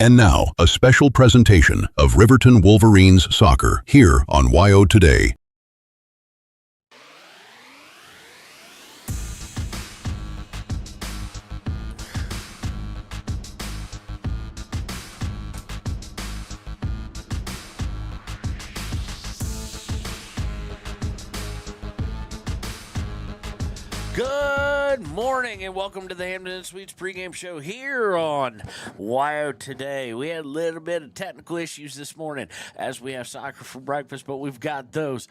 And now, a special presentation of Riverton Wolverines soccer here on YO Today. Good morning and welcome to the Hampton Suites pregame show here on YO Today. We had a little bit of technical issues this morning as we have soccer for breakfast, but we've got those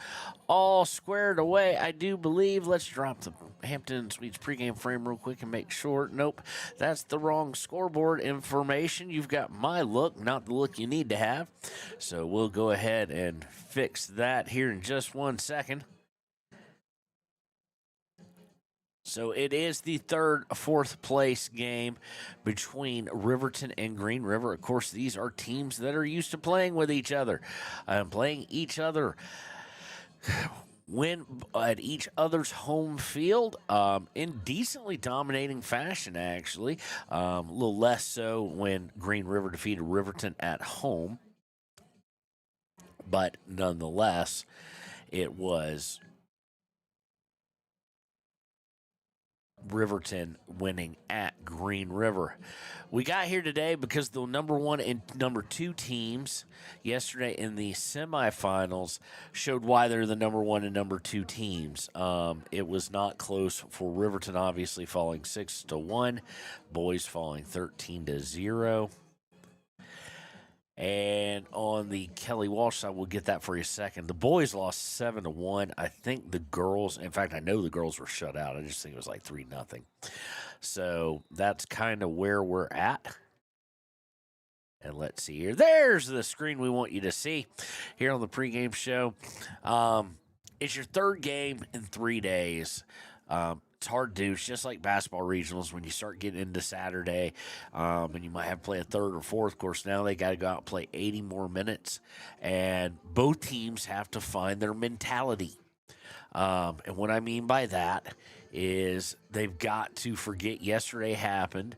all squared away, I do believe. Let's drop the Hampton Suites pregame frame real quick and make sure. Nope, that's the wrong scoreboard information. You've got my look, not the look you need to have. So we'll go ahead and fix that here in just 1 second. So it is the fourth place game between Riverton and Green River. Of course, these are teams that are used to playing with each other, win at each other's home field in decently dominating fashion, actually. A little less so when Green River defeated Riverton at home. But nonetheless, it was Riverton winning at Green River. We got here today because the number one and number two teams yesterday in the semifinals showed why they're the number one and number two teams. It was not close for Riverton, obviously falling 6-1, boys falling 13-0. And on the Kelly Walsh side, we'll get that for you a second. The boys lost 7-1. I think the girls, in fact, I know the girls were shut out. I just think it was like 3-0. So that's kind of where we're at. And let's see here. There's the screen we want you to see here on the pregame show. It's your third game in 3 days. It's hard to do. It's just like basketball regionals when you start getting into Saturday, and you might have to play a third or fourth. Of course, now they got to go out and play 80 more minutes, and both teams have to find their mentality. And what I mean by that is they've got to forget yesterday happened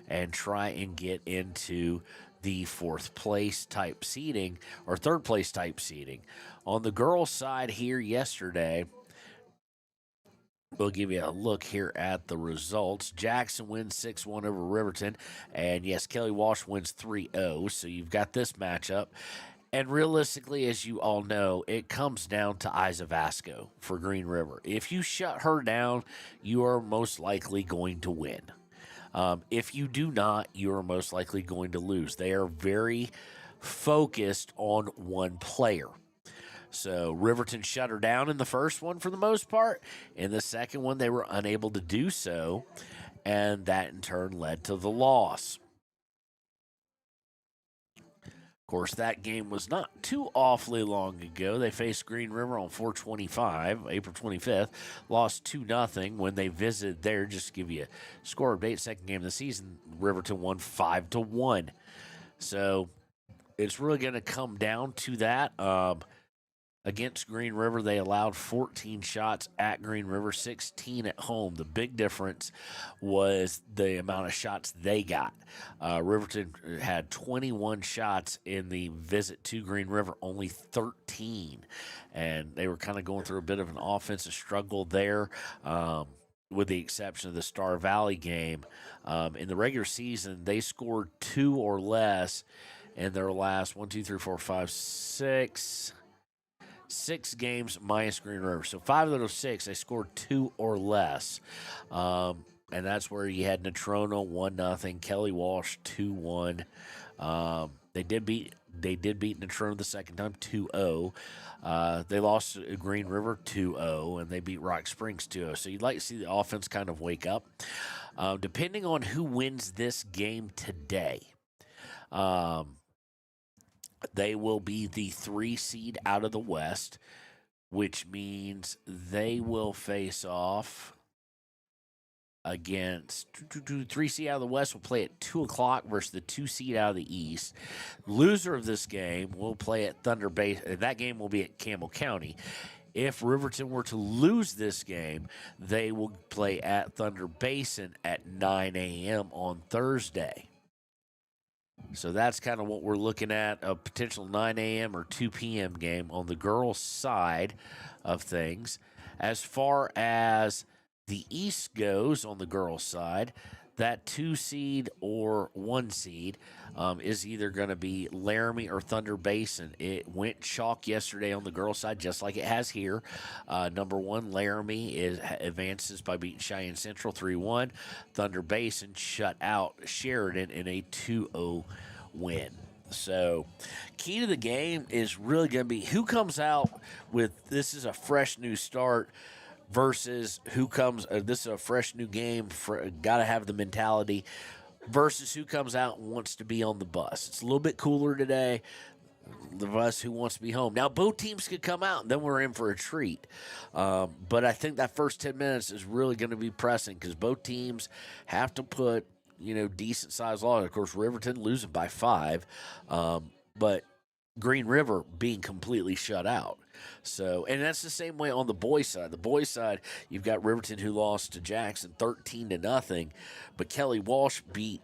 and try and get into the fourth place type seeding or third place type seeding. On the girls' side here yesterday, we'll give you a look here at the results. Jackson wins 6-1 over Riverton. And, yes, Kelly Walsh wins 3-0. So you've got this matchup. And realistically, as you all know, it comes down to Isa Vasco for Green River. If you shut her down, you are most likely going to win. If you do not, you are most likely going to lose. They are very focused on one player. So Riverton shut her down in the first one for the most part. In the second one, they were unable to do so, and that in turn led to the loss. Of course, that game was not too awfully long ago. They faced Green River on 4/25, April 25th, lost 2-0 when they visited there. Just to give you a score update, second game of the season, Riverton won 5-1. So it's really going to come down to that. Against Green River, they allowed 14 shots at Green River, 16 at home. The big difference was the amount of shots they got. Riverton had 21 shots in the visit to Green River, only 13. And they were kind of going through a bit of an offensive struggle there, with the exception of the Star Valley game. In the regular season, they scored 2 or less in their last 6 games minus Green River. So 5 of those 6, they scored 2 or less. And that's where you had Natrona 1-0, Kelly Walsh 2-1. They did beat Natrona the second time 2-0. They lost to Green River 2-0, and they beat Rock Springs 2-0. So you'd like to see the offense kind of wake up. Depending on who wins this game today, they will be the 3 seed out of the West, which means they will face off against 3 seed out of the West will play at 2 o'clock versus the 2 seed out of the East. Loser of this game will play at Thunder Bay. That game will be at Campbell County. If Riverton were to lose this game, they will play at Thunder Basin at 9 a.m. on Thursday. So that's kind of what we're looking at, a potential 9 a.m. or 2 p.m. game on the girls' side of things. As far as the East goes on the girls' side, that 2 seed or 1 seed is either going to be Laramie or Thunder Basin. It went chalk yesterday on the girls' side, just like it has here. Number 1, Laramie advances by beating Cheyenne Central 3-1. Thunder Basin shut out Sheridan in a 2-0 win. So, key to the game is really going to be who comes out with this is a fresh new start versus who comes, this is a fresh new game, got to have the mentality, versus who comes out and wants to be on the bus. It's a little bit cooler today. The bus who wants to be home. Now, both teams could come out, and then we're in for a treat. But I think that first 10 minutes is really going to be pressing because both teams have to put, decent size log. Of course, Riverton losing by 5, but Green River being completely shut out. So, and that's the same way on the boys' side. The boys' side, you've got Riverton who lost to Jackson 13-0, but Kelly Walsh beat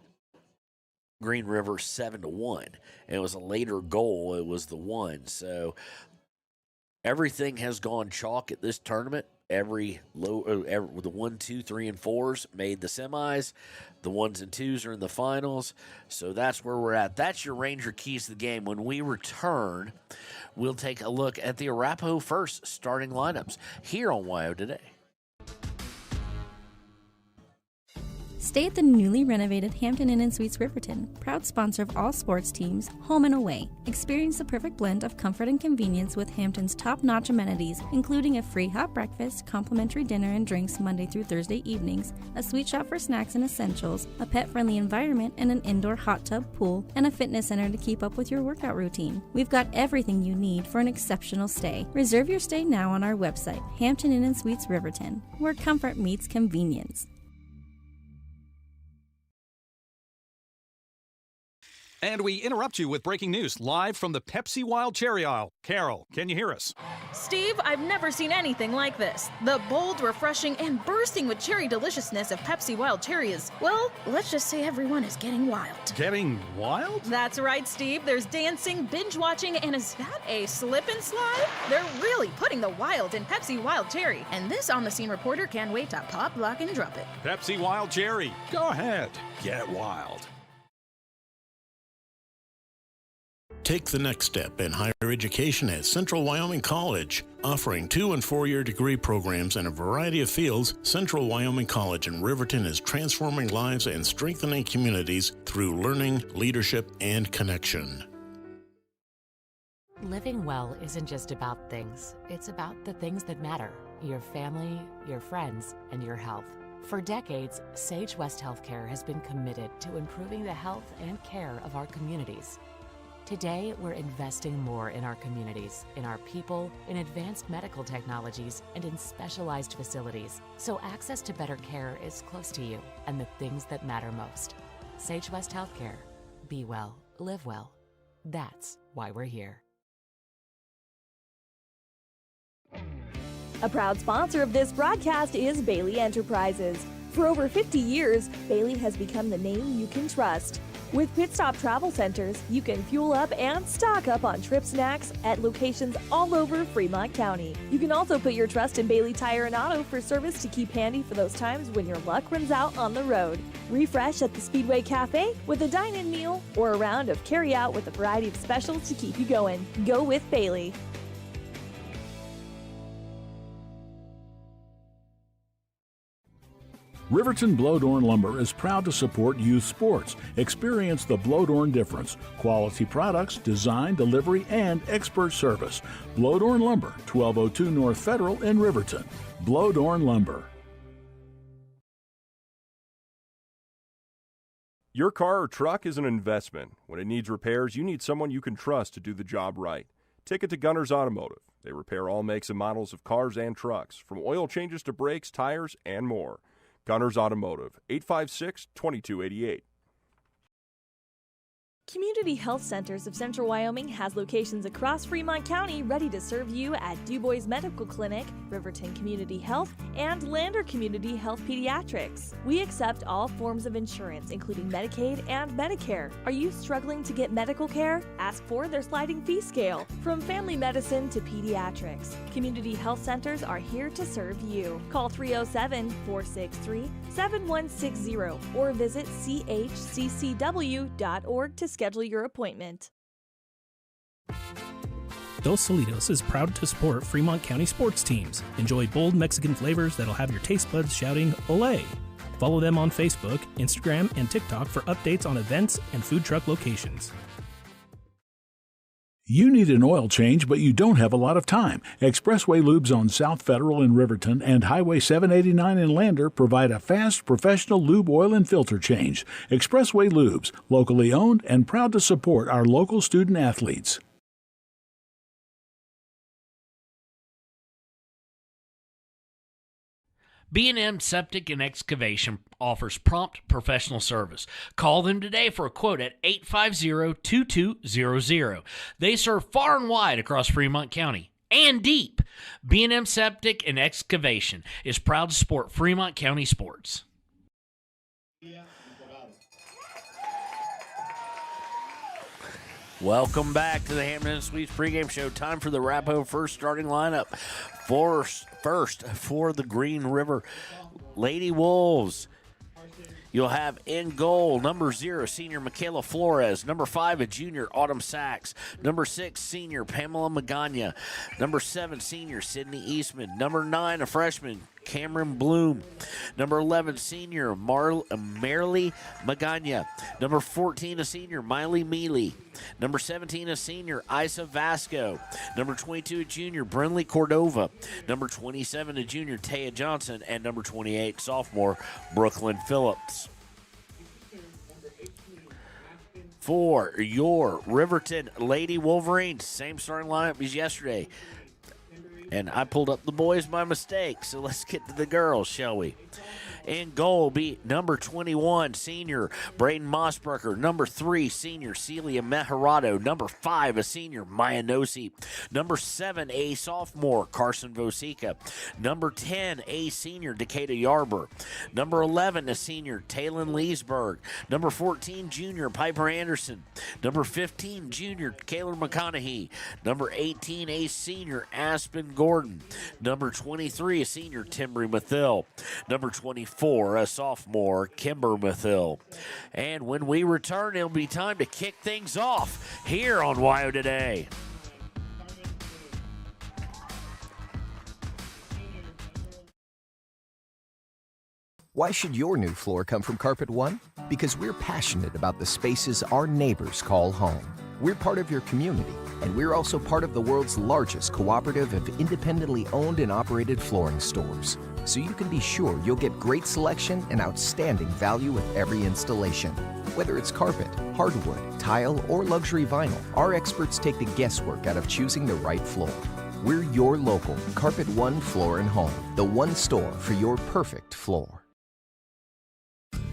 Green River 7-1. And it was a later goal. It was the 1. So everything has gone chalk at this tournament. The 1, 2, 3, and 4s made the semis. The 1s and 2s are in the finals. So that's where we're at. That's your Ranger keys to the game. When we return, we'll take a look at the Arapahoe First starting lineups here on WYO Today. Stay at the newly renovated Hampton Inn & Suites Riverton, proud sponsor of all sports teams, home and away. Experience the perfect blend of comfort and convenience with Hampton's top-notch amenities, including a free hot breakfast, complimentary dinner and drinks Monday through Thursday evenings, a sweet shop for snacks and essentials, a pet-friendly environment, and an indoor hot tub pool, and a fitness center to keep up with your workout routine. We've got everything you need for an exceptional stay. Reserve your stay now on our website, Hampton Inn & Suites Riverton, where comfort meets convenience. And we interrupt you with breaking news live from the Pepsi Wild Cherry aisle. Carol, can you hear us? Steve, I've never seen anything like this. The bold, refreshing, and bursting with cherry deliciousness of Pepsi Wild Cherry is, well, let's just say everyone is getting wild. Getting wild? That's right, Steve. There's dancing, binge-watching, and is that a slip and slide? They're really putting the wild in Pepsi Wild Cherry, and this on-the-scene reporter can't wait to pop, lock, and drop it. Pepsi Wild Cherry. Go ahead. Get wild. Take the next step in higher education at Central Wyoming College. Offering 2- and 4-year degree programs in a variety of fields, Central Wyoming College in Riverton is transforming lives and strengthening communities through learning, leadership, and connection. Living well isn't just about things. It's about the things that matter. Your family, your friends, and your health. For decades, Sage West Healthcare has been committed to improving the health and care of our communities. Today, we're investing more in our communities, in our people, in advanced medical technologies, and in specialized facilities, so access to better care is close to you and the things that matter most. Sage West Healthcare. Be well, live well. That's why we're here. A proud sponsor of this broadcast is Bailey Enterprises. For over 50 years, Bailey has become the name you can trust. With Pit Stop Travel Centers, you can fuel up and stock up on trip snacks at locations all over Fremont County. You can also put your trust in Bailey Tire and Auto for service to keep handy for those times when your luck runs out on the road. Refresh at the Speedway Cafe with a dine-in meal or a round of carry-out with a variety of specials to keep you going. Go with Bailey. Riverton Blowdorn Lumber is proud to support youth sports. Experience the Blowdorn difference. Quality products, design, delivery, and expert service. Blowdorn Lumber, 1202 North Federal in Riverton. Blowdorn Lumber. Your car or truck is an investment. When it needs repairs, you need someone you can trust to do the job right. Take it to Gunner's Automotive. They repair all makes and models of cars and trucks, from oil changes to brakes, tires, and more. Gunner's Automotive, 856-2288. Community Health Centers of Central Wyoming has locations across Fremont County ready to serve you at Du Bois Medical Clinic, Riverton Community Health, and Lander Community Health Pediatrics. We accept all forms of insurance, including Medicaid and Medicare. Are you struggling to get medical care? Ask for their sliding fee scale. From family medicine to pediatrics, Community Health Centers are here to serve you. Call 307-463-7160 or visit chccw.org to schedule your appointment. Dos Solitos is proud to support Fremont County sports teams. Enjoy bold Mexican flavors that'll have your taste buds shouting "Olé!" Follow them on Facebook, Instagram, and TikTok for updates on events and food truck locations. You need an oil change, but you don't have a lot of time. Expressway Lubes on South Federal in Riverton and Highway 789 in Lander provide a fast, professional lube oil and filter change. Expressway Lubes, locally owned and proud to support our local student athletes. B&M Septic and Excavation offers prompt professional service. Call them today for a quote at 850-2200. They serve far and wide across Fremont County and deep. B&M Septic and Excavation is proud to support Fremont County sports. Welcome back to the Hampton Inn Suites pregame show. Time for the Rapo first starting lineup. First for the Green River Lady Wolves. You'll have in goal number 0, senior Michaela Flores. Number 5, a junior, Autumn Sachs. Number 6, senior Pamela Magana. Number 7, senior Sydney Eastman. Number 9, a freshman, Cameron Bloom. Number 11, senior Marilee Magana. Number 14, a senior Miley Mealy. Number 17, a senior Isa Vasco. Number 22, a junior Brinley Cordova. Number 27, a junior Taya Johnson. And number 28, sophomore Brooklyn Phillips. For your Riverton Lady Wolverines, same starting lineup as yesterday. And I pulled up the boys by mistake, so let's get to the girls, shall we? In goal be number 21, senior Braden Mossbrucker. Number 3, senior Celia Meharado. Number 5, a senior Maya Nosi. Number 7, a sophomore Carson Vosica. Number 10, a senior Decatur Yarber. Number 11, a senior Talon Leesburg. Number 14, junior Piper Anderson. Number 15, junior Kaylor McConaughey. Number 18, a senior Aspen Gordon. Number 23, a senior Timbry Mathill. Number 24, a sophomore Kimber Mathill. And when we return, it'll be time to kick things off here on WYO Today. Why should your new floor come from Carpet One? Because we're passionate about the spaces our neighbors call home. We're part of your community, and we're also part of the world's largest cooperative of independently owned and operated flooring stores. So you can be sure you'll get great selection and outstanding value with every installation. Whether it's carpet, hardwood, tile, or luxury vinyl, our experts take the guesswork out of choosing the right floor. We're your local Carpet One Floor and Home, the one store for your perfect floor.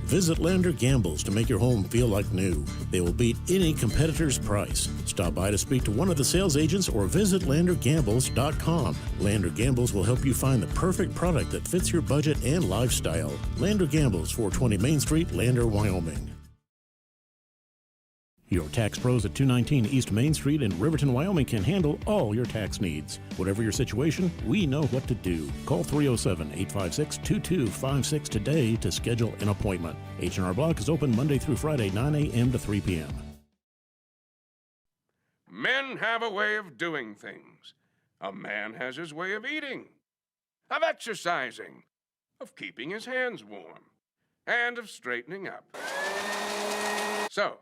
Visit Lander Gambles to make your home feel like new. They will beat any competitor's price. Stop by to speak to one of the sales agents or visit LanderGambles.com. Lander Gambles will help you find the perfect product that fits your budget and lifestyle. Lander Gambles, 420 Main Street, Lander, Wyoming. Your tax pros at 219 East Main Street in Riverton, Wyoming can handle all your tax needs. Whatever your situation, we know what to do. Call 307-856-2256 today to schedule an appointment. H&R Block is open Monday through Friday, 9 a.m. to 3 p.m. Men have a way of doing things. A man has his way of eating, of exercising, of keeping his hands warm, and of straightening up. So,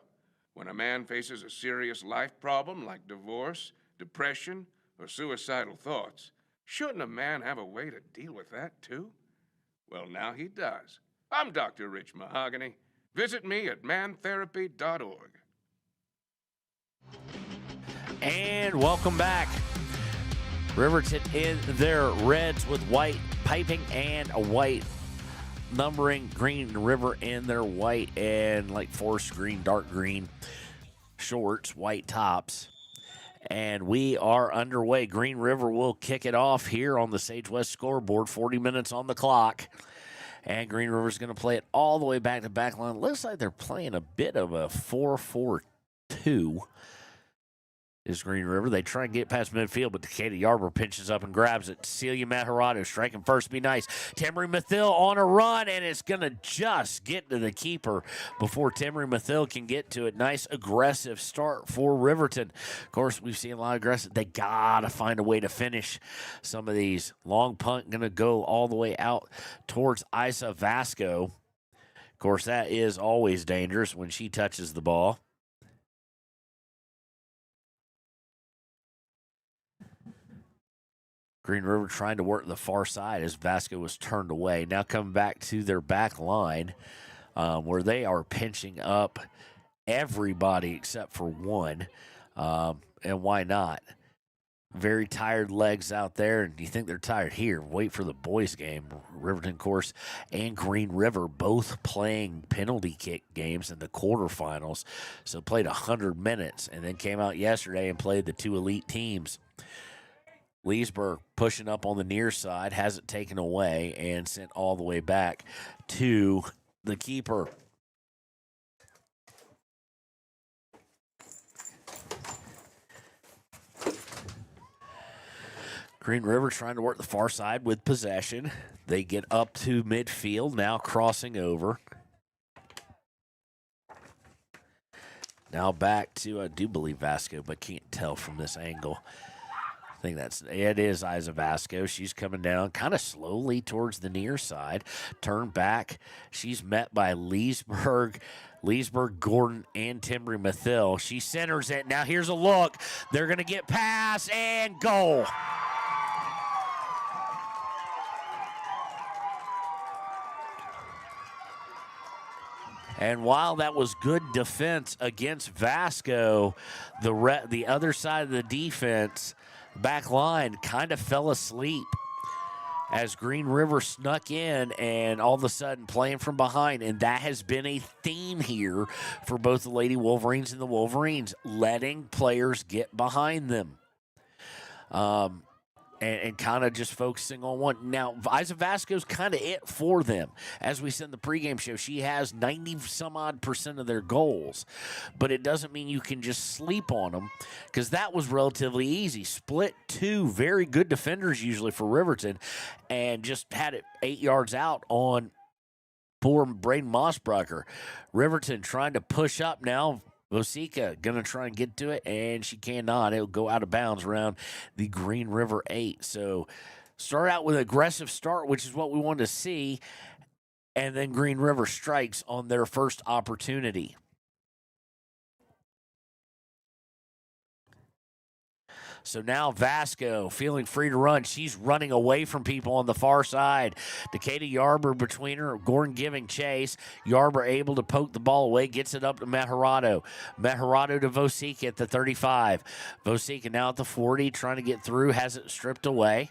when a man faces a serious life problem like divorce, depression, or suicidal thoughts, shouldn't a man have a way to deal with that too? Well, now he does. I'm Dr. Rich Mahogany. Visit me at mantherapy.org. And welcome back. Riverton in their reds with white piping and a white numbering. Green River in their white and like forest green, dark green. shorts, white tops. And we are underway. Green River will kick it off here on the Sage West scoreboard. 40 minutes on the clock. And Green River's going to play it all the way back to back line. Looks like they're playing a bit of a 4-4-2. Is Green River. They try and get past midfield, but Decatur Yarber pinches up and grabs it. Celia Maharado striking first. Be nice. Temery Mathil on a run, and it's going to just get to the keeper before Temery Mathil can get to it. Nice aggressive start for Riverton. Of course, we've seen a lot of aggressive. They got to find a way to finish some of these. Long punt going to go all the way out towards Isa Vasco. Of course, that is always dangerous when she touches the ball. Green River trying to work the far side as Vasco was turned away. Now coming back to their back line where they are pinching up everybody except for one. And why not? Very tired legs out there. And you think they're tired here. Wait for the boys game. Riverton, of course, and Green River both playing penalty kick games in the quarterfinals. So played 100 minutes and then came out yesterday and played the two elite teams. Leesburg pushing up on the near side, has it taken away and sent all the way back to the keeper. Green River trying to work the far side with possession. They get up to midfield, now crossing over. Now back to, I do believe Vasco, but can't tell from this angle. I think it is Isa Vasco. She's coming down kind of slowly towards the near side. Turn back. She's met by Leesburg, Gordon, and Temery Mathil. She centers it. Now here's a look. They're going to get pass and goal. And while that was good defense against Vasco, the other side of the defense, back line, kind of fell asleep as Green River snuck in and all of a sudden playing from behind. And that has been a theme here for both the Lady Wolverines and the Wolverines, letting players get behind them. And kind of just focusing on one. Now, Isa Vasco's kind of it for them. As we said in the pregame show, she has 90-some-odd% of their goals. But it doesn't mean you can just sleep on them, because that was relatively easy. Split two very good defenders usually for Riverton, and just had it 8 yards out on poor Braden Mossbrucker. Riverton trying to push up now. Vosica going to try and get to it, and she cannot. It'll go out of bounds around the Green River 8. So start out with an aggressive start, which is what we wanted to see, and then Green River strikes on their first opportunity. So now Vasco feeling free to run. She's running away from people on the far side. Decatur Yarber between her. Gordon giving chase. Yarber able to poke the ball away. Gets it up to Maharado. Maharado to Vosica at the 35. Vosica now at the 40. Trying to get through. Has it stripped away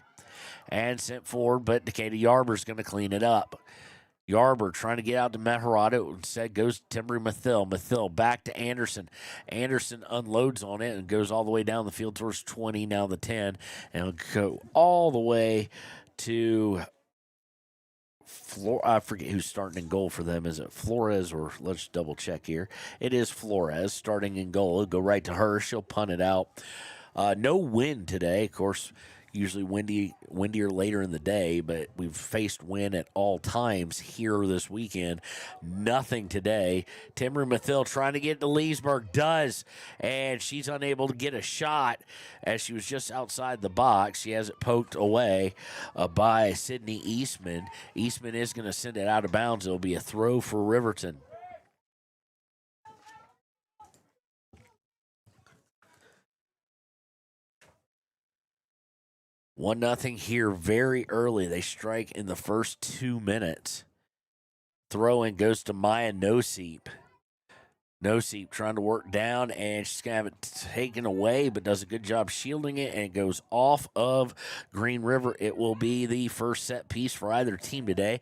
and sent forward. But Decatur Yarber's going to clean it up. Yarber trying to get out to Maharado. Instead goes to Temery Mathil. Mathil back to Anderson. Anderson unloads on it and goes all the way down the field towards 20, now the 10. And will go all the way to I forget who's starting in goal for them. Is it Flores or let's double check here. It is Flores starting in goal. It'll go right to her. She'll punt it out. No wind today. Of course, usually windier later in the day, but we've faced wind at all times here this weekend. Nothing today. Temery Mathil trying to get to Leesburg. Does, and she's unable to get a shot as she was just outside the box. She has it poked away by Sydney Eastman. Eastman is going to send it out of bounds. It'll be a throw for Riverton. 1-0 here very early. They strike in the first 2 minutes. Throw-in goes to Maya Noseep. Noseep trying to work down, and she's going to have it taken away, but does a good job shielding it, and it goes off of Green River. It will be the first set piece for either team today.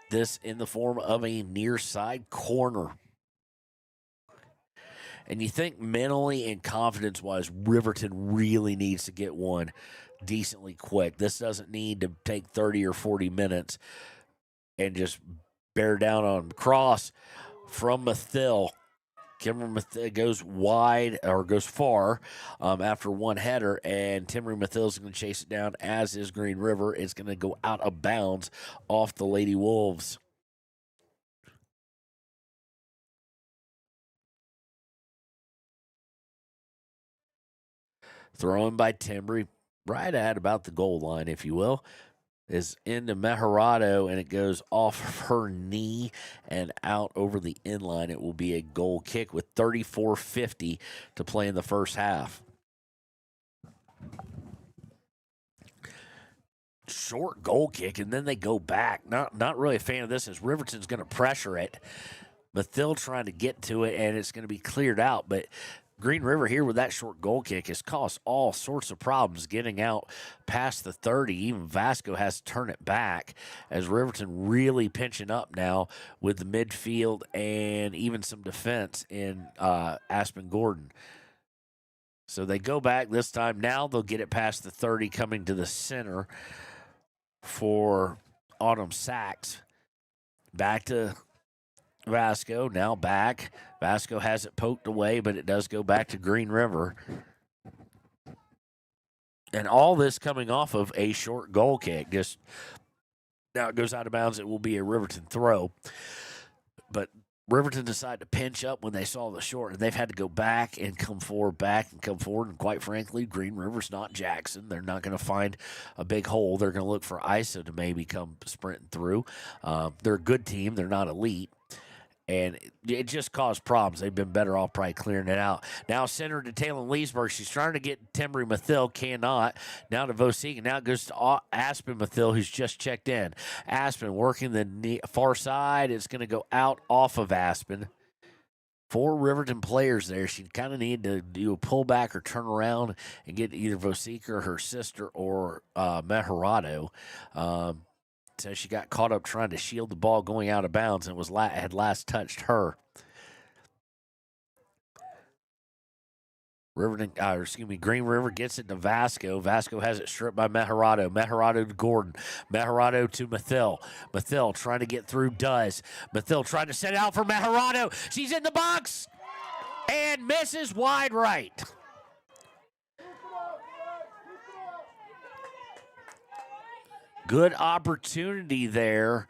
This in the form of a near side corner. And you think mentally and confidence-wise, Riverton really needs to get one decently quick. This doesn't need to take 30 or 40 minutes and just bear down on cross from Mathill. Kimberly Mathill goes wide or goes far after one header, and Timmery Mathill is going to chase it down, as is Green River. It's going to go out of bounds off the Lady Wolves. Thrown by Timbery, right at about the goal line, if you will, is into Mejorado, and it goes off of her knee and out over the inline. It will be a goal kick with 34:50 to play in the first half. Short goal kick, and then they go back. Not really a fan of this, as Riverton's going to pressure it. Mathill trying to get to it, and it's going to be cleared out, but Green River here with that short goal kick has caused all sorts of problems getting out past the 30. Even Vasco has to turn it back, as Riverton really pinching up now with the midfield and even some defense in Aspen Gordon. So they go back this time. Now they'll get it past the 30, coming to the center for Autumn Sachs. Back to Vasco, now back. Vasco has it poked away, but it does go back to Green River. And all this coming off of a short goal kick. Just now it goes out of bounds. It will be a Riverton throw. But Riverton decided to pinch up when they saw the short, and they've had to go back and come forward. And quite frankly, Green River's not Jackson. They're not going to find a big hole. They're going to look for ISO to maybe come sprinting through. They're a good team. They're not elite. And it just caused problems. They've been better off probably clearing it out. Now center to Taylor Leesburg. She's trying to get Timbery Mathill. Cannot. Now to Vosika. Now it goes to Aspen Mathill, who's just checked in. Aspen working the far side. It's going to go out off of Aspen. 4 Riverton players there. She kind of needed to do a pullback or turn around and get either Vosika or her sister or Mejorado. So she got caught up trying to shield the ball going out of bounds, and had last touched her. Green River gets it to Vasco. Vasco has it stripped by Mejorado. Mejorado to Gordon. Mejorado to Mathill. Mathill trying to get through does. Mathill trying to set it out for Mejorado. She's in the box and misses wide right. Good opportunity there,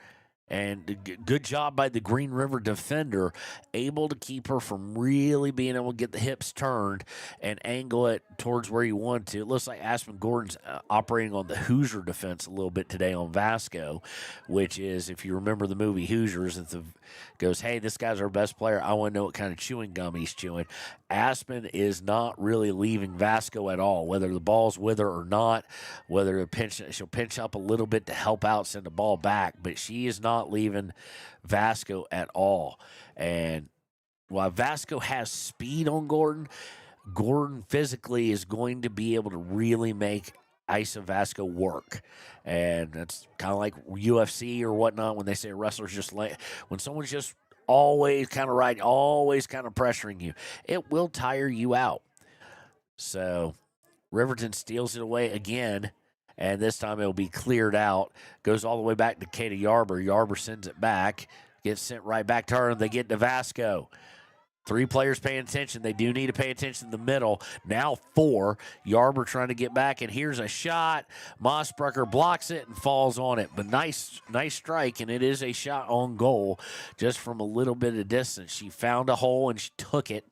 and good job by the Green River defender, able to keep her from really being able to get the hips turned and angle it towards where you want to. It looks like Aspen Gordon's operating on the Hoosier defense a little bit today on Vasco, which is, if you remember the movie Hoosiers, goes, hey, this guy's our best player. I want to know what kind of chewing gum he's chewing. Aspen is not really leaving Vasco at all, whether the ball's with her or not, whether she'll pinch up a little bit to help out, send the ball back, but she is not leaving Vasco at all. And while Vasco has speed on Gordon, Gordon physically is going to be able to really make Isa Vasco work. And that's kind of like UFC or whatnot when they say a wrestler's just when someone's just always kind of riding, always kind of pressuring you, it will tire you out. So Riverton steals it away again, and this time it'll be cleared out. Goes all the way back to Kata Yarber. Yarber sends it back, gets sent right back to her, and they get to Vasco. 3 players paying attention. They do need to pay attention in the middle. Now 4. Yarber trying to get back, and here's a shot. Mossbrucker blocks it and falls on it. But nice strike, and it is a shot on goal just from a little bit of distance. She found a hole, and she took it.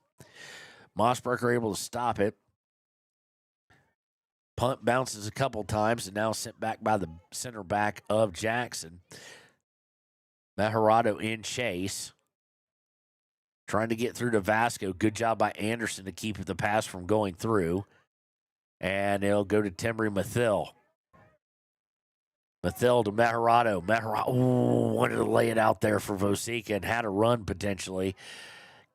Mossbrucker able to stop it. Punt bounces a couple times, and now sent back by the center back of Jackson. Mejorado in chase. Trying to get through to Vasco. Good job by Anderson to keep the pass from going through. And it'll go to Timbery Mathill. Mathill to Mejorado. Mejorado wanted to lay it out there for Vosika and had a run potentially.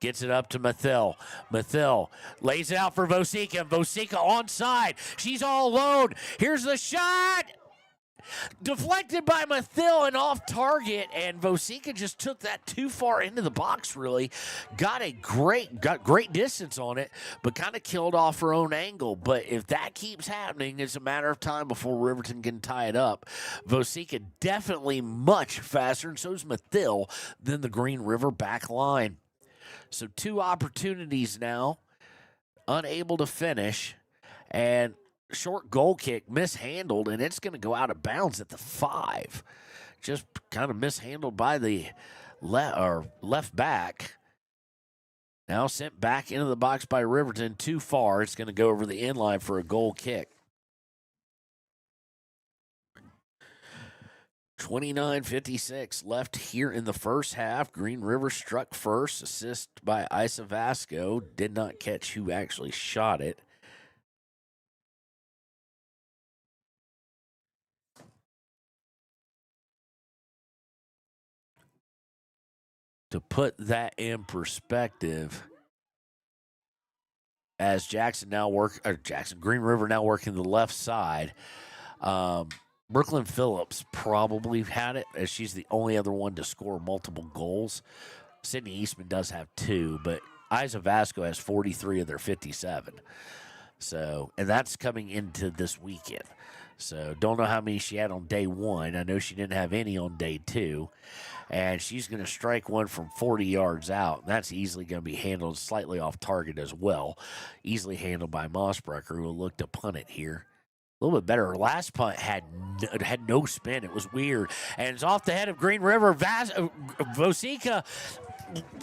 Gets it up to Mathill. Mathill lays it out for Vosika. Vosika onside. She's all alone. Here's the shot. Deflected by Mathil and off target, and Vosica just took that too far into the box, really. Got great distance on it, but kind of killed off her own angle. But if that keeps happening, it's a matter of time before Riverton can tie it up. Vosica definitely much faster, and so is Mathil, than the Green River back line. So 2 opportunities now, unable to finish, and short goal kick mishandled, and it's going to go out of bounds at the 5. Just kind of mishandled by the left back. Now sent back into the box by Riverton, too far. It's going to go over the inline for a goal kick. 29:56 left here in the first half. Green River struck first, assist by Isa Vasco. Did not catch who actually shot it. To put that in perspective, as Green River now working the left side, Brooklyn Phillips probably had it, as she's the only other one to score multiple goals. Sydney Eastman does have 2, but Isa Vasco has 43 of their 57. So, and that's coming into this weekend. So, don't know how many she had on day 1. I know she didn't have any on day 2. And she's going to strike one from 40 yards out. That's easily going to be handled slightly off target as well. Easily handled by Mossbrecker, who will look to punt it here. A little bit better. Her last punt had no spin. It was weird. And it's off the head of Green River. Vosica.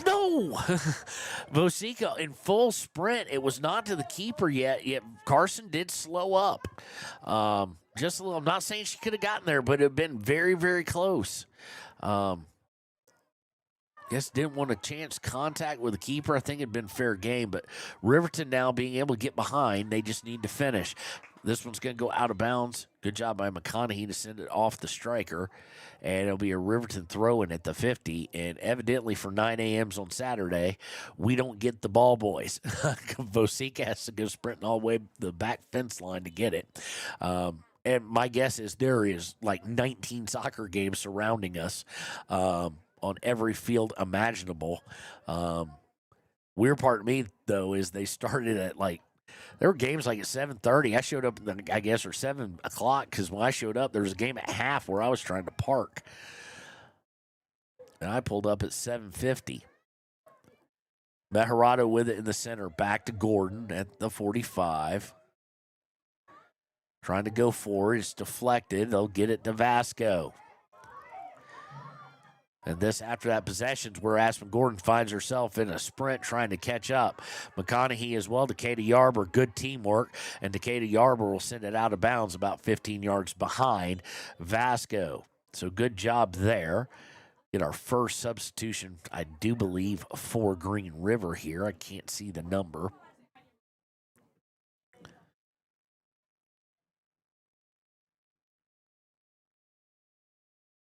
No. Vosica in full sprint. It was not to the keeper yet Carson did slow up. Just a little. I'm not saying she could have gotten there, but it had been very, very close. Guess didn't want to chance contact with the keeper. I think it'd been fair game, but Riverton now being able to get behind, they just need to finish. This one's going to go out of bounds. Good job by McConaughey to send it off the striker, and it'll be a Riverton throw-in at the 50. And evidently for 9 a.m.s on Saturday, we don't get the ball boys. Vosica has to go sprinting all the way to the back fence line to get it. And my guess is there is like 19 soccer games surrounding us on every field imaginable. Weird part to me, though, is they started at there were games like at 7:30. I showed up, I guess, or 7 o'clock, because when I showed up, there was a game at half where I was trying to park. And I pulled up at 7:50. Mejarado with it in the center. Back to Gordon at the 45. Trying to go forward. It's deflected. They'll get it to Vasco. And this, after that possession, where Aspen Gordon finds herself in a sprint trying to catch up. McConaughey as well. Decatur Yarber, good teamwork. And Decatur Yarber will send it out of bounds about 15 yards behind Vasco. So good job there. Get our first substitution, I do believe, for Green River here. I can't see the number.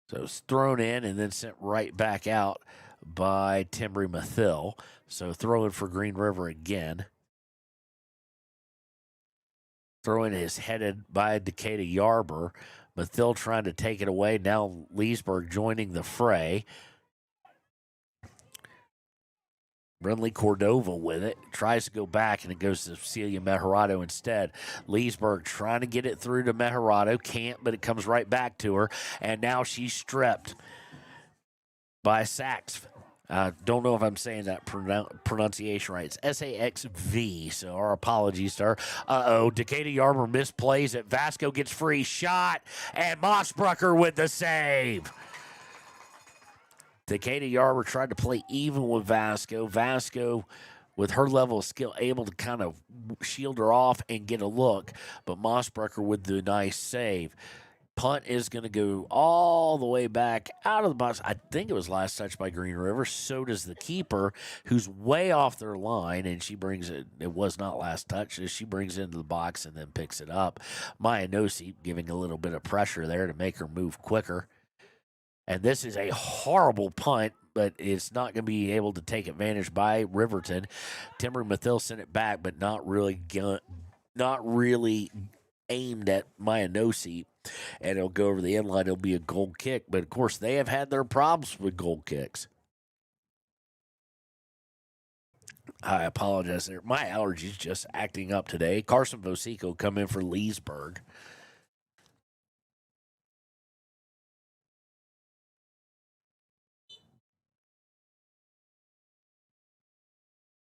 So it's thrown in and then sent right back out by Timbry Mathil. So throwing for Green River again. Throwing is headed by Decatur Yarber. Mathil trying to take it away. Now Leesburg joining the fray. Brindley Cordova with it. Tries to go back, and it goes to Celia Mejarado instead. Leesburg trying to get it through to Mejarado. Can't, but it comes right back to her. And now she's stripped by Sachs. Don't know if I'm saying that pronunciation right. It's S-A-X-V, so our apologies to her. Decatur Yarber misplays it. Vasco gets free shot, and Mossbrucker with the save. Decatur Yarber tried to play even with Vasco. Vasco, with her level of skill, able to kind of shield her off and get a look. But Mossbrucker with the nice save. Punt is going to go all the way back out of the box. I think it was last touched by Green River. So does the keeper, who's way off their line, and she brings it. It was not last touch. She brings it into the box and then picks it up. Maya Nosi giving a little bit of pressure there to make her move quicker. And this is a horrible punt, but it's not going to be able to take advantage by Riverton. Timbry Mathil sent it back, but not really aimed at Maya Nosi. and it'll go over the end line. It'll be a goal kick. But, of course, they have had their problems with goal kicks. I apologize there. My allergies just acting up today. Carson Vosico come in for Leesburg.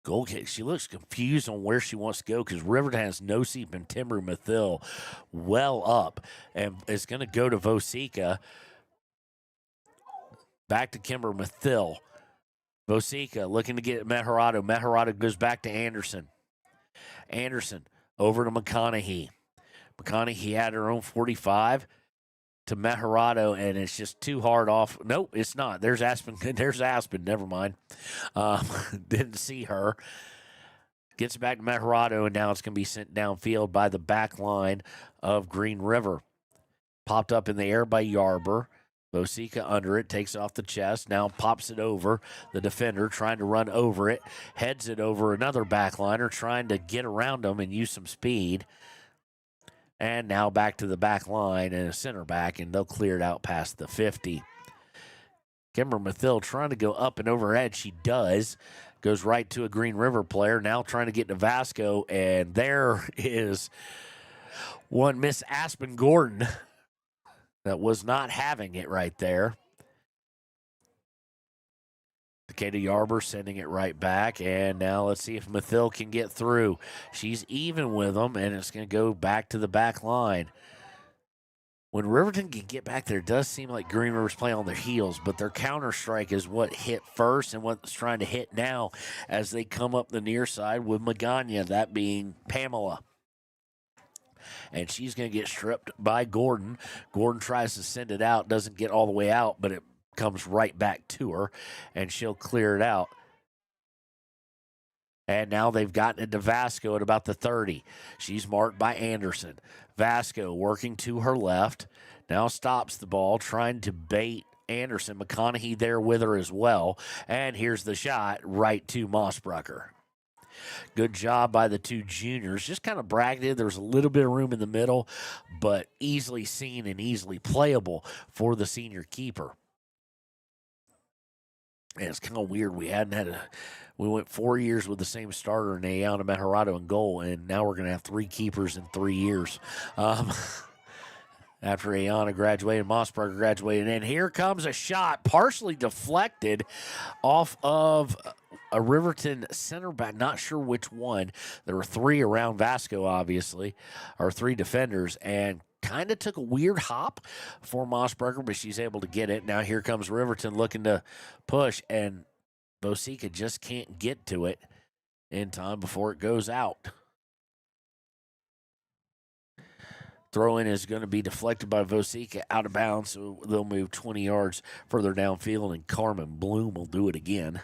Goal kick. She looks confused on where she wants to go because Riverton has no seep and Timber Mathil well up and is going to go to Vosica. Back to Kimber Mathil. Vosica looking to get Meharado. Meharado goes back to Anderson. Anderson over to McConaughey. McConaughey had her own 45 to Meharado, and it's just too hard off. Nope, it's not. There's Aspen. There's Aspen. Never mind. Didn't see her. Gets back to Meharado, and now it's going to be sent downfield by the back line of Green River. Popped up in the air by Yarber. Vosica under it, takes off the chest, now pops it over the defender, trying to run over it, heads it over another backliner, trying to get around them and use some speed. And now back to the back line and a center back, and they'll clear it out past the 50. Kimber Mathil trying to go up and overhead. She does. Goes right to a Green River player, now trying to get to Vasco, and there is one Miss Aspen Gordon that was not having it right there. Takeda Yarber sending it right back, and now let's see if Mathil can get through. She's even with them, and it's going to go back to the back line. When Riverton can get back there, it does seem like Green River's playing on their heels, but their counter strike is what hit first and what's trying to hit now as they come up the near side with Magana, that being Pamela. And she's going to get stripped by Gordon. Gordon tries to send it out, doesn't get all the way out, but it comes right back to her, and she'll clear it out. And now they've gotten it to Vasco at about the 30. She's marked by Anderson. Vasco working to her left. Now stops the ball, trying to bait Anderson. McConaughey there with her as well. And here's the shot right to Mossbrucker. Good job by the two juniors. Just kind of bracketed. There was a little bit of room in the middle, but easily seen and easily playable for the senior keeper. And it's kind of weird. We went 4 years with the same starter in Ayana Meharado in goal, and now we're going to have three keepers in 3 years. After Ayana graduated, Mossberger graduated. And here comes a shot, partially deflected off of a Riverton center back. Not sure which one. There were three around Vasco, obviously, or three defenders, and kind of took a weird hop for Mossberger, but she's able to get it. Now here comes Riverton looking to push, and Vosica just can't get to it in time before it goes out. Throw in is going to be deflected by Vosica out of bounds, so they'll move 20 yards further downfield, and Carmen Bloom will do it again.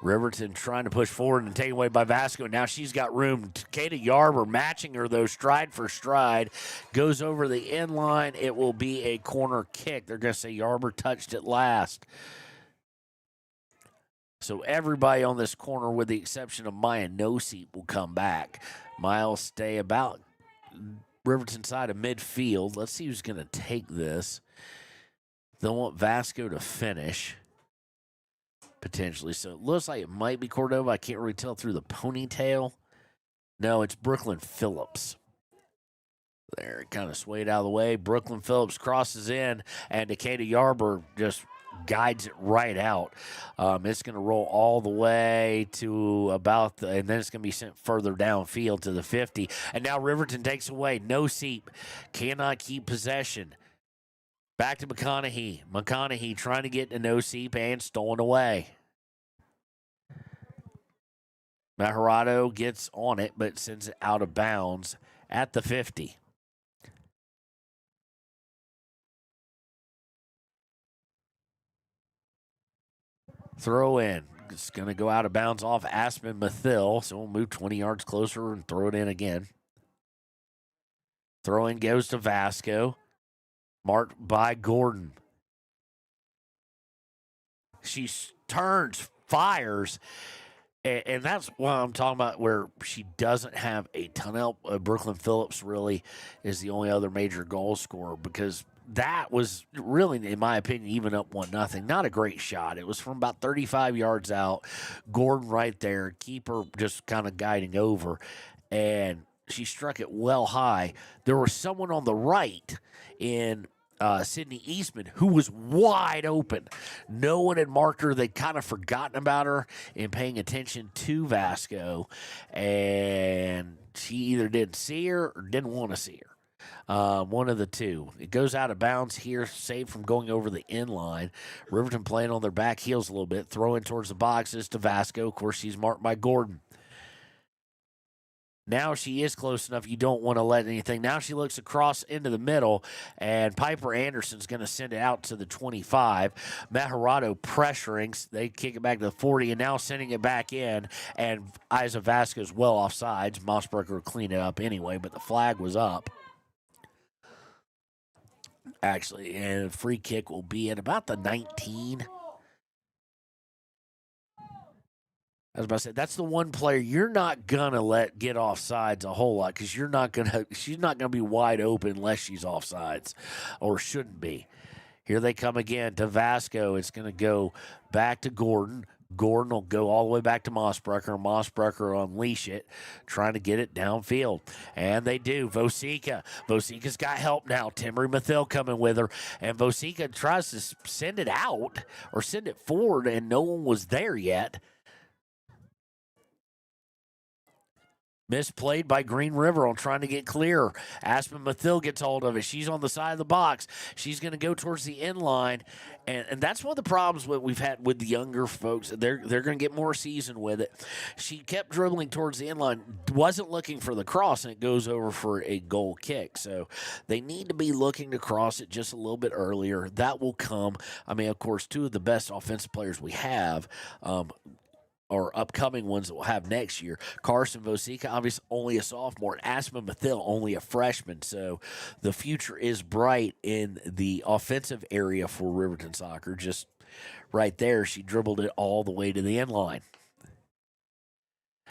Riverton trying to push forward and taken away by Vasco. Now she's got room. Takeda Yarber matching her, though, stride for stride. Goes over the end line. It will be a corner kick. They're going to say Yarber touched it last. So everybody on this corner, with the exception of Maya Noseep, will come back. Maya will stay about Riverton side of midfield. Let's see who's going to take this. They'll want Vasco to finish. Potentially. So it looks like it might be Cordova. I can't really tell through the ponytail. No, it's Brooklyn Phillips. There, it kind of swayed out of the way. Brooklyn Phillips crosses in, and Takeda Yarber just guides it right out. It's going to roll all the way to about and then it's going to be sent further downfield to the 50. And now Riverton takes away. No seep. Cannot keep possession. Back to McConaughey. McConaughey trying to get to no seep and stolen away. Meharado gets on it, but sends it out of bounds at the 50. Throw in. It's going to go out of bounds off Aspen Mathil, so we'll move 20 yards closer and throw it in again. Throw in goes to Vasco, marked by Gordon. She turns, fires, and that's what I'm talking about, where she doesn't have a ton of help. Brooklyn Phillips really is the only other major goal scorer, because that was really, in my opinion, even up 1-0. Not a great shot. It was from about 35 yards out. Gordon right there, keeper just kind of guiding over, and she struck it well high. There was someone on the right in Sydney Eastman, who was wide open. No one had marked her. They'd kind of forgotten about her in paying attention to Vasco, and she either didn't see her or didn't want to see her. One of the two. It goes out of bounds here, saved from going over the end line. Riverton playing on their back heels a little bit, throwing towards the boxes to Vasco. Of course, she's marked by Gordon. Now she is close enough. You don't want to let anything. Now she looks across into the middle, and Piper Anderson's going to send it out to the 25. Mejarado pressuring. They kick it back to the 40, and now sending it back in. And Isa Vasco's well offsides. Mossberger will clean it up anyway, but the flag was up. Actually, and a free kick will be at about the 19. I was about to say, that's the one player you're not gonna let get offsides a whole lot, because she's not gonna be wide open unless she's offsides, or shouldn't be. Here they come again to Vasco. It's gonna go back to Gordon. Gordon will go all the way back to Mossbrucker. Mossbrucker will unleash it, trying to get it downfield. And they do. Vosika's got help now. Timmery Mathil coming with her. And Vosika tries to send it out or send it forward, and no one was there yet. Misplayed by Green River on trying to get clear. Aspen Mathil gets hold of it. She's on the side of the box. She's going to go towards the end line. And that's one of the problems we've had with the younger folks. They're going to get more seasoned with it. She kept dribbling towards the end line, wasn't looking for the cross, and it goes over for a goal kick. So they need to be looking to cross it just a little bit earlier. That will come. I mean, of course, two of the best offensive players we have, or upcoming ones that we'll have next year. Carson Vosika, obviously only a sophomore, and Aspen Mathil, only a freshman. So the future is bright in the offensive area for Riverton soccer. Just right there, she dribbled it all the way to the end line.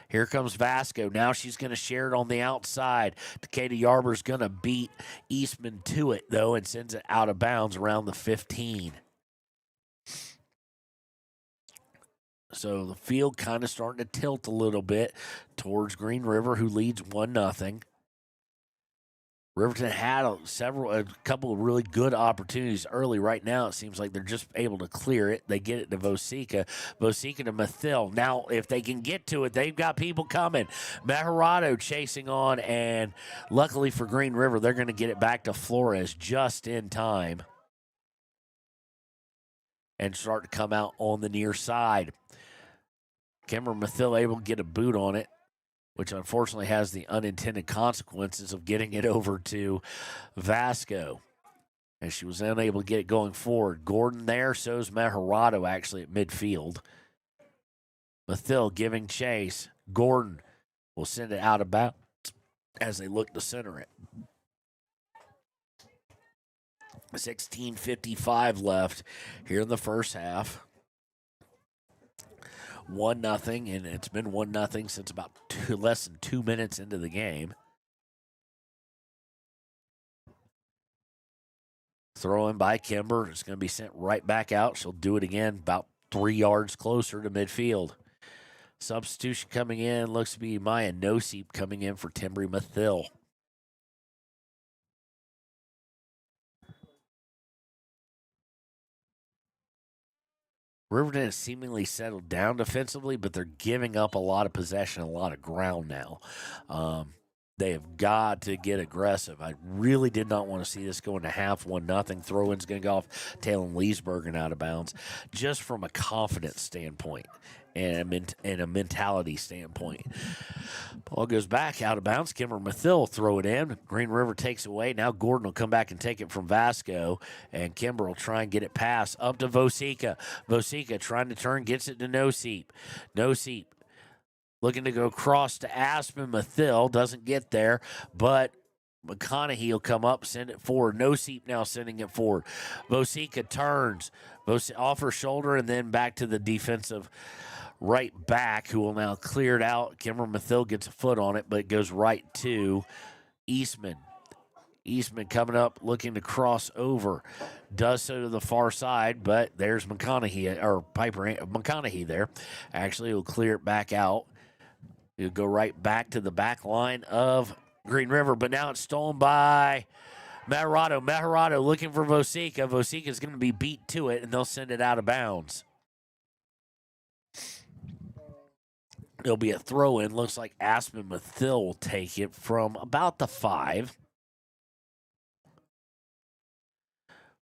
Here comes Vasco. Now she's going to share it on the outside. Takeda Yarber's going to beat Eastman to it, though, and sends it out of bounds around the 15. So the field kind of starting to tilt a little bit towards Green River, who leads 1-0. Riverton had a couple of really good opportunities early. Right now, it seems like they're just able to clear it. They get it to Vosika. Vosika to Mathil. Now, if they can get to it, they've got people coming. Mejarado chasing on, and luckily for Green River, they're going to get it back to Flores just in time and start to come out on the near side. Kimber Mathil able to get a boot on it, which unfortunately has the unintended consequences of getting it over to Vasco. And she was unable to get it going forward. Gordon there, so's Mejarado actually at midfield. Mathil giving chase. Gordon will send it out of bounds as they look to center it. 16:55 left here in the first half. 1-0, and it's been 1-0 since about less than 2 minutes into the game. Throw in by Kimber. It's going to be sent right back out. She'll do it again about 3 yards closer to midfield. Substitution coming in looks to be Maya Nosip coming in for Timbery Mathil. Riverton has seemingly settled down defensively, but they're giving up a lot of possession, a lot of ground now. They have got to get aggressive. I really did not want to see this go into half 1-0. Throw-in's going to go off Talon Leesburg and out of bounds, just from a confidence standpoint and a mentality standpoint. Ball goes back out of bounds. Kimber Mathil throw it in. Green River takes away. Now Gordon will come back and take it from Vasco, and Kimber will try and get it past up to Vosica. Vosica trying to turn, gets it to Noseep. Noseep looking to go across to Aspen. Mathil doesn't get there, but McConaughey will come up, send it forward. Noseep now sending it forward. Vosica turns off her shoulder and then back to the defensive right back, who will now clear it out. Kimber Mathil gets a foot on it, but it goes right to Eastman. Eastman coming up, looking to cross over. Does so to the far side, but there's McConaughey, or McConaughey there. Actually, will clear it back out. It'll go right back to the back line of Green River, but now it's stolen by Maharado. Maharado looking for Vosica. Vosica's going to be beat to it, and they'll send it out of bounds. It'll be a throw-in. Looks like Aspen Mathil will take it from about the 5.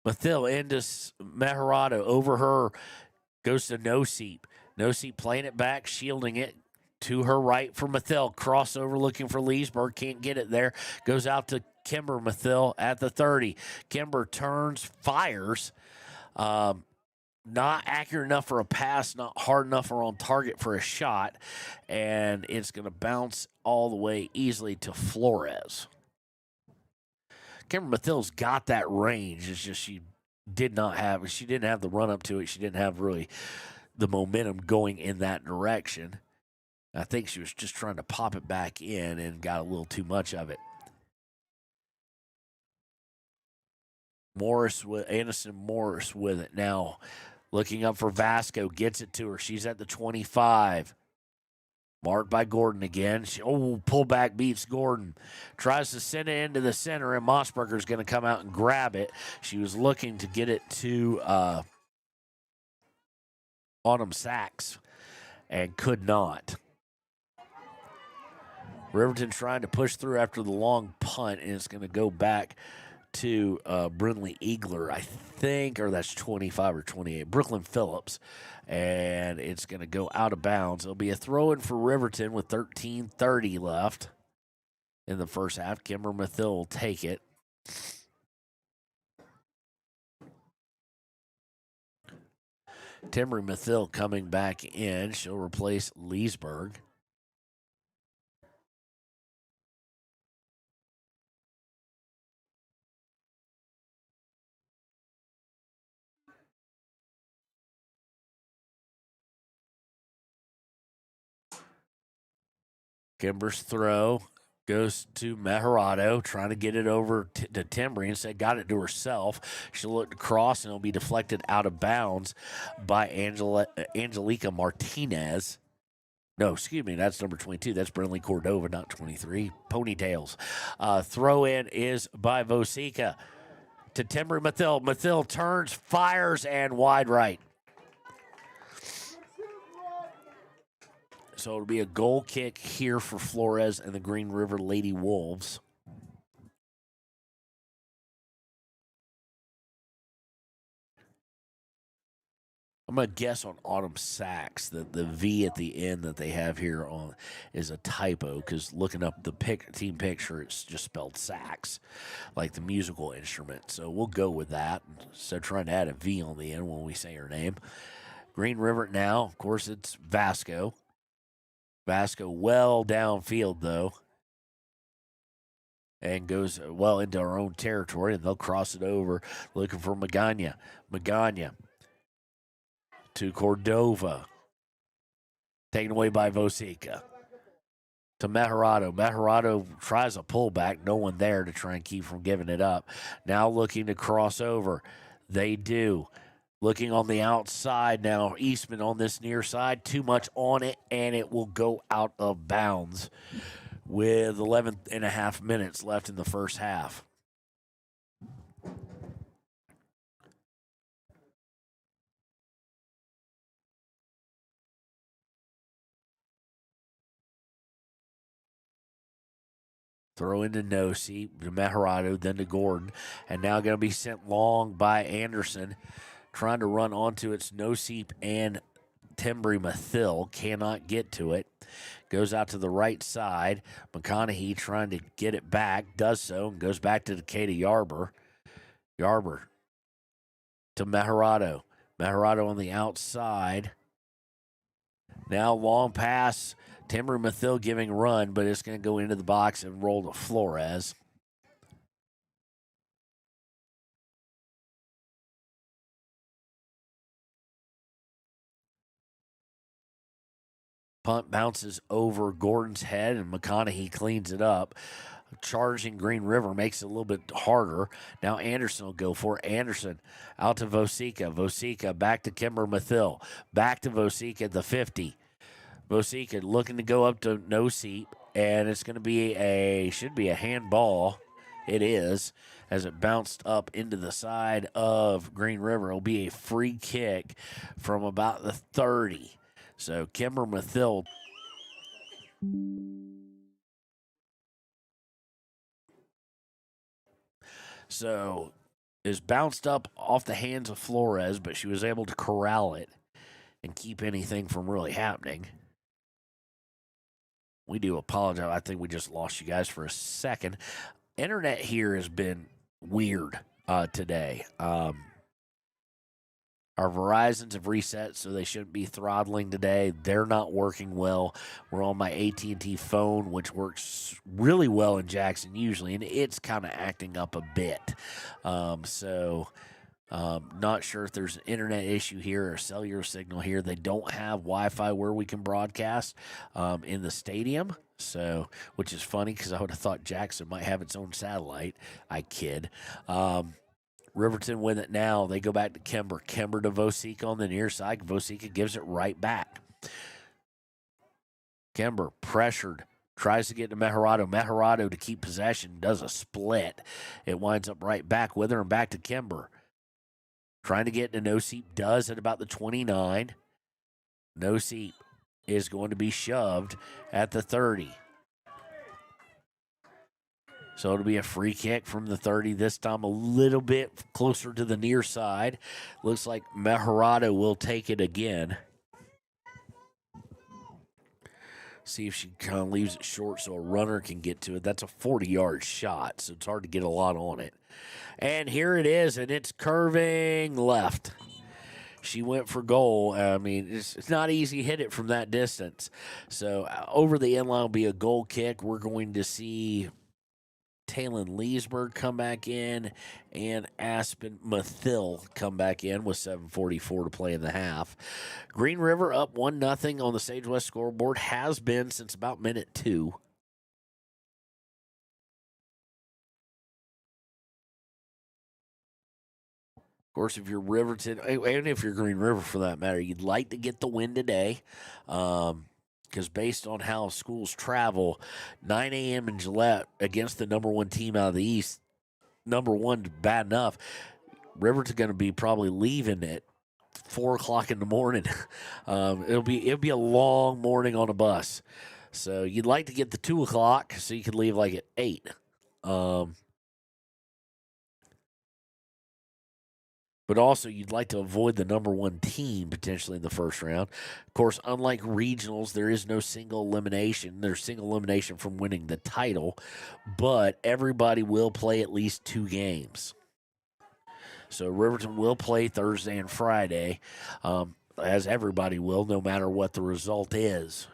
Mathil into Maharado. Over her goes to Noseep. Noseep playing it back, shielding it. To her right for Mathil. Crossover looking for Leesburg. Can't get it there. Goes out to Kimber Mathil at the 30. Kimber turns, fires. Not accurate enough for a pass, not hard enough or on target for a shot. And it's going to bounce all the way easily to Flores. Kimber Mathil's got that range. It's just she didn't have the run up to it. She didn't have really the momentum going in that direction. I think she was just trying to pop it back in and got a little too much of it. Anderson Morris with it now. Looking up for Vasco. Gets it to her. She's at the 25. Marked by Gordon again. Pullback beats Gordon. Tries to send it into the center, and Mossberger's going to come out and grab it. She was looking to get it to Autumn Sachs and could not. Riverton trying to push through after the long punt, and it's going to go back to Brinley Eagler, I think, or that's 25 or 28. Brooklyn Phillips, and it's going to go out of bounds. It'll be a throw-in for Riverton with 13:30 left in the first half. Kimber Mathil will take it. Timber Mathil coming back in. She'll replace Leesburg. Kimber's throw goes to Maharado, trying to get it over to Timbry. Instead, got it to herself. She'll look to cross, and it'll be deflected out of bounds by Angelica Martinez. No, excuse me, that's number 22. That's Brinley Cordova, not 23. Ponytails. Throw in is by Vosica to Timbry Mathil. Mathil turns, fires, and wide right. So it'll be a goal kick here for Flores and the Green River Lady Wolves. I'm going to guess on Autumn Sachs that the V at the end that they have here on is a typo, because looking up the team picture, it's just spelled sax, like the musical instrument. So we'll go with that. So trying to add a V on the end when we say her name. Green River now, of course, it's Vasco. Vasco well downfield, though, and goes well into our own territory, and they'll cross it over, looking for Magana. Magana to Cordova. Taken away by Vosica. To Maharado. Maharado tries a pullback. No one there to try and keep from giving it up. Now looking to cross over. They do. Looking on the outside now. Eastman on this near side. Too much on it, and it will go out of bounds with 11 and a half minutes left in the first half. Throw into Nosey, to Meharado, then to Gordon. And now going to be sent long by Anderson. Trying to run onto its Noseep and Timbri Mathil. Cannot get to it. Goes out to the right side. McConaughey trying to get it back. Does so and goes back to Decatur Yarber. Yarber to Meharado. Meharado on the outside. Now long pass. Timbri Mathil giving run, but it's going to go into the box and roll to Flores. Punt bounces over Gordon's head, and McConaughey cleans it up. Charging Green River makes it a little bit harder. Now Anderson will go for it. Anderson out to Vosica. Vosica back to Kimber Mathil. Back to Vosica at the 50. Vosica looking to go up to Noseep, and it's going to be should be a handball. It is, as it bounced up into the side of Green River. It'll be a free kick from about the 30. So Kimber Mathil. So is bounced up off the hands of Flores, but she was able to corral it and keep anything from really happening. We do apologize. I think we just lost you guys for a second. Internet here has been weird today. Our Verizons have reset, so they shouldn't be throttling today. They're not working well. We're on my AT&T phone, which works really well in Jackson usually, and it's kind of acting up a bit. Not sure if there's an internet issue here or a cellular signal here. They don't have Wi-Fi where we can broadcast in the stadium, so which is funny because I would have thought Jackson might have its own satellite. I kid. Riverton with it now. They go back to Kimber. Kimber to Vosica on the near side. Vosica gives it right back. Kimber pressured. Tries to get to Meharado. Meharado to keep possession. Does a split. It winds up right back with her and back to Kimber. Trying to get to Noseep. Does at about the 29. Noseep is going to be shoved at the 30. So it'll be a free kick from the 30, this time a little bit closer to the near side. Looks like Meharado will take it again. See if she kind of leaves it short so a runner can get to it. That's a 40-yard shot, so it's hard to get a lot on it. And here it is, and it's curving left. She went for goal. I mean, it's not easy to hit it from that distance. So over the end line will be a goal kick. We're going to see Talon Leesburg come back in and Aspen Mathil come back in with 7:44 to play in the half. Green River up 1-0 on the Sage West scoreboard, has been since about minute 2. Of course, if you're Riverton, and if you're Green River for that matter, you'd like to get the win today. Because based on how schools travel, 9 a.m. in Gillette against the number 1 team out of the East, number 1 bad enough. Riverton's going to be probably leaving at 4 o'clock in the morning. It'll be a long morning on a bus. So you'd like to get the 2 o'clock so you can leave like at 8. But also, you'd like to avoid the number 1 team potentially in the first round. Of course, unlike regionals, there is no single elimination. There's single elimination from winning the title, but everybody will play at least 2 games. So Riverton will play Thursday and Friday, as everybody will, no matter what the result is.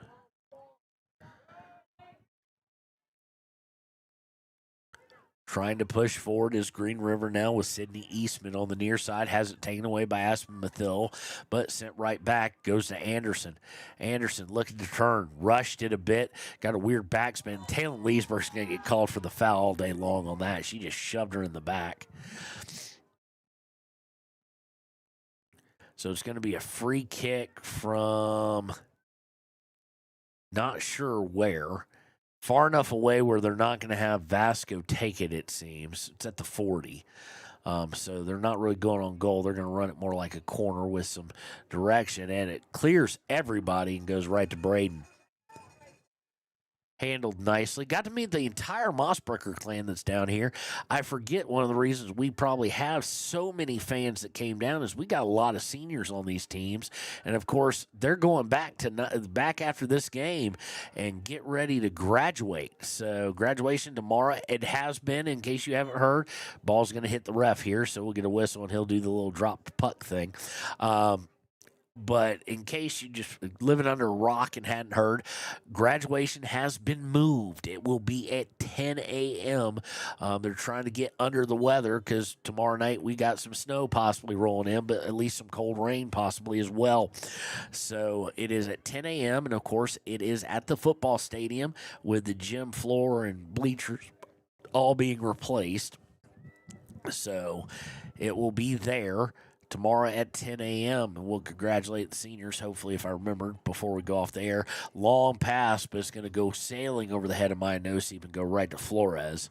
Trying to push forward is Green River now with Sydney Eastman on the near side. Has it taken away by Aspen Mathil, but sent right back. Goes to Anderson. Anderson looking to turn. Rushed it a bit. Got a weird backspin. Talon Leesburg's going to get called for the foul all day long on that. She just shoved her in the back. So it's going to be a free kick from not sure where. Far enough away where they're not going to have Vasco take it, it seems. It's at the 40. So they're not really going on goal. They're going to run it more like a corner with some direction, and it clears everybody and goes right to Braden. handled nicely. Got to meet the entire Mossbreaker clan that's down here. I forget one of the reasons we probably have so many fans that came down is we got a lot of seniors on these teams, and of course they're going back after this game and get ready to graduate. So graduation tomorrow. It has been, in case you haven't heard, ball's going to hit the ref here, so we'll get a whistle and he'll do the little drop puck thing. But in case you just living under a rock and hadn't heard, graduation has been moved. It will be at 10 a.m. They're trying to get under the weather because tomorrow night we got some snow possibly rolling in, but at least some cold rain possibly as well. So it is at 10 a.m. And, of course, it is at the football stadium with the gym floor and bleachers all being replaced. So it will be there tomorrow at 10 a.m. And we'll congratulate the seniors, hopefully, if I remember, before we go off the air. Long pass, but it's going to go sailing over the head of my Nosip and go right to Flores.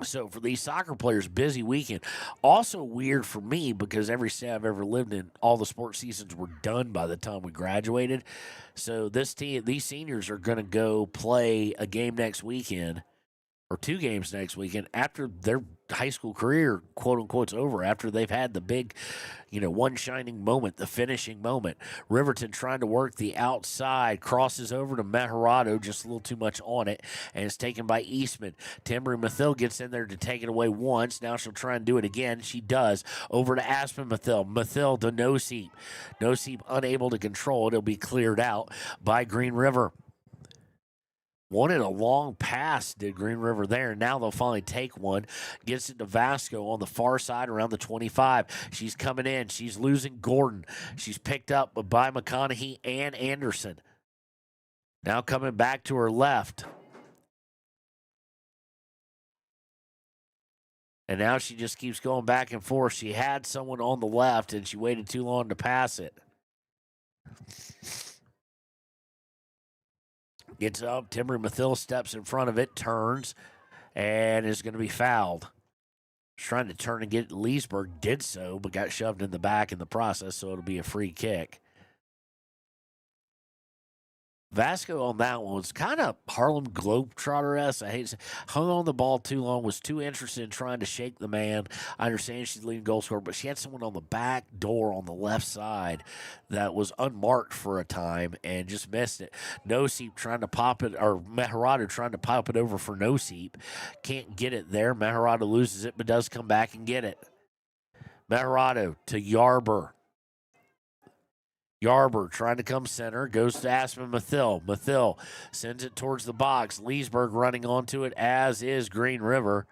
So for these soccer players, busy weekend. Also weird for me because every state I've ever lived in, all the sports seasons were done by the time we graduated. So these seniors are going to go play a game next weekend, or 2 games next weekend, after their high school career, quote unquote, is over, after they've had the big, one shining moment, the finishing moment. Riverton trying to work the outside, crosses over to Meharado, just a little too much on it, and it's taken by Eastman. Timber Mathil gets in there to take it away once. Now she'll try and do it again. She does. Over to Aspen Mathil. Mathil to Nosip. Nosip unable to control it. It'll be cleared out by Green River. Wanted a long pass, did Green River there. Now they'll finally take one. Gets it to Vasco on the far side around the 25. She's coming in. She's losing Gordon. She's picked up by McConaughey and Anderson. Now coming back to her left. And now she just keeps going back and forth. She had someone on the left, and she waited too long to pass it. Gets up. Timber Mathil steps in front of it, turns, and is going to be fouled. Was trying to turn and get Leesburg, did so, but got shoved in the back in the process, so it'll be a free kick. Vasco on that one was kind of Harlem Globetrotter-esque. I hate to say, hung on the ball too long, was too interested in trying to shake the man. I understand she's the leading goal scorer, but she had someone on the back door on the left side that was unmarked for a time and just missed it. Nosip trying to pop it, or Meharado trying to pop it over for Nosip. Can't get it there. Meharado loses it, but does come back and get it. Meharado to Yarber. Yarber trying to come center, goes to Aspen Mathil. Mathil sends it towards the box. Leesburg running onto it, as is Green River.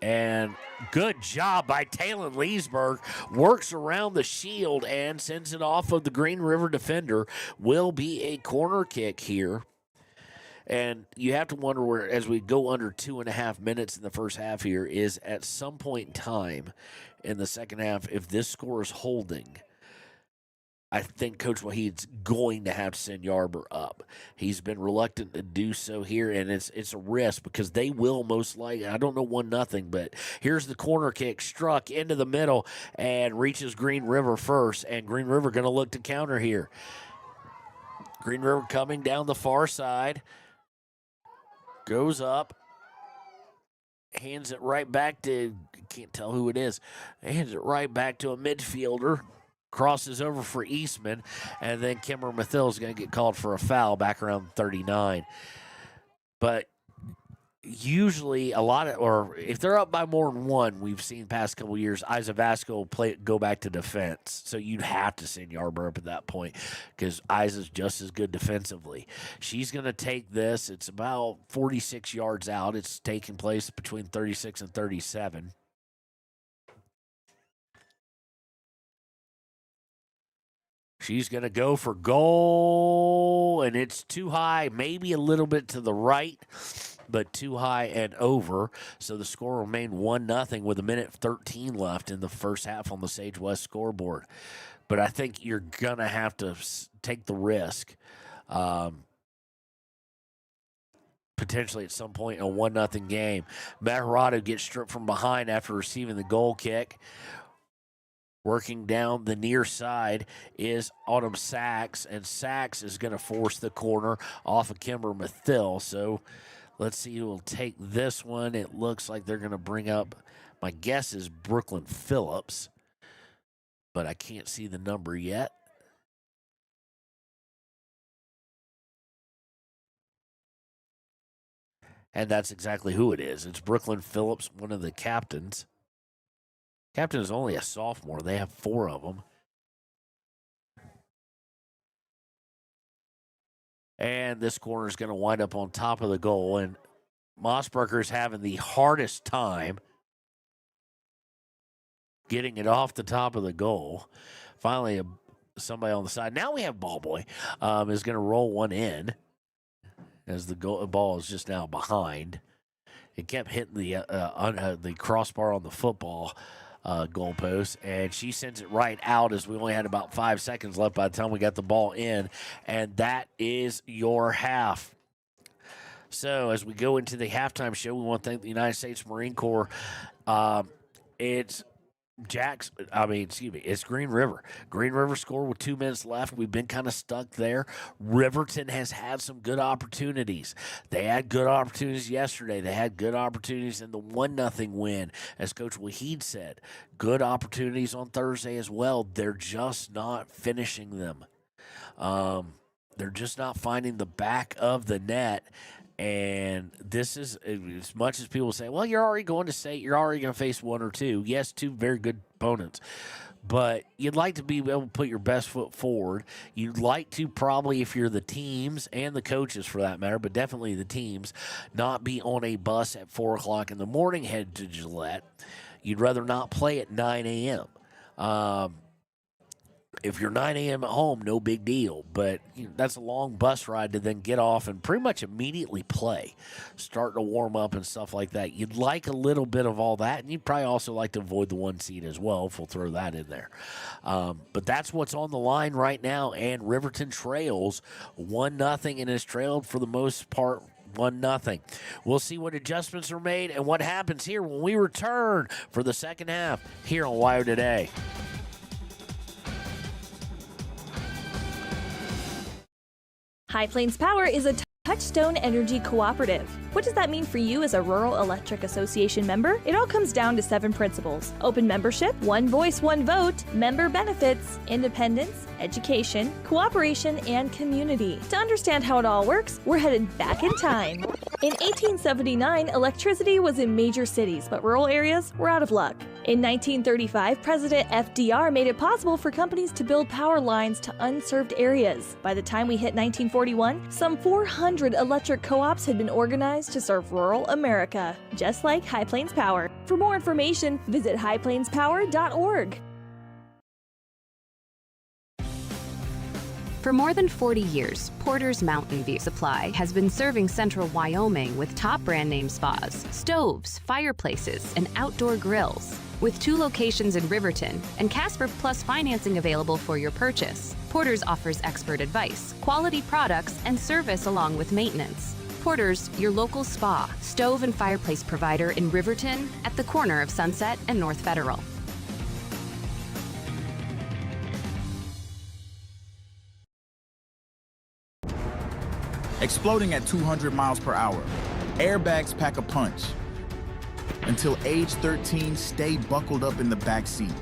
And good job by Talon Leesburg. Works around the shield and sends it off of the Green River defender. Will be a corner kick here. And you have to wonder where, as we go under 2.5 minutes in the first half here, is at some point in time in the second half, if this score is holding, I think Coach Wahid's going to have to send Yarber up. He's been reluctant to do so here, and it's a risk because they will most likely, I don't know 1-0, but here's the corner kick, struck into the middle and reaches Green River first, and Green River going to look to counter here. Green River coming down the far side, goes up, hands it right back to, can't tell who it is, hands it right back to a midfielder. Crosses over for Eastman, and then Kimber Mathil is going to get called for a foul back around 39. But usually or if they're up by more than one, we've seen past couple years, Isa Vasco go back to defense. So you'd have to send Yarber up at that point because Isa's just as good defensively. She's going to take this. It's about 46 yards out. It's taking place between 36 and 37. She's going to go for goal, and it's too high, maybe a little bit to the right, but too high and over. So the score remained 1-0 with 1:13 left in the first half on the Sage West scoreboard. But I think you're going to have to take the risk. Potentially at some point in a 1-0 game. Meharado gets stripped from behind after receiving the goal kick. Working down the near side is Autumn Sachs, and Sachs is going to force the corner off of Kimber Mathill. So let's see who will take this one. It looks like they're going to bring up, my guess is Brooklyn Phillips, but I can't see the number yet. And that's exactly who it is. It's Brooklyn Phillips, one of the captains. Captain is only a sophomore. They have 4 of them. And this corner is going to wind up on top of the goal. And Mossberger's having the hardest time getting it off the top of the goal. Finally, somebody on the side. Now we have ball boy is going to roll one in as the ball is just now behind. It kept hitting the crossbar on the football goalpost, and she sends it right out as we only had about 5 seconds left by the time we got the ball in, and that is your half. So as we go into the halftime show, we want to thank the United States Marine Corps. It's Green River. Green River scored with 2 minutes left. We've been kind of stuck there. Riverton has had some good opportunities. They had good opportunities yesterday. They had good opportunities in the 1-0 win, as Coach Wahid said. Good opportunities on Thursday as well. They're just not finishing them. They're just not finding the back of the net. And this is, as much as people say, well, you're already going to state, you're already going to face 1 or 2. Yes, 2 very good opponents. But you'd like to be able to put your best foot forward. You'd like to probably, if you're the teams and the coaches for that matter, but definitely the teams, not be on a bus at 4 o'clock in the morning headed to Gillette. You'd rather not play at 9 a.m. If you're 9 a.m. at home, no big deal. But that's a long bus ride to then get off and pretty much immediately play, start to warm up and stuff like that. You'd like a little bit of all that, and you'd probably also like to avoid the 1 seed as well, if we'll throw that in there. But that's what's on the line right now, and Riverton trails 1-0 and is trailed for the most part 1-0. We'll see what adjustments are made and what happens here when we return for the second half here on WYO Today. High Plains Power is a Touchstone Energy Cooperative. What does that mean for you as a Rural Electric Association member? It all comes down to 7 principles: open membership, 1 voice, 1 vote, member benefits, independence, education, cooperation, and community. To understand how it all works, we're headed back in time. In 1879, electricity was in major cities, but rural areas were out of luck. In 1935, President FDR made it possible for companies to build power lines to unserved areas. By the time we hit 1941, some 400 electric co-ops had been organized to serve rural America, just like High Plains Power. For more information, visit highplainspower.org. For more than 40 years, Porter's Mountain View Supply has been serving central Wyoming with top brand name spas, stoves, fireplaces, and outdoor grills. With 2 locations in Riverton and Casper Plus financing available for your purchase, Porter's offers expert advice, quality products, and service along with maintenance. Porter's, your local spa, stove, and fireplace provider in Riverton at the corner of Sunset and North Federal. Exploding at 200 miles per hour. Airbags pack a punch. Until age 13, stay buckled up in the back seat.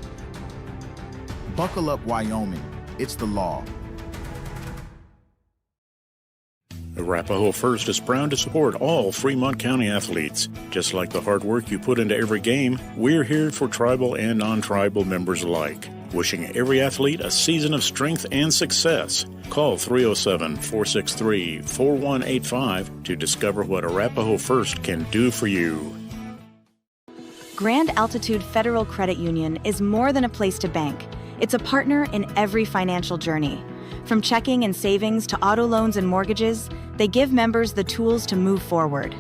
Buckle up, Wyoming. It's the law. Arapahoe First is proud to support all Fremont County athletes. Just like the hard work you put into every game, we're here for tribal and non-tribal members alike. Wishing every athlete a season of strength and success. Call 307-463-4185 to discover what Arapahoe First can do for you. Grand Altitude Federal Credit Union is more than a place to bank. It's a partner in every financial journey. From checking and savings to auto loans and mortgages, they give members the tools to move forward.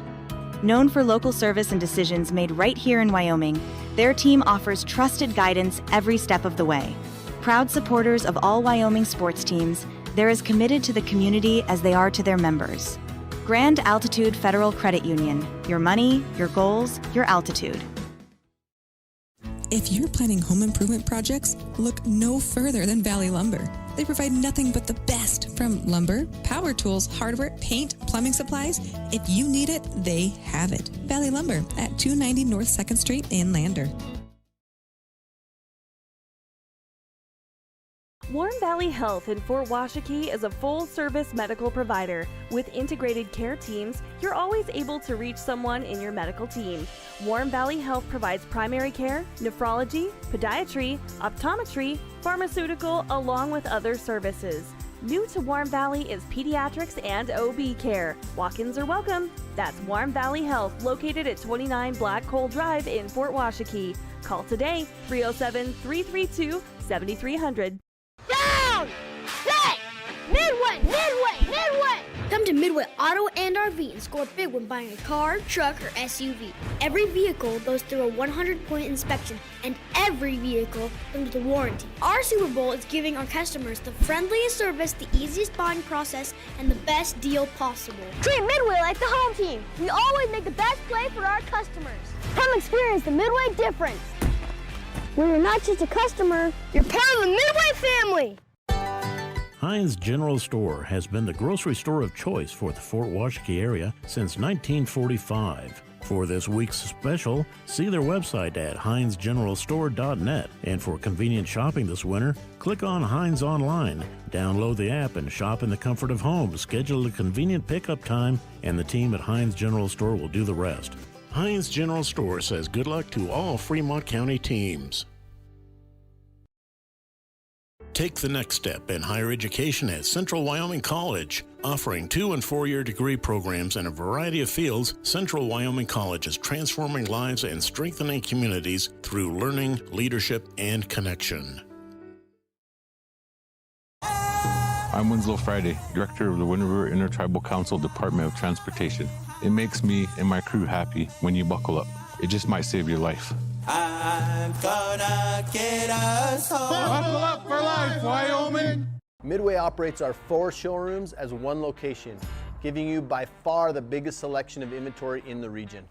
Known for local service and decisions made right here in Wyoming, their team offers trusted guidance every step of the way. Proud supporters of all Wyoming sports teams, they're as committed to the community as they are to their members. Grand Altitude Federal Credit Union. Your money, your goals, your altitude. If you're planning home improvement projects, look no further than Valley Lumber. They provide nothing but the best from lumber, power tools, hardware, paint, plumbing supplies. If you need it, they have it. Valley Lumber at 290 North 2nd Street in Lander. Warm Valley Health in Fort Washakie is a full-service medical provider. With integrated care teams, you're always able to reach someone in your medical team. Warm Valley Health provides primary care, nephrology, podiatry, optometry, pharmaceutical, along with other services. New to Warm Valley is pediatrics and OB care. Walk-ins are welcome. That's Warm Valley Health, located at 29 Black Coal Drive in Fort Washakie. Call today, 307-332-7300. Down! Set! Midway! Midway! Midway! Come to Midway Auto and RV and score big when buying a car, truck, or SUV. Every vehicle goes through a 100-point inspection, and every vehicle comes with a warranty. Our Super Bowl is giving our customers the friendliest service, the easiest buying process, and the best deal possible. Treat Midway like the home team. We always make the best play for our customers. Come experience the Midway difference, where you're not just a customer, you're part of the Midway family. Heinz General Store has been the grocery store of choice for the Fort Washakie area since 1945. For this week's special, see their website at heinzgeneralstore.net. And for convenient shopping this winter, click on Heinz Online, download the app, and shop in the comfort of home. Schedule a convenient pickup time, and the team at Heinz General Store will do the rest. Heinz General Store says good luck to all Fremont County teams. Take the next step in higher education at Central Wyoming College. Offering 2- and 4-year degree programs in a variety of fields, Central Wyoming College is transforming lives and strengthening communities through learning, leadership, and connection. I'm Winslow Friday, Director of the Wind River Intertribal Council Department of Transportation. It makes me and my crew happy when you buckle up. It just might save your life. I'm gonna get us home. Buckle up for life, Wyoming! Midway operates our 4 showrooms as one location, giving you by far the biggest selection of inventory in the region.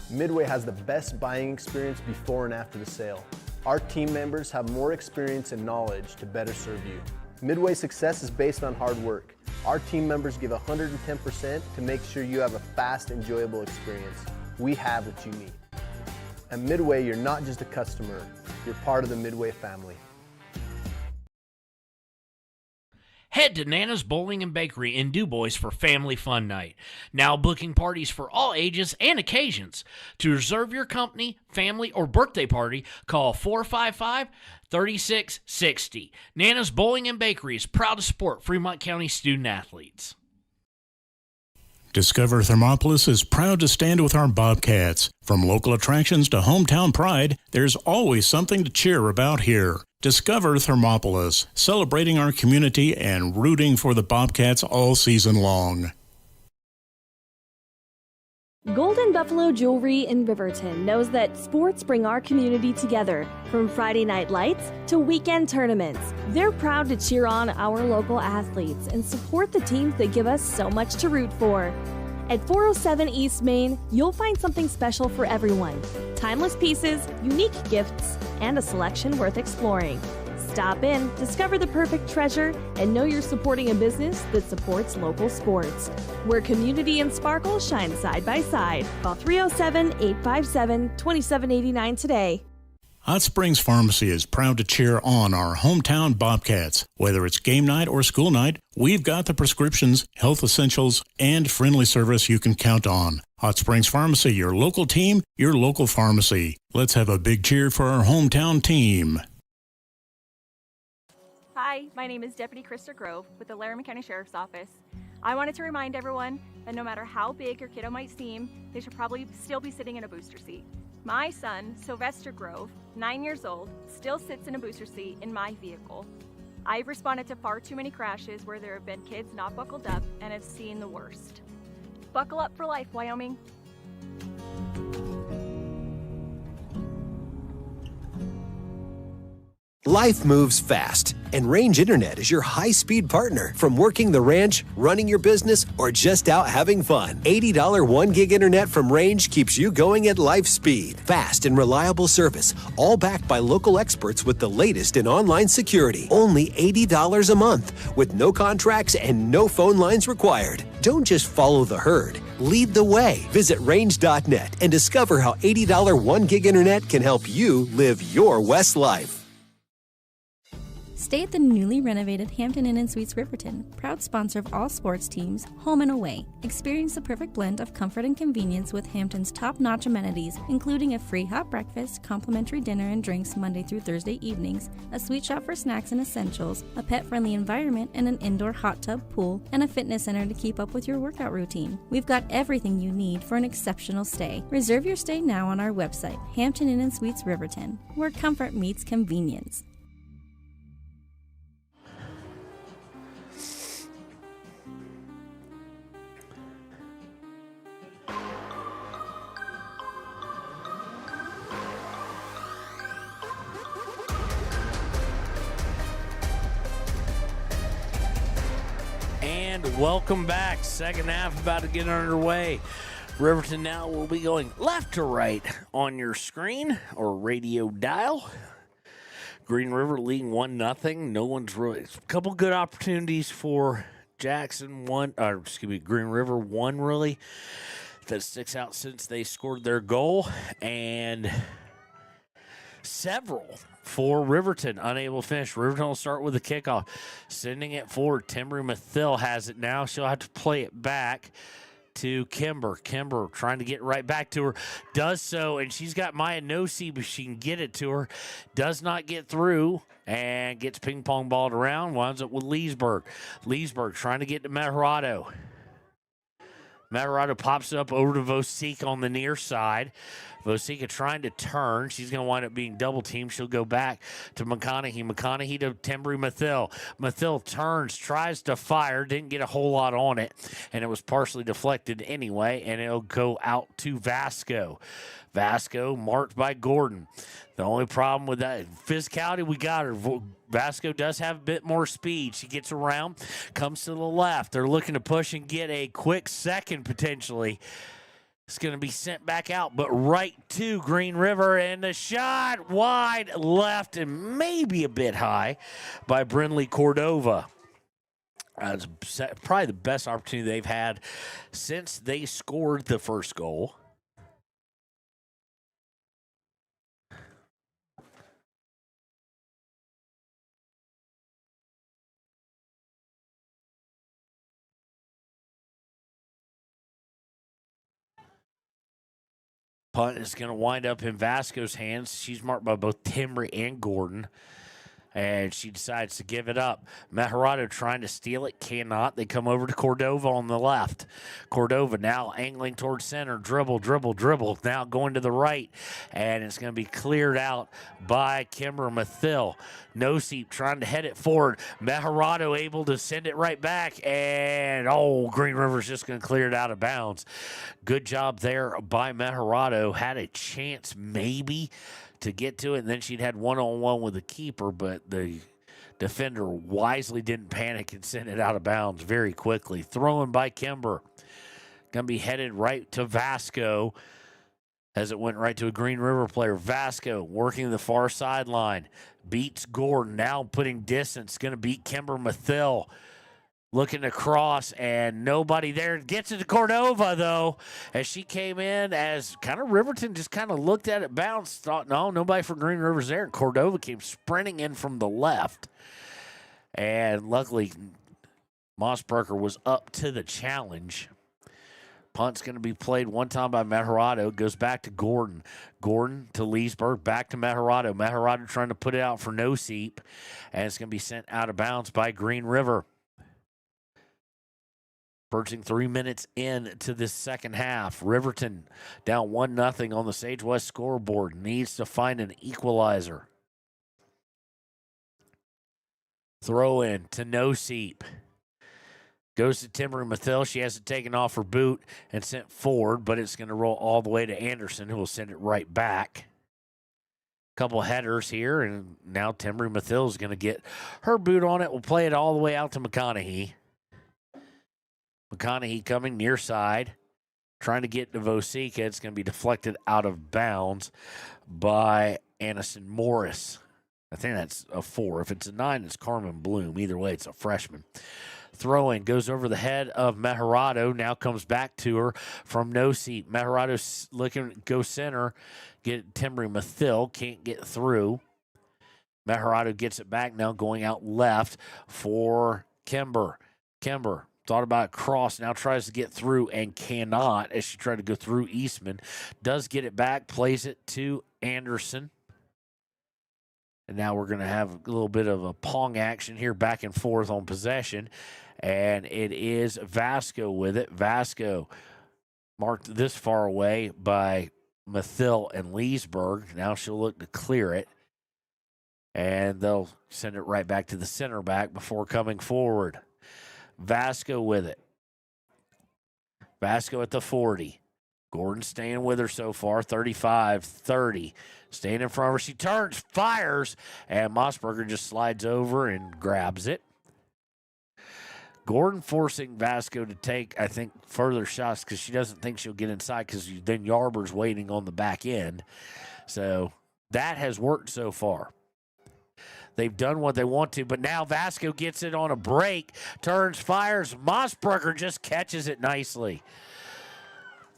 Midway has the best buying experience before and after the sale. Our team members have more experience and knowledge to better serve you. Midway's success is based on hard work. Our team members give 110% to make sure you have a fast, enjoyable experience. We have what you need. At Midway, you're not just a customer, you're part of the Midway family. Head to Nana's Bowling and Bakery in DuBois for Family Fun Night. Now booking parties for all ages and occasions. To reserve your company, family, or birthday party, call 455-3660. Nana's Bowling and Bakery is proud to support Fremont County student athletes. Discover Thermopolis is proud to stand with our Bobcats. From local attractions to hometown pride, there's always something to cheer about here. Discover Thermopolis, celebrating our community and rooting for the Bobcats all season long. Golden Buffalo Jewelry in Riverton knows that sports bring our community together. From Friday night lights to weekend tournaments, they're proud to cheer on our local athletes and support the teams that give us so much to root for. At 407 East Main, you'll find something special for everyone. Timeless pieces, unique gifts, and a selection worth exploring. Stop in, discover the perfect treasure, and know you're supporting a business that supports local sports. Where community and sparkle shine side by side. Call 307-857-2789 today. Hot Springs Pharmacy is proud to cheer on our hometown Bobcats. Whether it's game night or school night, we've got the prescriptions, health essentials, and friendly service you can count on. Hot Springs Pharmacy, your local team, your local pharmacy. Let's have a big cheer for our hometown team. Hi, my name is Deputy Krista Grove with the Laramie County Sheriff's Office. I wanted to remind everyone that no matter how big your kiddo might seem, they should probably still be sitting in a booster seat. My son, Sylvester Grove, 9 years old, still sits in a booster seat in my vehicle. I've responded to far too many crashes where there have been kids not buckled up and have seen the worst. Buckle up for life, Wyoming. Life moves fast, and Range Internet is your high-speed partner. From working the ranch, running your business, or just out having fun. $80 1-gig internet from Range keeps you going at life speed. Fast and reliable service, all backed by local experts with the latest in online security. Only $80 a month, with no contracts and no phone lines required. Don't just follow the herd. Lead the way. Visit range.net and discover how $80 1-gig internet can help you live your West life. Stay at the newly renovated Hampton Inn & Suites Riverton, proud sponsor of all sports teams, home and away. Experience the perfect blend of comfort and convenience with Hampton's top-notch amenities, including a free hot breakfast, complimentary dinner and drinks Monday through Thursday evenings, a sweet shop for snacks and essentials, a pet-friendly environment and an indoor hot tub pool, and a fitness center to keep up with your workout routine. We've got everything you need for an exceptional stay. Reserve your stay now on our website, Hampton Inn & Suites Riverton, where comfort meets convenience. And welcome back. Second half about to get underway. Riverton now will be going left to right on your screen or radio dial. Green River leading 1-0. No one's really. A couple good opportunities for Jackson. Green River one really that sticks out since they scored their goal, and several for Riverton, unable to finish. Riverton will start with a kickoff, sending it forward. Timber Mathil has it now. She'll have to play it back to Kimber. Kimber trying to get right back to her. Does so, and she's got Maya Nosey, but she can get it to her. Does not get through, and gets ping-pong balled around. Winds up with Leesburg. Leesburg trying to get to Meharado. Meharado pops it up over to Vosika on the near side. Vosika trying to turn. She's going to wind up being double-teamed. She'll go back to McConaughey. McConaughey to Tembry Mathil. Mathil turns, tries to fire, didn't get a whole lot on it, and it was partially deflected anyway, and it'll go out to Vasco. Vasco marked by Gordon. The only problem with that physicality, we got her. Vasco does have a bit more speed. She gets around, comes to the left. They're looking to push and get a quick second potentially. It's going to be sent back out, but right to Green River, and the shot wide left and maybe a bit high by Brindley Cordova. It's probably the best opportunity they've had since they scored the first goal. Punt is going to wind up in Vasco's hands. She's marked by both Timber and Gordon, and she decides to give it up. Meharado trying to steal it, cannot. They come over to Cordova on the left. Cordova now angling towards center. Dribble. Now going to the right, and it's going to be cleared out by Kimber Mathil. Noseep trying to head it forward. Meharado able to send it right back, and Green River's just going to clear it out of bounds. Good job there by Meharado. Had a chance maybe to get to it, and then she'd had one-on-one with the keeper, but the defender wisely didn't panic and sent it out of bounds very quickly. Thrown by Kimber. Going to be headed right to Vasco as it went right to a Green River player. Vasco working the far sideline. Beats Gordon. Now putting distance. Going to beat Kimber Mathil. Looking to cross, and nobody there. Gets it to Cordova, though, as she came in, as kind of Riverton just kind of looked at it, bounced, thought, no, nobody for Green River's there. And Cordova came sprinting in from the left. And luckily, Mossberger was up to the challenge. Punt's going to be played one time by Meharado. Goes back to Gordon. Gordon to Leesburg. Back to Meharado. Meharado trying to put it out for Noseep. And it's going to be sent out of bounds by Green River. Approaching 3 minutes into this second half. Riverton down 1-0 on the Sage West scoreboard. Needs to find an equalizer. Throw in to Noseep. Goes to Timber Mathil. She has it taken off her boot and sent forward, but it's going to roll all the way to Anderson, who will send it right back. Couple headers here, and now Timbry Mathill is going to get her boot on it. We'll play it all the way out to McConaughey. McConaughey coming near side, trying to get to Vosika. It's going to be deflected out of bounds by Annison Morris. I think that's a 4. If it's a 9, it's Carmen Bloom. Either way, it's a freshman. Throw in goes over the head of Mejarado. Now comes back to her from no seat. Mejarado looking to go center. Get Timbry Mathill. Can't get through. Mejarado gets it back now, going out left for Kimber. Kimber thought about a cross. Now tries to get through and cannot as she tried to go through Eastman. Does get it back. Plays it to Anderson. And now we're going to have a little bit of a pong action here, back and forth on possession. And it is Vasco with it. Vasco marked this far away by Mathill and Leesburg. Now she'll look to clear it. And they'll send it right back to the center back before coming forward. Vasco with it. Vasco at the 40. Gordon staying with her so far, 35-30. Staying in front of her. She turns, fires, and Mossberger just slides over and grabs it. Gordon forcing Vasco to take, I think, further shots because she doesn't think she'll get inside because then Yarber's waiting on the back end. So that has worked so far. They've done what they want to, but now Vasco gets it on a break, turns, fires. Mossberger just catches it nicely.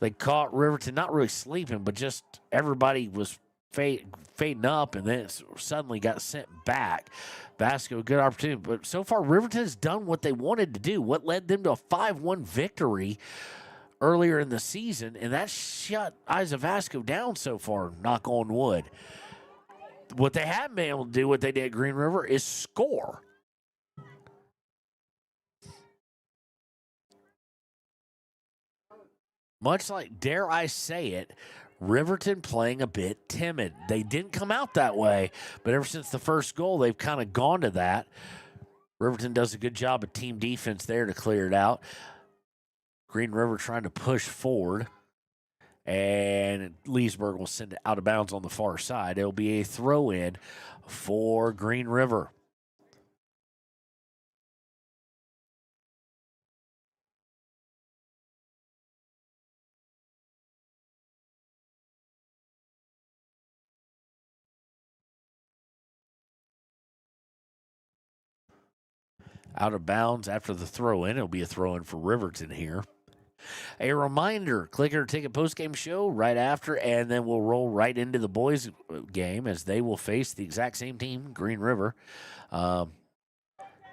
They caught Riverton, not really sleeping, but just everybody was fading up, and then it suddenly got sent back. Vasco, good opportunity. But so far, Riverton has done what they wanted to do, what led them to a 5-1 victory earlier in the season, and that shut Isa Vasco down so far, knock on wood. What they haven't been able to do, what they did at Green River, is score. Much like, dare I say it, Riverton playing a bit timid. They didn't come out that way, but ever since the first goal, they've kind of gone to that. Riverton does a good job of team defense there to clear it out. Green River trying to push forward, and Leesburg will send it out of bounds on the far side. It'll be a throw-in for Green River. Out of bounds after the throw-in. It'll be a throw-in for Riverton here. A reminder, Clicker Ticket postgame show right after, and then we'll roll right into the boys' game as they will face the exact same team, Green River.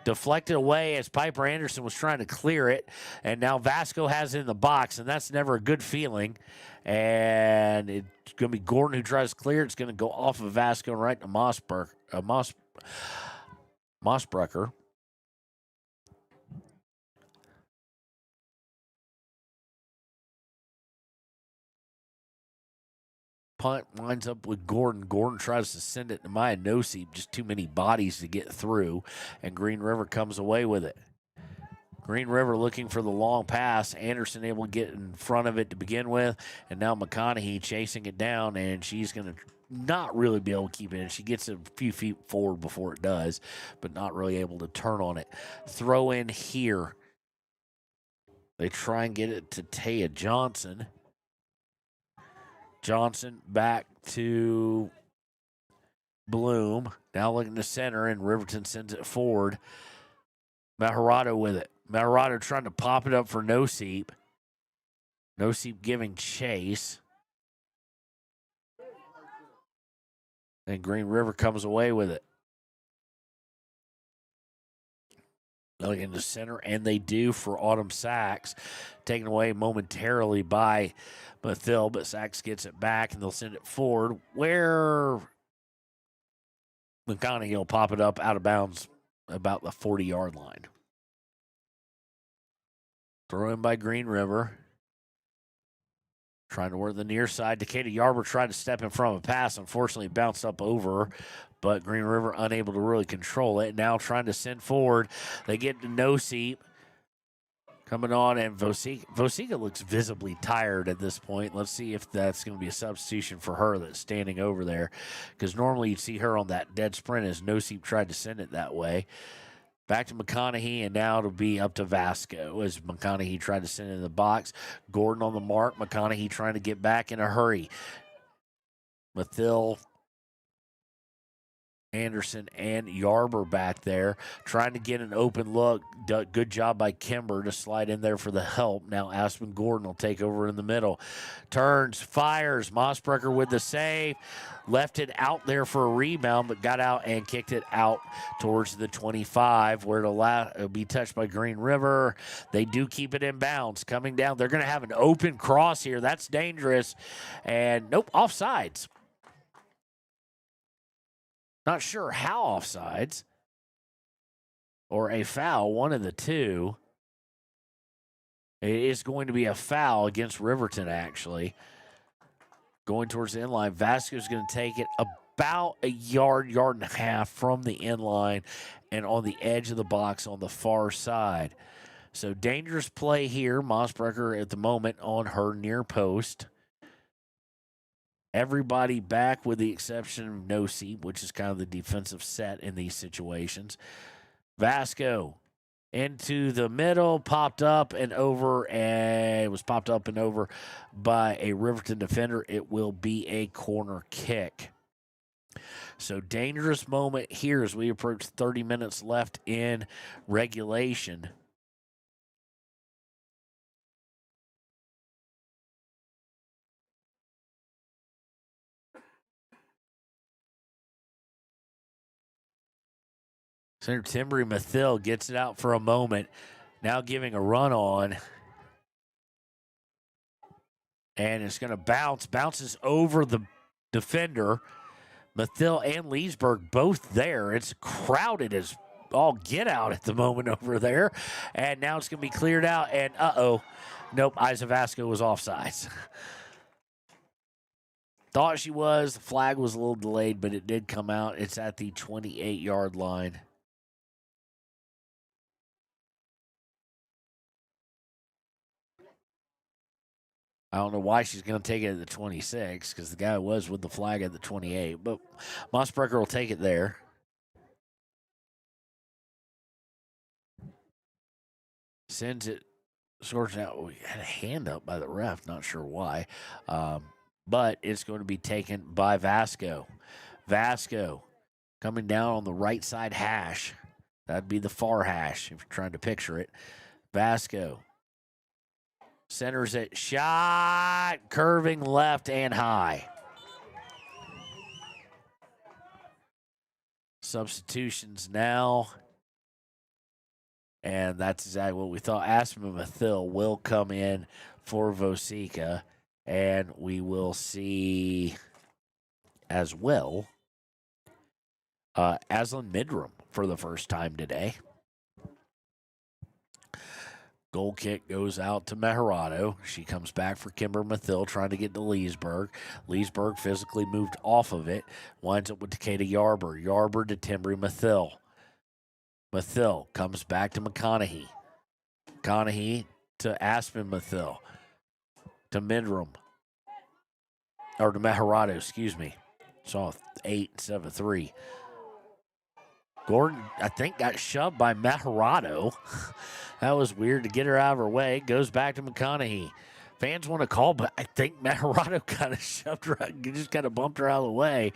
Deflected away as Piper Anderson was trying to clear it, and now Vasco has it in the box, and that's never a good feeling. And it's going to be Gordon who tries to clear it. It's going to go off of Vasco and right to Mossbrucker. Punt winds up with Gordon. Gordon tries to send it to Maya Nosey. Just too many bodies to get through, and Green River comes away with it. Green River looking for the long pass. Anderson able to get in front of it to begin with, and now McConaughey chasing it down, and she's going to not really be able to keep it in. She gets a few feet forward before it does, but not really able to turn on it. Throw in here. They try and get it to Taya Johnson. Johnson back to Bloom. Now looking to center, and Riverton sends it forward. Mejarado with it. Mejarado trying to pop it up for Noseep. Noseep giving chase. And Green River comes away with it. Looking to center, and they do for Autumn Sachs. Taken away momentarily by Mathill, but Sachs gets it back, and they'll send it forward where McConaughey will pop it up out of bounds about the 40-yard line. Throw in by Green River. Trying to work the near side. Decatur Yarber tried to step in front of a pass. Unfortunately, bounced up over, but Green River unable to really control it. Now trying to send forward. They get to Noseep. coming on, and Vosica looks visibly tired at this point. Let's see if that's going to be a substitution for her that's standing over there, because normally you'd see her on that dead sprint as Noseep tried to send it that way. Back to McConaughey, and now it'll be up to Vasco as McConaughey tried to send it in the box. Gordon on the mark. McConaughey trying to get back in a hurry. Mathil, Anderson, and Yarber back there trying to get an open look. Good job by Kimber to slide in there for the help. Now Aspen Gordon will take over in the middle. Turns, fires. Mossbrecher with the save. Left it out there for a rebound, but got out and kicked it out towards the 25, where it'll be touched by Green River. They do keep it in bounds. Coming down, they're going to have an open cross here. That's dangerous. And nope, offsides. Not sure how offsides or a foul, one of the two. It is going to be a foul against Riverton, actually. Going towards the inline. Vasco's going to take it about a yard and a half from the inline and on the edge of the box on the far side. So dangerous play here. Mossbrecher at the moment on her near post. Everybody back with the exception of Noseep, which is kind of the defensive set in these situations. Vasco into the middle, popped up and over, and it was popped up and over by a Riverton defender. It will be a corner kick. So dangerous moment here as we approach 30 minutes left in regulation. Senator Timbry Mathil gets it out for a moment. Now giving a run on. And it's going to bounce. Bounces over the defender. Mathil and Leesburg both there. It's crowded as all get out at the moment over there. And now it's going to be cleared out. And nope, Isa Vasco was offsides. Thought she was. The flag was a little delayed, but it did come out. It's at the 28-yard line. I don't know why she's going to take it at the 26, because the guy was with the flag at the 28. But Mossbrecher will take it there. Sends it, sorts out. We had a hand up by the ref, not sure why. But it's going to be taken by Vasco. Vasco coming down on the right side hash. That'd be the far hash if you're trying to picture it. Vasco centers it, shot, curving left and high. Substitutions now. And that's exactly what we thought. Aspen Mathil will come in for Vosica. And we will see as well Aslan Midram for the first time today. Goal kick goes out to Meharado. She comes back for Kimber Mathil, trying to get to Leesburg. Leesburg physically moved off of it. Winds up with Takeda Yarber. Yarber to Timbry Mathil. Mathil comes back to McConaughey. McConaughey to Aspen Mathil. To Midram. Or to Meharado, excuse me. Saw 8 instead of 3. Gordon, I think, got shoved by Meharado. That was weird to get her out of her way. Goes back to McConaughey. Fans want to call, but I think Meharado kind of shoved her out, just kind of bumped her out of the way.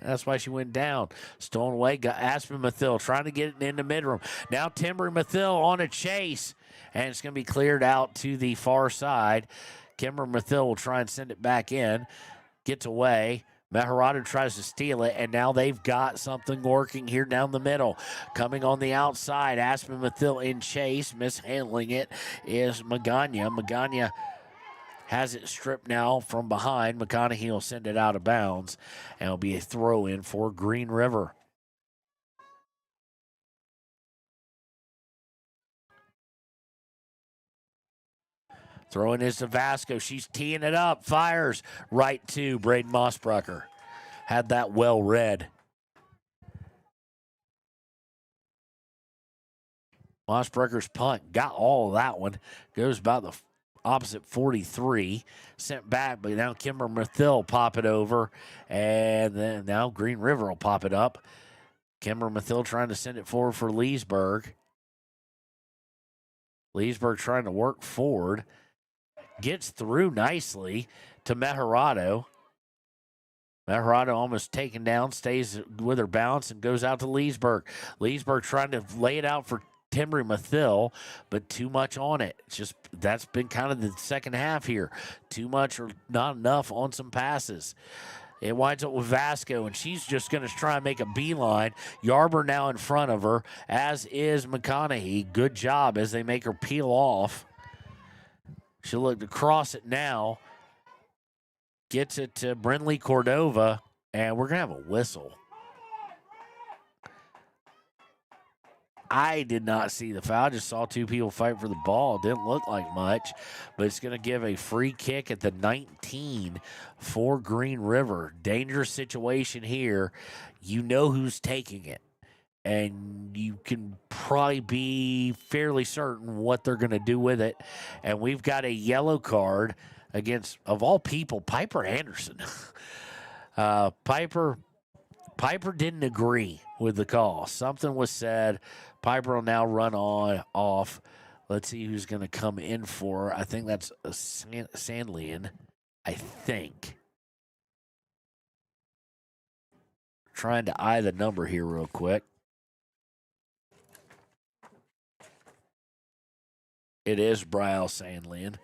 That's why she went down. Stolen away, got Aspen Mathil trying to get it into Midram. Now Timbry Mathil on a chase, and it's going to be cleared out to the far side. Kimber Mathil will try and send it back in. Gets away. Meharado tries to steal it, and now they've got something working here down the middle. Coming on the outside, Aspen Mathil in chase. Mishandling it is Magana. Magana has it stripped now from behind. McConaughey will send it out of bounds, and it'll be a throw-in for Green River. Throwing is to Vasco. She's teeing it up. Fires right to Braden Mossbrecher. Had that well read. Mossbreaker's punt got all of that one. Goes about the opposite 43. Sent back, but now Kimber Mathill pop it over. And then now Green River will pop it up. Kimber Mathill trying to send it forward for Leesburg. Leesburg trying to work forward. Gets through nicely to Mejorado. Mejorado almost taken down, stays with her bounce, and goes out to Leesburg. Leesburg trying to lay it out for Timber Mathill, but too much on it. It's just that's been kind of the second half here. Too much or not enough on some passes. It winds up with Vasco, and she's just going to try and make a beeline. Yarber now in front of her, as is McConaughey. Good job as they make her peel off. She'll look to cross it now. Gets it to Brindley Cordova, and we're going to have a whistle. I did not see the foul. I just saw two people fight for the ball. Didn't look like much, but it's going to give a free kick at the 19 for Green River. Dangerous situation here. You know who's taking it, and you can probably be fairly certain what they're going to do with it. And we've got a yellow card against, of all people, Piper Anderson. Piper didn't agree with the call. Something was said. Piper will now run off. Let's see who's going to come in for her. I think that's a Sandlian, I think. Trying to eye the number here real quick. It is Brielle Sandlian.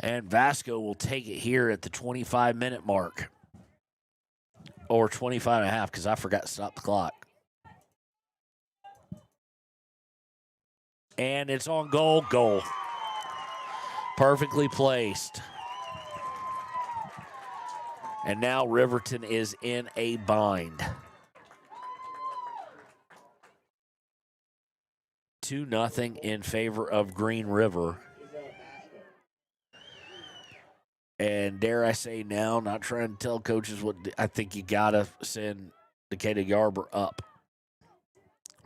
And Vasco will take it here at the 25-minute mark. Or 25 and a half, because I forgot to stop the clock. And it's on goal. Goal. Perfectly placed. And now Riverton is in a bind. 2-0 in favor of Green River. And dare I say now, not trying to tell coaches what I think you got to send Decatur Yarber up.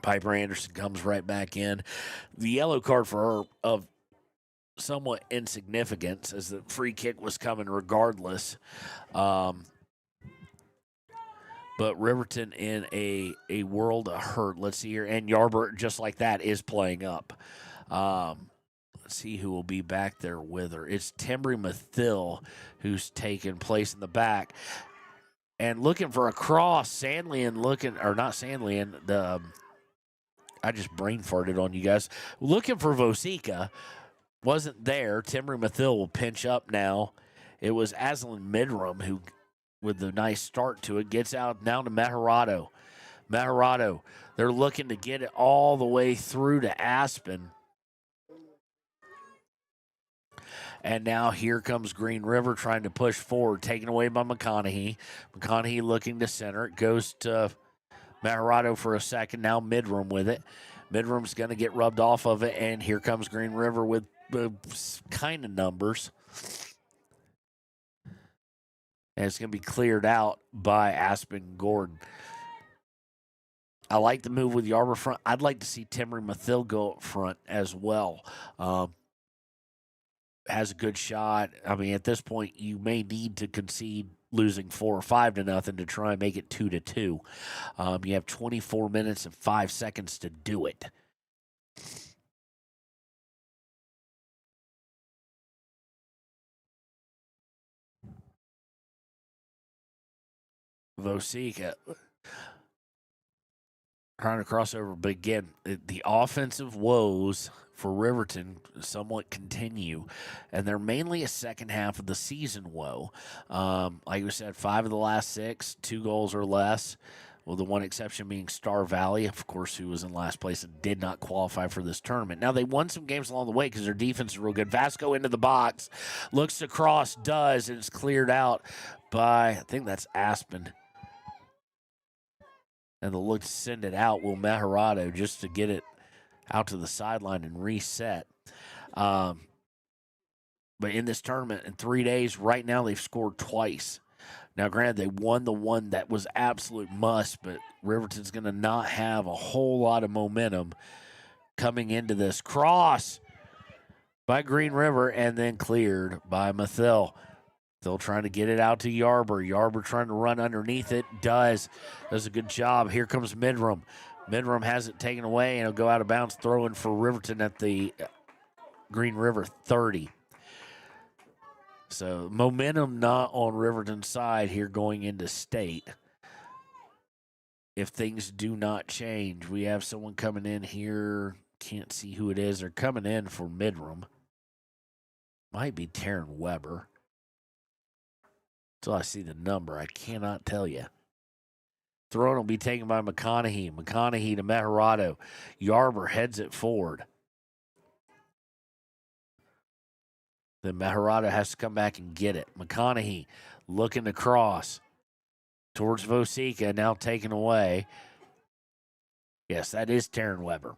Piper Anderson comes right back in. The yellow card for her of somewhat insignificance as the free kick was coming regardless. But Riverton in a world of hurt. Let's see here. And Yarber, just like that, is playing up. Let's see who will be back there with her. It's Timber Mathill who's taking place in the back. And looking for a cross. Sandlian looking, or not Sandlian, I just brain farted on you guys. Looking for Vosica. Wasn't there. Timber Mathill will pinch up now. It was Aslan Midram who, with the nice start to it, gets out now to Mejorado. Mejorado, they're looking to get it all the way through to Aspen. And now here comes Green River trying to push forward, taken away by McConaughey. McConaughey looking to center. It goes to Mejorado for a second. Now Midram with it. Midram's going to get rubbed off of it, and here comes Green River with kind of numbers. And it's going to be cleared out by Aspen Gordon. I like the move with Yarber front. I'd like to see Timber Mathill go up front as well. Has a good shot. I mean, at this point, you may need to concede losing 4 or 5-0 to try and make it 2-2. You have 24 minutes and 5 seconds to do it. Vosica trying to cross over, but again, the offensive woes for Riverton somewhat continue, and they're mainly a second half of the season woe. Like we said, 5 of the last 6, 2 goals or less, with the one exception being Star Valley, of course, who was in last place and did not qualify for this tournament. Now, they won some games along the way because their defense is real good. Vasco into the box, looks to cross, does, and it's cleared out by, I think that's Aspen. And they'll look to send it out, Will Mejorado, just to get it out to the sideline and reset. But in this tournament, in 3 days, right now they've scored twice. Now, granted, they won the one that was absolute must, but Riverton's going to not have a whole lot of momentum coming into this. Cross by Green River and then cleared by Mathill. Still trying to get it out to Yarber. Yarber trying to run underneath it. Does a good job. Here comes Midram. Midram has it taken away, and he'll go out of bounds, throwing for Riverton at the Green River 30. So momentum not on Riverton's side here going into state. If things do not change, we have someone coming in here. Can't see who it is. They're coming in for Midram. Might be Taryn Weber. Until I see the number, I cannot tell you. Throwing will be taken by McConaughey. McConaughey to Meharado. Yarber heads it forward. Then Meharado has to come back and get it. McConaughey looking to cross towards Vosica, now taken away. Yes, that is Taryn Weber.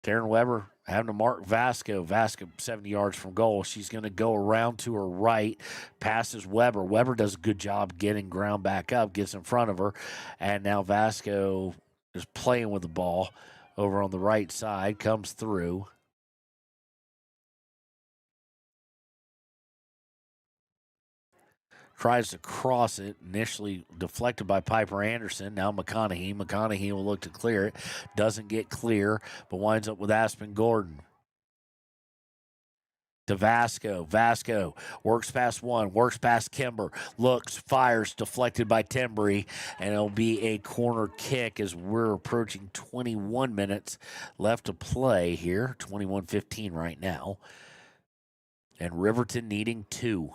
Taryn Weber having to mark Vasco. Vasco 70 yards from goal. She's going to go around to her right, passes Weber. Weber does a good job getting ground back up, gets in front of her, and now Vasco is playing with the ball over on the right side, comes through. Tries to cross it, initially deflected by Piper Anderson. Now McConaughey. McConaughey will look to clear it. Doesn't get clear, but winds up with Aspen Gordon. To Vasco. Vasco works past one, works past Kimber, looks, fires, deflected by Timbry, and it'll be a corner kick as we're approaching 21 minutes left to play here. 21-15 right now. And Riverton needing 2.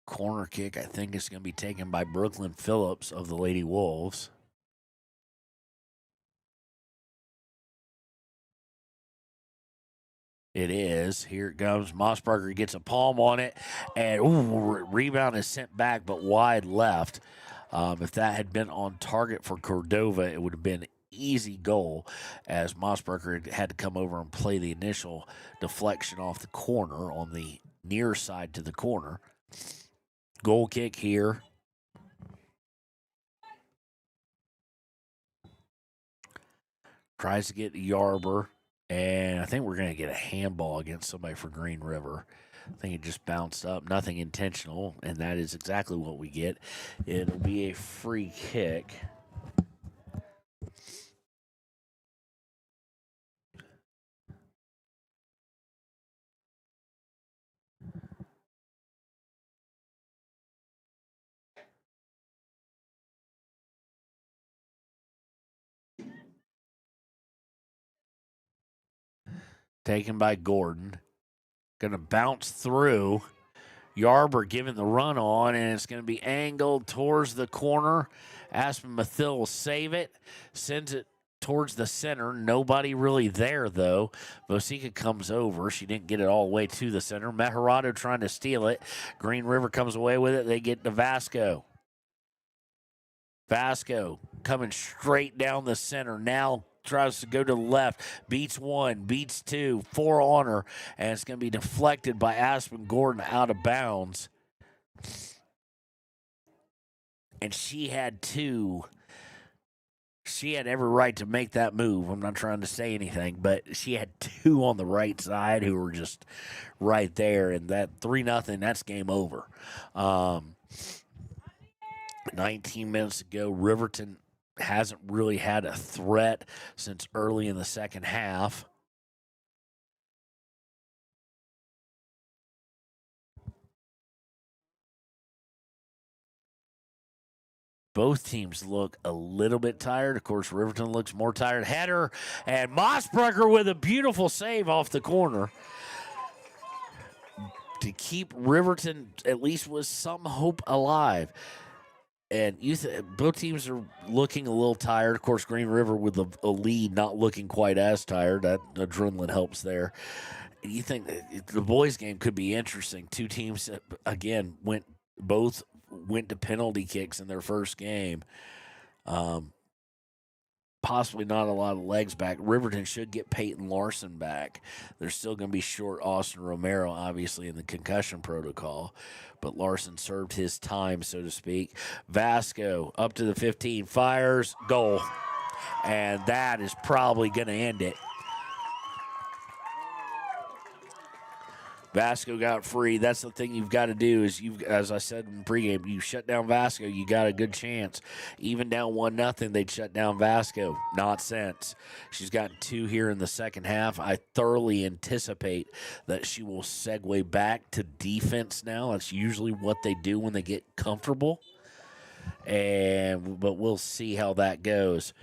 Corner kick, I think, is going to be taken by Brooklyn Phillips of the Lady Wolves. It is. Here it comes. Mossberger gets a palm on it, and rebound is sent back, but wide left. If that had been on target for Cordova, it would have been an easy goal, as Mossberger had to come over and play the initial deflection off the corner on the near side to the corner. Goal kick here. Tries to get Yarber, and I think we're going to get a handball against somebody for Green River. I think it just bounced up. Nothing intentional, and that is exactly what we get. It'll be a free kick. Taken by Gordon. Going to bounce through. Yarber giving the run on, and it's going to be angled towards the corner. Aspen Mathill will save it. Sends it towards the center. Nobody really there, though. Vosica comes over. She didn't get it all the way to the center. Meharado trying to steal it. Green River comes away with it. They get to Vasco. Vasco coming straight down the center. Now tries to go to the left, beats one, beats two, 4 on her, and it's going to be deflected by Aspen Gordon out of bounds. And she had 2. She had every right to make that move. I'm not trying to say anything, but she had 2 on the right side who were just right there, and that 3-0, that's game over. 19 minutes ago, Riverton hasn't really had a threat since early in the second half. Both teams look a little bit tired. Of course, Riverton looks more tired. Header, and Mossberger with a beautiful save off the corner to keep Riverton at least with some hope alive. And both teams are looking a little tired. Of course, Green River with a lead, not looking quite as tired. That adrenaline helps there. You think the boys' game could be interesting. 2 teams, again, both went to penalty kicks in their first game. possibly not a lot of legs back. Riverton should get Peyton Larson back. They're still going to be short Austin Romero, obviously, in the concussion protocol. But Larson served his time, so to speak. Vasco up to the 15, fires, goal. And that is probably going to end it. Vasco got free. That's the thing you've got to do is, as I said in pregame, you shut down Vasco, you got a good chance. Even down 1-0, they'd shut down Vasco. Not since. She's gotten 2 here in the second half. I thoroughly anticipate that she will segue back to defense now. That's usually what they do when they get comfortable. But we'll see how that goes.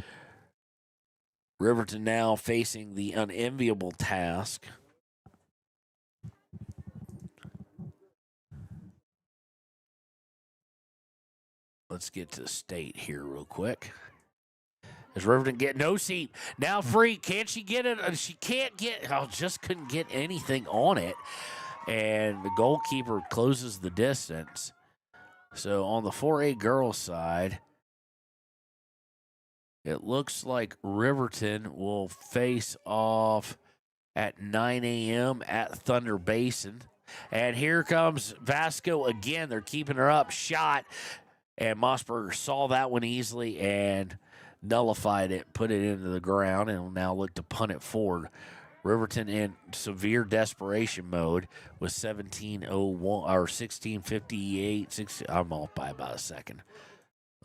Riverton now facing the unenviable task let's get to the state here real quick. As Riverton get no seat. Now free. Can she get it? She can't get, just couldn't get anything on it. And the goalkeeper closes the distance. So on the 4A girls side, it looks like Riverton will face off at 9 a.m. at Thunder Basin. And here comes Vasco again. They're keeping her up. Shot. And Mossberger saw that one easily and nullified it, put it into the ground, and will now look to punt it forward. Riverton in severe desperation mode with 17:01 or 16:58. I'm off by about a second.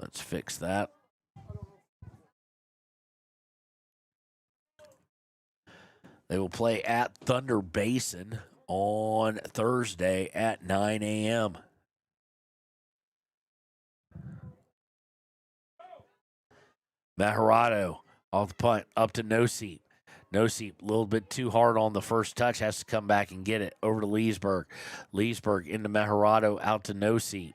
Let's fix that. They will play at Thunder Basin on Thursday at 9 a.m. Maharado off the punt, up to Noseep. Noseep, a little bit too hard on the first touch, has to come back and get it. Over to Leesburg. Leesburg into Maharado, out to Noseep.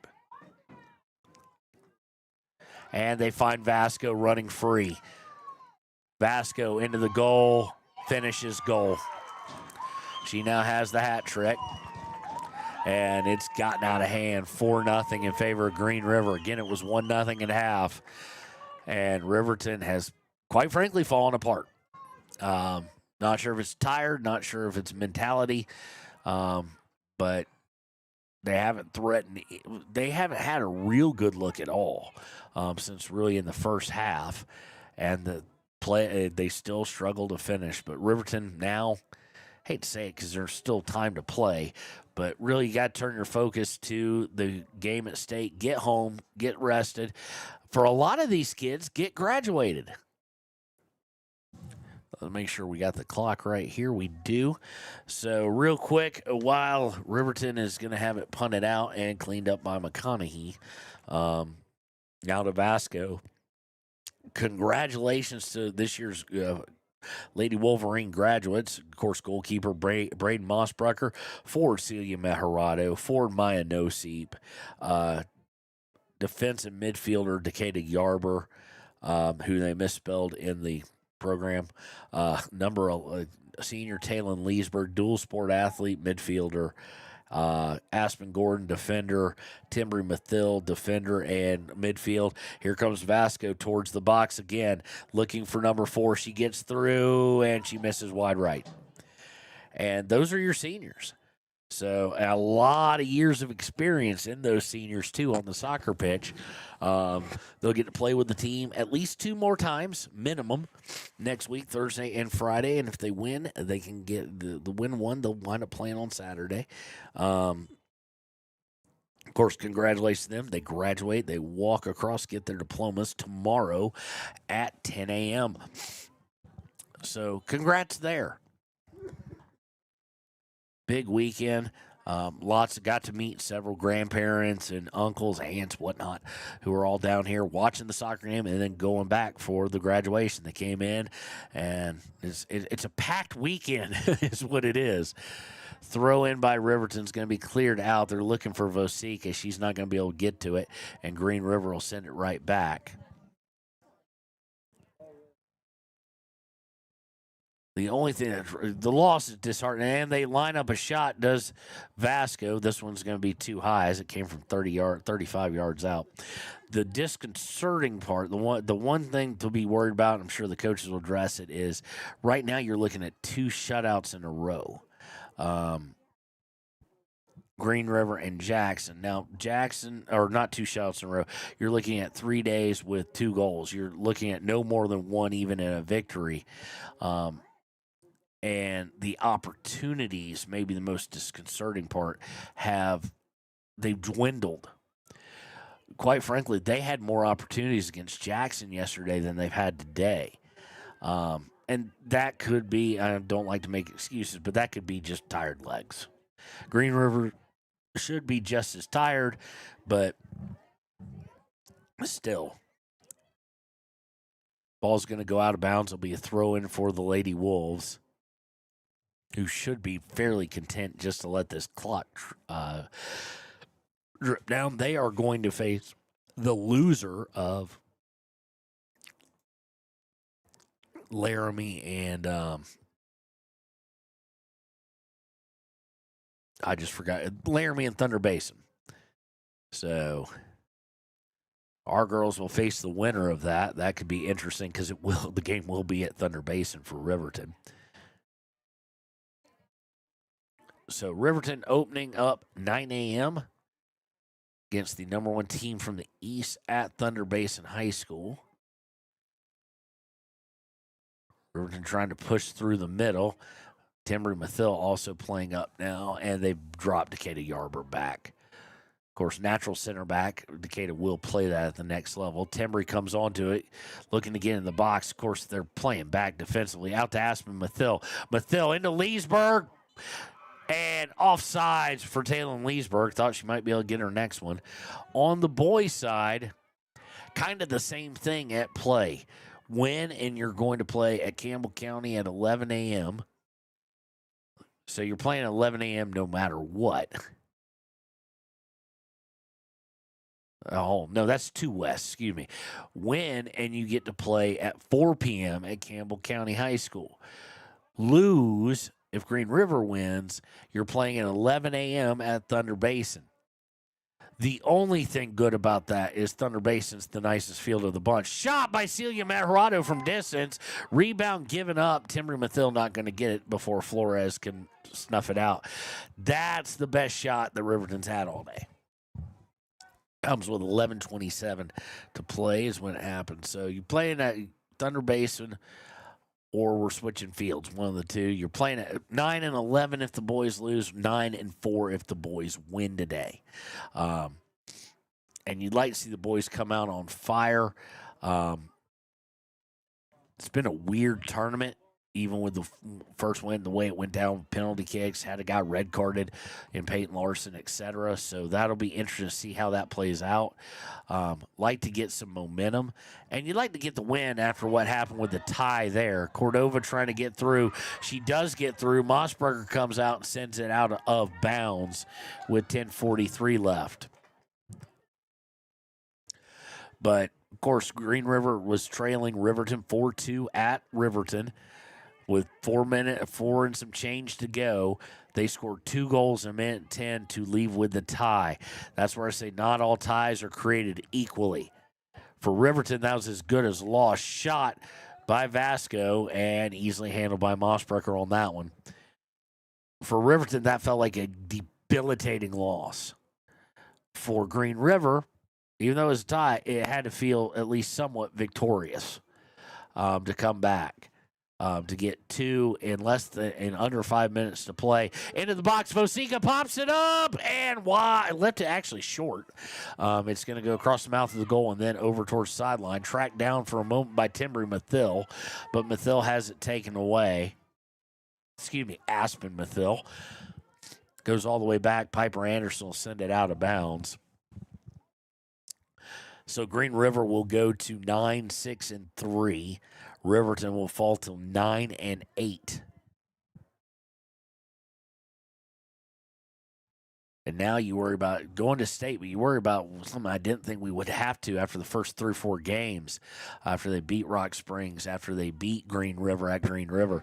And they find Vasco running free. Vasco into the goal, finishes goal. She now has the hat trick. And it's gotten out of hand, 4-0 in favor of Green River. Again, it was 1-0 at half. And Riverton has, quite frankly, fallen apart. Not sure if it's tired, not sure if it's mentality, but they haven't threatened. They haven't had a real good look at all since really in the first half. And the play, they still struggle to finish. But Riverton now, hate to say it because there's still time to play, but really you got to turn your focus to the game at stake. Get home, get rested. For a lot of these kids, get graduated. Let's make sure we got the clock right here. We do. So real quick, while Riverton is going to have it punted out and cleaned up by McConaughey, now to Vasco. Congratulations to this year's Lady Wolverine graduates. Of course, goalkeeper Braden Mossbrucker, forward Celia Maharado, forward Maya Noseep, defensive midfielder Decatur Yarber, who they misspelled in the program. Senior Talon Leesburg, dual sport athlete, midfielder. Aspen Gordon, defender. Timbry Mathill, defender and midfield. Here comes Vasco towards the box again, looking for number 4. She gets through, and she misses wide right. And those are your seniors. So a lot of years of experience in those seniors, too, on the soccer pitch. They'll get to play with the team at least 2 more times, minimum, next week, Thursday and Friday. And if they win, they can get the win one. They'll wind up playing on Saturday. Of course, congratulations to them. They graduate. They walk across, get their diplomas tomorrow at 10 a.m. So congrats there. Big weekend. Got to meet several grandparents and uncles, aunts, whatnot, who are all down here watching the soccer game and then going back for the graduation. They came in, and it's a packed weekend is what it is. Throw in by Riverton's going to be cleared out. They're looking for Vosika. She's not going to be able to get to it, and Green River will send it right back. The only thing the loss is disheartening, and they line up a shot. Does Vasco? This one's going to be too high as it came from 35 yards out. The disconcerting part, the one thing to be worried about, and I'm sure the coaches will address it, is right now you're looking at 2 shutouts in a row. Green River and Jackson. Now, Jackson, or not 2 shutouts in a row, you're looking at 3 days with 2 goals. You're looking at no more than 1 even in a victory. And the opportunities, maybe the most disconcerting part, they've dwindled. Quite frankly, they had more opportunities against Jackson yesterday than they've had today. And that could be, I don't like to make excuses, but that could be just tired legs. Green River should be just as tired, but still. Ball's going to go out of bounds. It'll be a throw-in for the Lady Wolves, who should be fairly content just to let this clock drip down. They are going to face the loser of Laramie and I just forgot. Laramie and Thunder Basin. So our girls will face the winner of that. That could be interesting because the game will be at Thunder Basin for Riverton. So Riverton opening up 9 a.m. against the number 1 team from the East at Thunder Basin High School. Riverton trying to push through the middle. Timbry Mathill also playing up now, and they've dropped Decatur Yarber back. Of course, natural center back. Decatur will play that at the next level. Timbry comes onto it, looking to get in the box. Of course, they're playing back defensively. Out to Aspen Mathill. Mathill into Leesburg. And offsides for Taylor Leesburg. Thought she might be able to get her next one. On the boys' side, kind of the same thing at play. Win, and you're going to play at Campbell County at 11 a.m. So you're playing at 11 a.m. no matter what. Oh, no, that's 2 West, excuse me. Win, and you get to play at 4 p.m. at Campbell County High School. Lose, if Green River wins, you're playing at 11 a.m. at Thunder Basin. The only thing good about that is Thunder Basin's the nicest field of the bunch. Shot by Celia Maharado from distance. Rebound given up. Timbry Mathill not going to get it before Flores can snuff it out. That's the best shot that Riverton's had all day. Comes with 11:27 to play is when it happens. So you're playing at Thunder Basin, or we're switching fields, one of the two. You're playing at 9 and 11 if the boys lose, 9 and 4 if the boys win today. And you'd like to see the boys come out on fire. It's been a weird tournament, even with the first win, the way it went down with penalty kicks, had a guy red carded in Peyton Larson, etc. So that'll be interesting to see how that plays out. Like to get some momentum, and you'd like to get the win after what happened with the tie there. Cordova trying to get through. She does get through. Mossberger comes out and sends it out of bounds with 10:43 left. But, of course, Green River was trailing Riverton 4-2 at Riverton. With 4 and some change to go, they scored 2 goals in a minute 10 to leave with the tie. That's where I say not all ties are created equally. For Riverton, that was as good as lost. Shot by Vasco and easily handled by Mossberger on that one. For Riverton, that felt like a debilitating loss. For Green River, even though it was a tie, it had to feel at least somewhat victorious to come back. To get 2 in under 5 minutes to play. Into the box, Vosica pops it up and wide. Left it actually short. It's going to go across the mouth of the goal and then over towards sideline. Tracked down for a moment by Timbry Mathill, but Mathill has it taken away. Aspen Mathill. Goes all the way back. Piper Anderson will send it out of bounds. So Green River will go to 9-6-3. Riverton will fall to 9-8. And now you worry about going to state, but you worry about something I didn't think we would have to after the first 3 or 4 games, after they beat Rock Springs, after they beat Green River at Green River.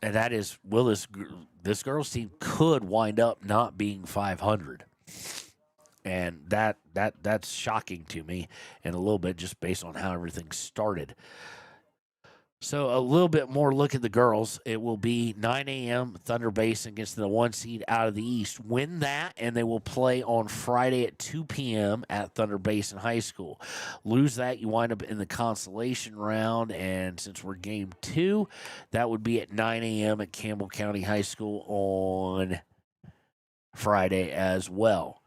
And that is, will this girls team could wind up not being 500. And that's shocking to me, and a little bit just based on how everything started. So a little bit more look at the girls. It will be 9 a.m. Thunder Basin against the 1 seed out of the East. Win that, and they will play on Friday at 2 p.m. at Thunder Basin High School. Lose that, you wind up in the consolation round, and since we're game 2, that would be at 9 a.m. at Campbell County High School on Friday as well.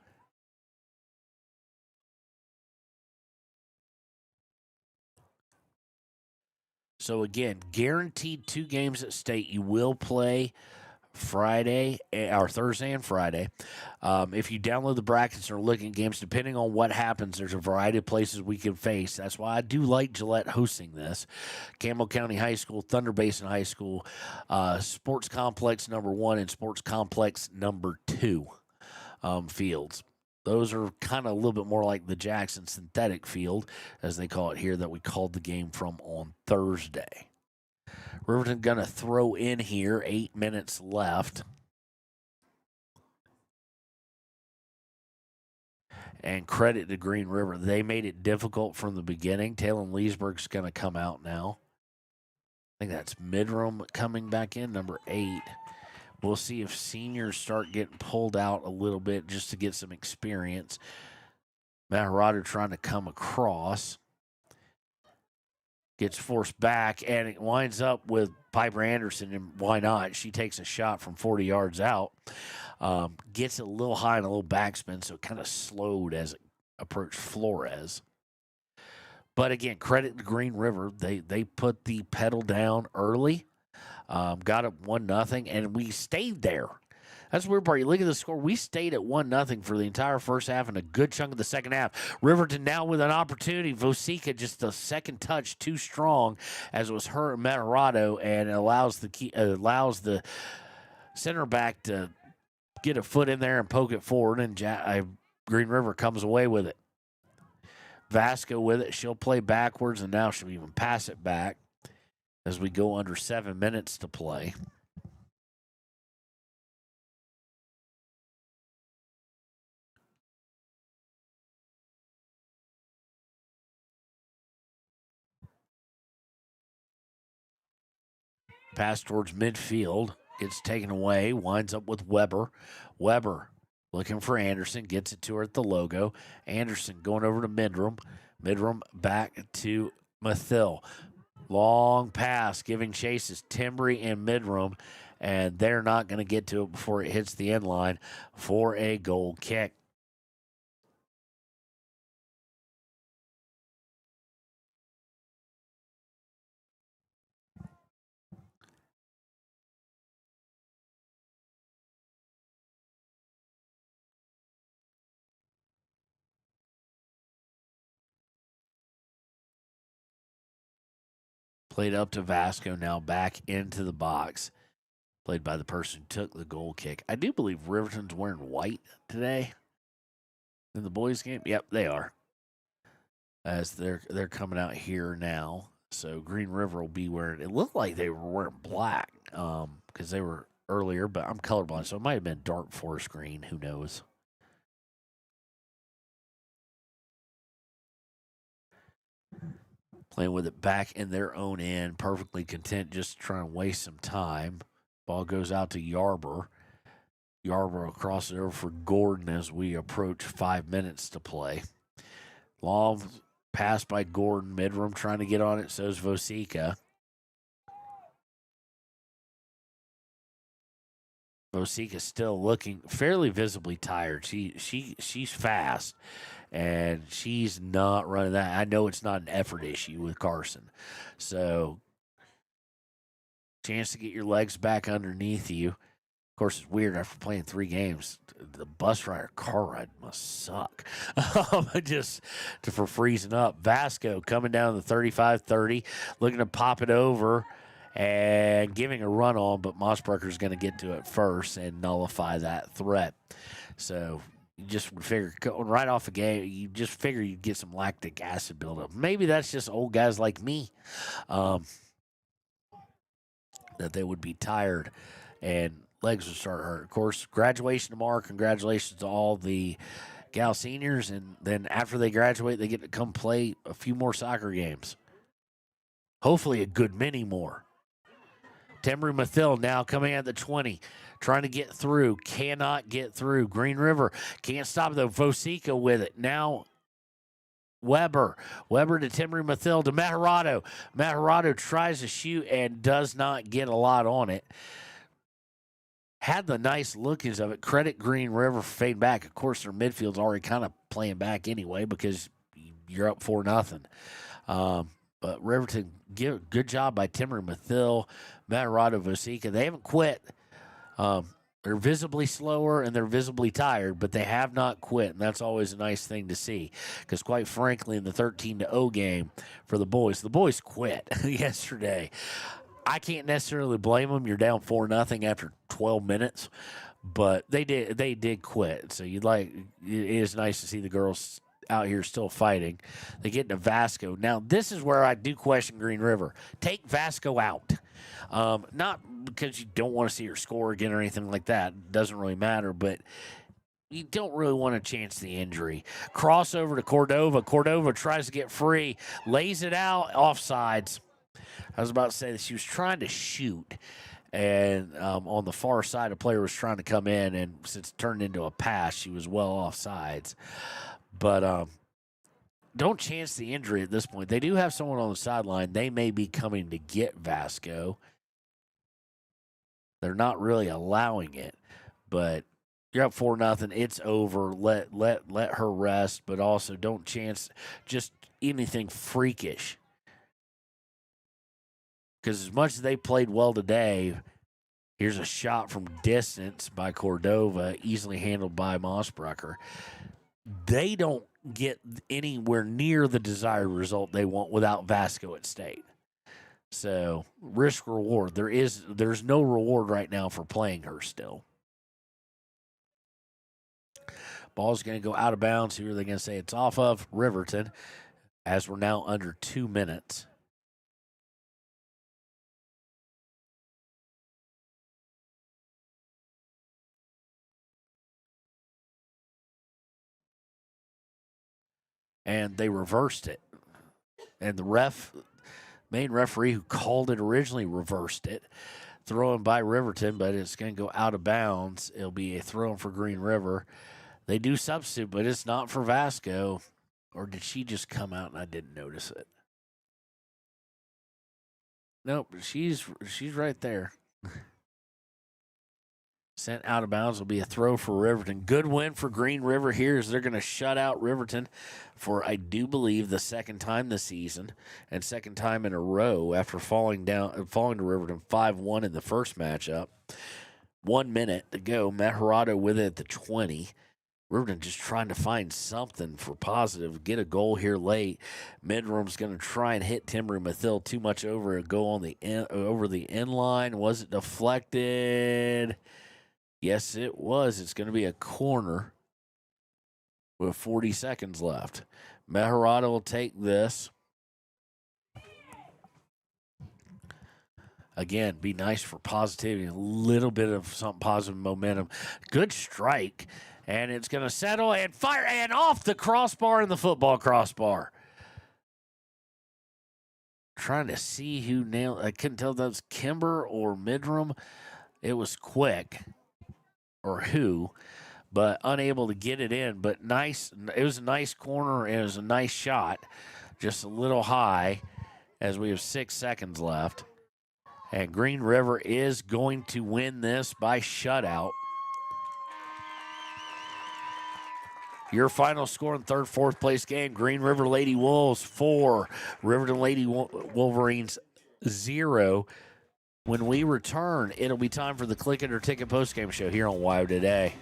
So, again, guaranteed 2 games at state. You will play Friday or Thursday and Friday. If you download the brackets and are looking at games, depending on what happens, there's a variety of places we can face. That's why I do like Gillette hosting this. Campbell County High School, Thunder Basin High School, Sports Complex number 1 and Sports Complex number 2 fields. Those are kind of a little bit more like the Jackson synthetic field, as they call it here, that we called the game from on Thursday. Riverton going to throw in here, 8 minutes left. And credit to Green River. They made it difficult from the beginning. Talon Leesburg's going to come out now. I think that's Midram coming back in, number 8. We'll see if seniors start getting pulled out a little bit just to get some experience. Matt Roder trying to come across. Gets forced back, and it winds up with Piper Anderson, and why not? She takes a shot from 40 yards out. Gets it a little high and a little backspin, so it kind of slowed as it approached Flores. But again, credit to Green River. They put the pedal down early. Got up 1-0, and we stayed there. That's the weird part. You look at the score. We stayed at 1-0 for the entire first half and a good chunk of the second half. Riverton now with an opportunity. Vosica just a second touch too strong, as it was her and Matarado, and it allows the center back to get a foot in there and poke it forward, and Green River comes away with it. Vasco with it. She'll play backwards, and now she'll even pass it back as we go under 7 minutes to play. Pass towards midfield. Gets taken away. Winds up with Weber. Weber looking for Anderson. Gets it to her at the logo. Anderson going over to Midram. Midram back to Mathill. Long pass, giving chases Timbry and Midram, and they're not going to get to it before it hits the end line for a goal kick. Played up to Vasco, now back into the box. Played by the person who took the goal kick. I do believe Riverton's wearing white today in the boys' game. Yep, they are. As they're coming out here now. So Green River will be wearing, it looked like they were wearing black because they were earlier, but I'm colorblind, so it might have been dark forest green. Who knows? Playing with it back in their own end, perfectly content, just trying to waste some time. Ball goes out to Yarborough. Yarborough across it over for Gordon as we approach 5 minutes to play. Long pass by Gordon. Midram trying to get on it, so is Vosica. Vosica still looking fairly visibly tired. She's fast. And she's not running that. I know it's not an effort issue with Carson. So, chance to get your legs back underneath you. Of course, it's weird after playing 3 games. The bus ride or car ride must suck. Just for freezing up. Vasco coming down the 35-30, looking to pop it over and giving a run on, but Mossbrucker's going to get to it first and nullify that threat. So you just would figure going right off a game, you just figure you'd get some lactic acid buildup. Maybe that's just old guys like me, that they would be tired and legs would start hurt. Of course, graduation tomorrow. Congratulations to all the gal seniors, and then after they graduate, they get to come play a few more soccer games. Hopefully a good many more. Tembry Mathil now coming at the 20, trying to get through, cannot get through. Green River can't stop though. Vosica with it. Now Weber to Tembry Mathil to Maharado. Maharado tries to shoot and does not get a lot on it. Had the nice lookings of it. Credit Green River for fading back. Of course, their midfield's already kind of playing back anyway because you're up 4-0. But Riverton, good job by Tembry Mathil, Maharado, Vosica. They haven't quit. They're visibly slower and they're visibly tired, but they have not quit, and that's always a nice thing to see. Because quite frankly, in the 13-0 game for the boys quit yesterday. I can't necessarily blame them. You're down 4-0 after 12 minutes, but they did quit. So it is nice to see the girls out here still fighting. They get into Vasco. Now, this is where I do question Green River. Take Vasco out. Not because you don't want to see her score again or anything like that. It doesn't really matter, but you don't really want to chance the injury. Crossover to Cordova. Cordova tries to get free, lays it out, offsides. I was about to say that she was trying to shoot, and on the far side, a player was trying to come in, and since it turned into a pass, she was well offsides. But don't chance the injury at this point. They do have someone on the sideline. They may be coming to get Vasco. They're not really allowing it, but you're up 4-0. It's over. Let her rest, but also don't chance just anything freakish. Because as much as they played well today, here's a shot from distance by Cordova, easily handled by Mossbrucker. They don't get anywhere near the desired result they want without Vasco at stake. So, risk reward. There's no reward right now for playing her still. Ball's going to go out of bounds. Who are they going to say it's off of? Riverton, as we're now under 2 minutes. And they reversed it. And the main referee who called it originally reversed it. Thrown by Riverton, but it's going to go out of bounds. It'll be a throw for Green River. They do substitute, but it's not for Vasco. Or did she just come out and I didn't notice it? Nope, she's right there. Sent out of bounds will be a throw for Riverton. Good win for Green River here as they're going to shut out Riverton for, I do believe, the second time this season and second time in a row after falling to Riverton 5-1 in the first matchup. 1 minute to go. Maharado with it at the 20. Riverton just trying to find something for positive. Get a goal here late. Midroom's going to try and hit Tembry Mathil too much over a goal on the over the end line. Was it deflected? Yes, it was. It's going to be a corner with 40 seconds left. Maharado will take this. Again, be nice for positivity, a little bit of some positive momentum. Good strike, and it's going to settle and fire and off the crossbar and the football crossbar. Trying to see who nailed. I couldn't tell if that was Kimber or Midroom. It was quick. Or who, but unable to get it in. But nice, it was a nice corner and it was a nice shot. Just a little high as we have 6 seconds left. And Green River is going to win this by shutout. Your final score in third, fourth place game, Green River Lady Wolves 4, Riverton Lady Wolverines 0. When we return, it'll be time for the Click It or Ticket postgame show here on WIO Today.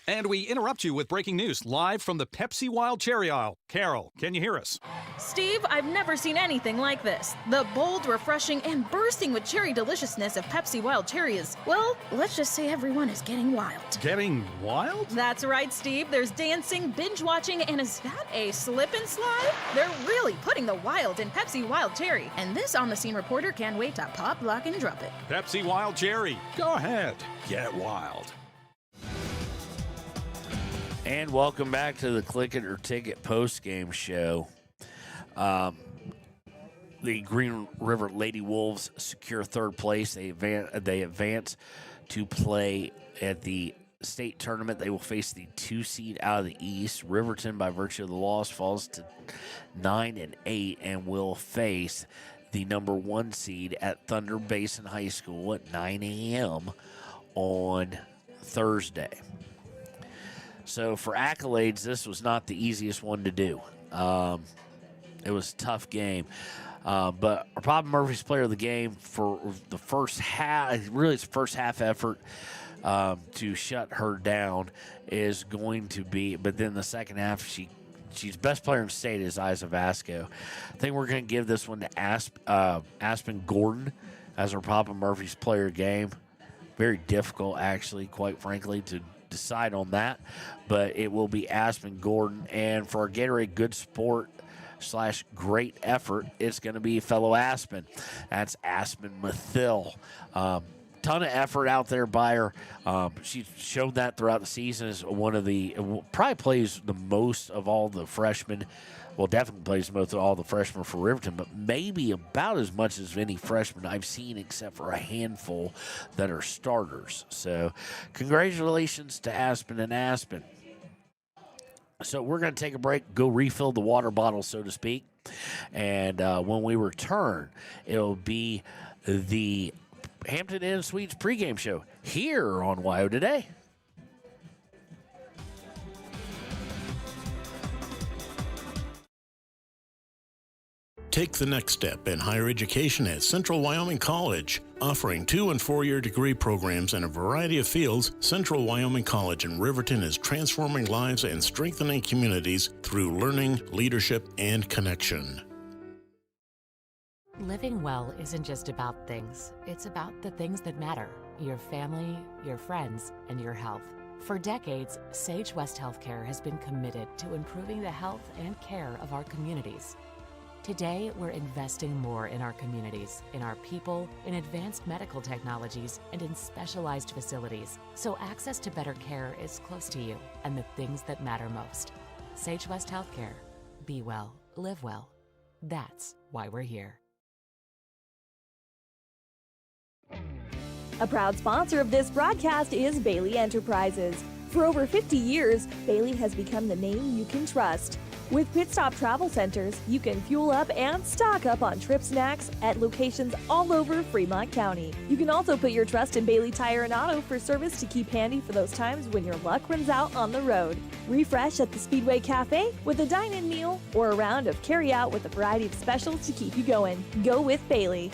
And we interrupt you with breaking news live from the Pepsi Wild Cherry aisle. Carol, can you hear us? Steve, I've never seen anything like this. The bold, refreshing, and bursting with cherry deliciousness of Pepsi Wild Cherry is, well, let's just say everyone is getting wild. Getting wild? That's right, Steve. There's dancing, binge-watching, and is that a slip and slide? They're really putting the wild in Pepsi Wild Cherry, and this on-the-scene reporter can't wait to pop, lock, and drop it. Pepsi Wild Cherry. Go ahead. Get wild. And welcome back to the Click It or Ticket post-game show. The Green River Lady Wolves secure third place. They advance to play at the state tournament. They will face the 2 seed out of the East. Riverton, by virtue of the loss, falls to 9-8 and will face the number 1 seed at Thunder Basin High School at 9 a.m. on Thursday. So for accolades, this was not the easiest one to do. It was a tough game. But Bob Murphy's player of the game for the first half, really it's the first half effort to shut her down is going to be, but then the second half, she's best player in the state is Isa Vasco. I think we're going to give this one to Aspen Gordon as our Papa Murphy's player of the game. Very difficult, actually, quite frankly, to decide on that, but it will be Aspen Gordon. And for our Gatorade Good Sport / great effort, it's going to be fellow Aspen. That's Aspen Mathill. Ton of effort out there by her. She's shown that throughout the season as one of the, probably plays the most of all the freshmen. Well, definitely plays most of all the freshmen for Riverton, but maybe about as much as any freshman I've seen, except for a handful that are starters. So congratulations to Aspen and Aspen. So we're going to take a break, go refill the water bottle, so to speak. And when we return, it'll be the Hampton Inn Suites pregame show here on WYO Today. Take the next step in higher education at Central Wyoming College. Offering 2- and 4-year degree programs in a variety of fields, Central Wyoming College in Riverton is transforming lives and strengthening communities through learning, leadership, and connection. Living well isn't just about things. It's about the things that matter. Your family, your friends, and your health. For decades, Sage West Healthcare has been committed to improving the health and care of our communities. Today, we're investing more in our communities, in our people, in advanced medical technologies, and in specialized facilities, so access to better care is close to you and the things that matter most. Sage West Healthcare. Be well, live well. That's why we're here. A proud sponsor of this broadcast is Bailey Enterprises. For over 50 years, Bailey has become the name you can trust. With Pit Stop Travel Centers, you can fuel up and stock up on trip snacks at locations all over Fremont County. You can also put your trust in Bailey Tire and Auto for service to keep handy for those times when your luck runs out on the road. Refresh at the Speedway Cafe with a dine-in meal or a round of carry-out with a variety of specials to keep you going. Go with Bailey.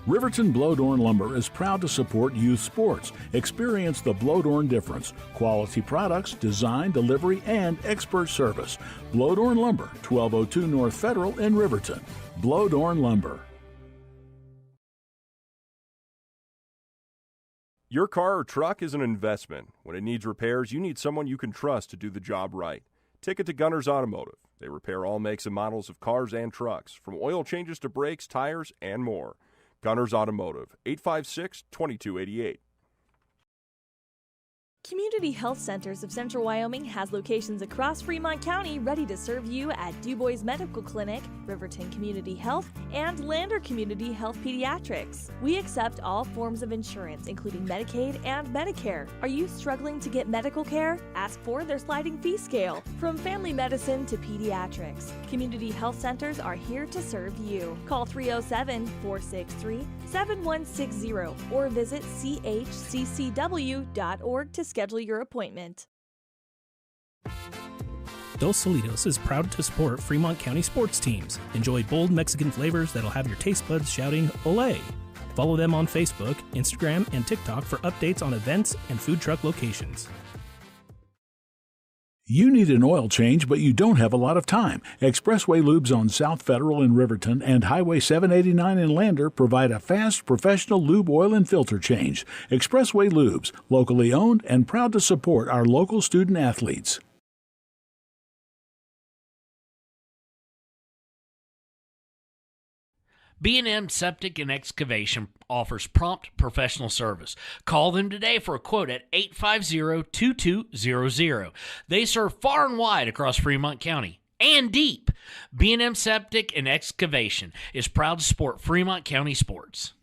Riverton Blowdorn Lumber is proud to support youth sports. Experience the Blowdorn difference. Quality products, design, delivery, and expert service. Blowdorn Lumber, 1202 North Federal in Riverton. Blowdorn Lumber. Your car or truck is an investment. When it needs repairs, you need someone you can trust to do the job right. Take it to Gunners Automotive. They repair all makes and models of cars and trucks, from oil changes to brakes, tires, and more. Gunners Automotive, 856-2288. Community Health Centers of Central Wyoming has locations across Fremont County ready to serve you at Du Bois Medical Clinic, Riverton Community Health, and Lander Community Health Pediatrics. We accept all forms of insurance, including Medicaid and Medicare. Are you struggling to get medical care? Ask for their sliding fee scale. From family medicine to pediatrics, Community Health Centers are here to serve you. Call 307-463-7160 or visit chccw.org to schedule your appointment. Dos Solitos is proud to support Fremont County sports teams. Enjoy bold Mexican flavors that'll have your taste buds shouting, "Olé!" Follow them on Facebook, Instagram, and TikTok for updates on events and food truck locations. You need an oil change, but you don't have a lot of time. Expressway Lubes on South Federal in Riverton and Highway 789 in Lander provide a fast, professional lube, oil, and filter change. Expressway Lubes, locally owned and proud to support our local student athletes. B&M Septic and Excavation offers prompt professional service. Call them today for a quote at 850-2200. They serve far and wide across Fremont County and deep. B&M Septic and Excavation is proud to support Fremont County sports.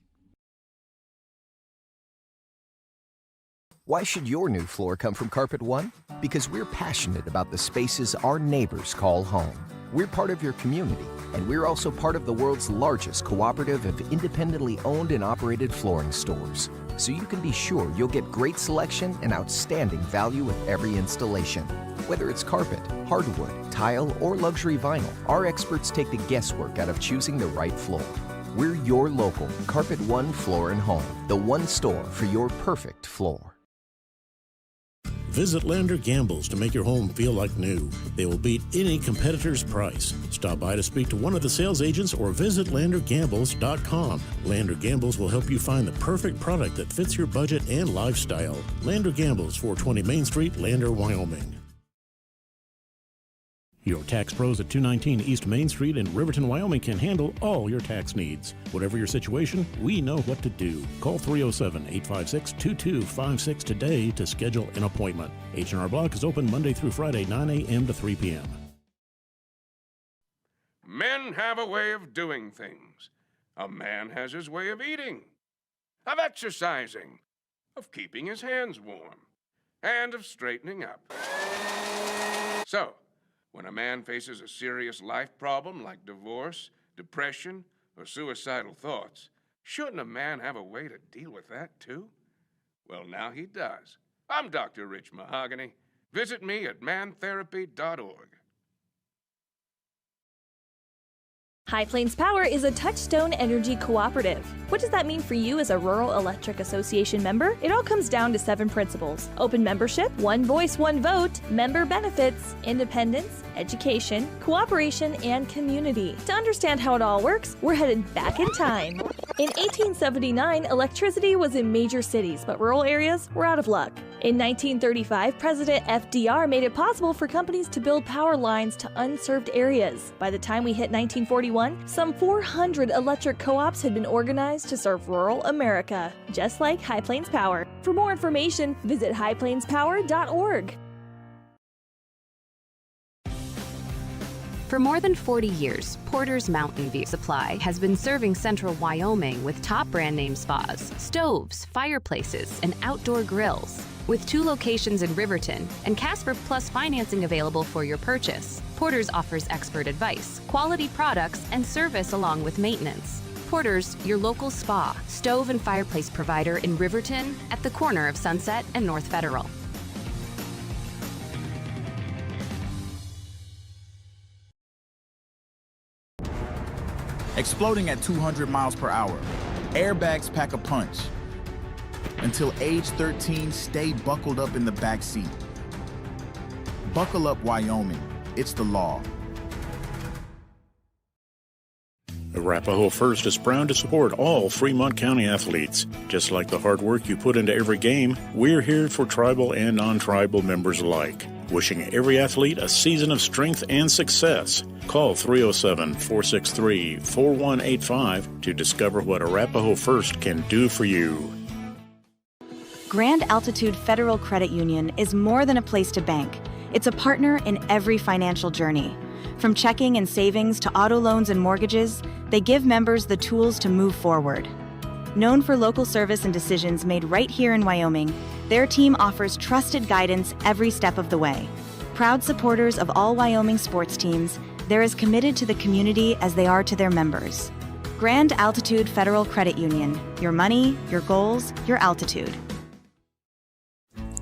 Why should your new floor come from Carpet One? Because we're passionate about the spaces our neighbors call home. We're part of your community, and we're also part of the world's largest cooperative of independently owned and operated flooring stores. So you can be sure you'll get great selection and outstanding value with every installation. Whether it's carpet, hardwood, tile, or luxury vinyl, our experts take the guesswork out of choosing the right floor. We're your local Carpet One Floor and Home, the one store for your perfect floor. Visit Lander Gambles to make your home feel like new. They will beat any competitor's price. Stop by to speak to one of the sales agents or visit LanderGambles.com. Lander Gambles will help you find the perfect product that fits your budget and lifestyle. Lander Gambles, 420 Main Street, Lander, Wyoming. Your tax pros at 219 East Main Street in Riverton, Wyoming can handle all your tax needs. Whatever your situation, we know what to do. Call 307-856-2256 today to schedule an appointment. H&R Block is open Monday through Friday, 9 a.m. to 3 p.m. Men have a way of doing things. A man has his way of eating, of exercising, of keeping his hands warm, and of straightening up. So, when a man faces a serious life problem like divorce, depression, or suicidal thoughts, shouldn't a man have a way to deal with that too? Well, now he does. I'm Dr. Rich Mahogany. Visit me at mantherapy.org. High Plains Power is a Touchstone Energy cooperative. What does that mean for you as a Rural Electric Association member? It all comes down to 7 principles: open membership, one voice, one vote, member benefits, independence, education, cooperation, and community. To understand how it all works, we're headed back in time. In 1879, electricity was in major cities, but rural areas were out of luck. In 1935, President FDR made it possible for companies to build power lines to unserved areas. By the time we hit 1941, some 400 electric co-ops had been organized to serve rural America, just like High Plains Power. For more information, visit highplainspower.org. For more than 40 years, Porter's Mountain View Supply has been serving central Wyoming with top brand name spas, stoves, fireplaces, and outdoor grills. With 2 locations in Riverton and Casper Plus financing available for your purchase, Porter's offers expert advice, quality products, and service along with maintenance. Porter's, your local spa, stove, and fireplace provider in Riverton at the corner of Sunset and North Federal. Exploding at 200 miles per hour. Airbags pack a punch. Until age 13, stay buckled up in the back seat. Buckle up, Wyoming. It's the law. Arapahoe First is proud to support all Fremont County athletes. Just like the hard work you put into every game, we're here for tribal and non-tribal members alike. Wishing every athlete a season of strength and success. Call 307-463-4185 to discover what Arapahoe First can do for you. Grand Altitude Federal Credit Union is more than a place to bank. It's a partner in every financial journey. From checking and savings to auto loans and mortgages, they give members the tools to move forward. Known for local service and decisions made right here in Wyoming, their team offers trusted guidance every step of the way. Proud supporters of all Wyoming sports teams, they're as committed to the community as they are to their members. Grand Altitude Federal Credit Union. Your money, your goals, your altitude.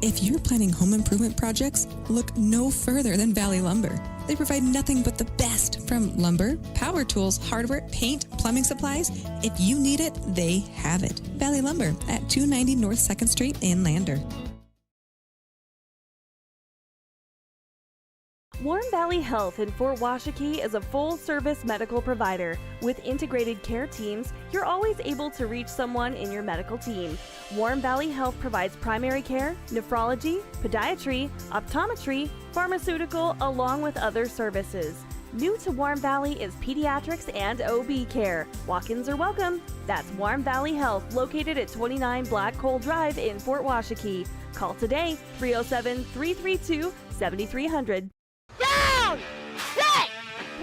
If you're planning home improvement projects, look no further than Valley Lumber. They provide nothing but the best from lumber, power tools, hardware, paint, plumbing supplies. If you need it, they have it. Valley Lumber at 290 North 2nd Street in Lander. Warm Valley Health in Fort Washakie is a full-service medical provider. With integrated care teams, you're always able to reach someone in your medical team. Warm Valley Health provides primary care, nephrology, podiatry, optometry, pharmaceutical, along with other services. New to Warm Valley is pediatrics and OB care. Walk-ins are welcome. That's Warm Valley Health, located at 29 Black Coal Drive in Fort Washakie. Call today, 307-332-7300. Down! Set!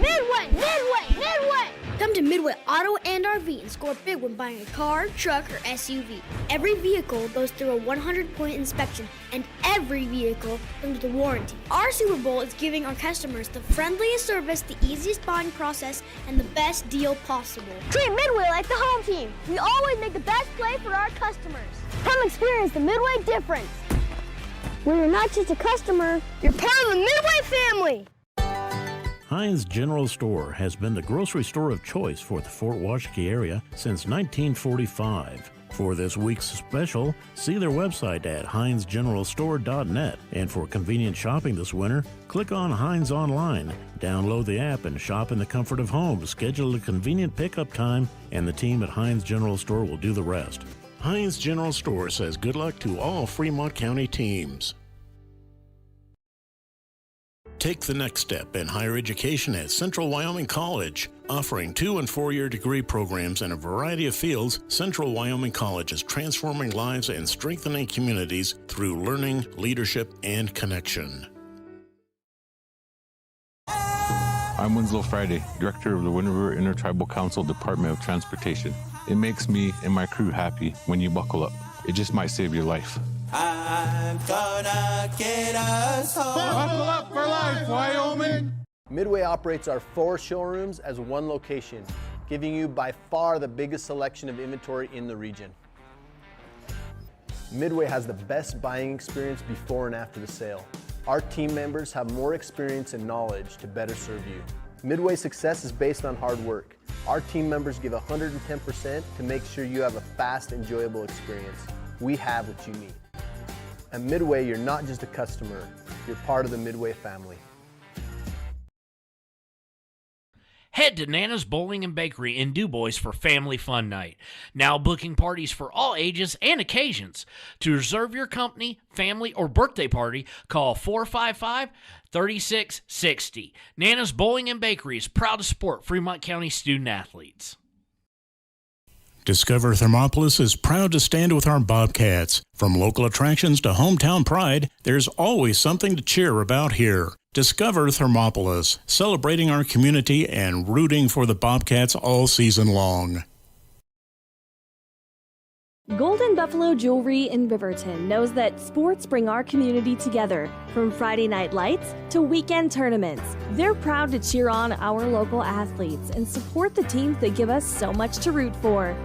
Midway! Midway! Midway! Come to Midway Auto and RV and score big when buying a car, truck, or SUV. Every vehicle goes through a 100-point inspection, and every vehicle comes with a warranty. Our Super Bowl is giving our customers the friendliest service, the easiest buying process, and the best deal possible. Treat Midway like the home team. We always make the best play for our customers. Come experience the Midway difference. Where you're not just a customer, you're part of the Midway family. Heinz General Store has been the grocery store of choice for the Fort Washakie area since 1945. For this week's special, see their website at heinzgeneralstore.net. And for convenient shopping this winter, click on Heinz Online, download the app, and shop in the comfort of home. Schedule a convenient pickup time, and the team at Heinz General Store will do the rest. Heinz General Store says good luck to all Fremont County teams. Take the next step in higher education at Central Wyoming College. Offering 2- and 4-year degree programs in a variety of fields, Central Wyoming College is transforming lives and strengthening communities through learning, leadership, and connection. I'm Winslow Friday, Director of the Wind River Intertribal Council Department of Transportation. It makes me and my crew happy when you buckle up. It just might save your life. I'm gonna get us home. Buckle up for life, Wyoming! Midway operates our 4 showrooms as one location, giving you by far the biggest selection of inventory in the region. Midway has the best buying experience before and after the sale. Our team members have more experience and knowledge to better serve you. Midway's success is based on hard work. Our team members give 110% to make sure you have a fast, enjoyable experience. We have what you need. At Midway, you're not just a customer, you're part of the Midway family. Head to Nana's Bowling and Bakery in DuBois for Family Fun Night. Now booking parties for all ages and occasions. To reserve your company, family, or birthday party, call 455-3660. Nana's Bowling and Bakery is proud to support Fremont County student athletes. Discover Thermopolis is proud to stand with our Bobcats. From local attractions to hometown pride, there's always something to cheer about here. Discover Thermopolis, celebrating our community and rooting for the Bobcats all season long. Golden Buffalo Jewelry in Riverton knows that sports bring our community together, from Friday night lights to weekend tournaments. They're proud to cheer on our local athletes and support the teams that give us so much to root for.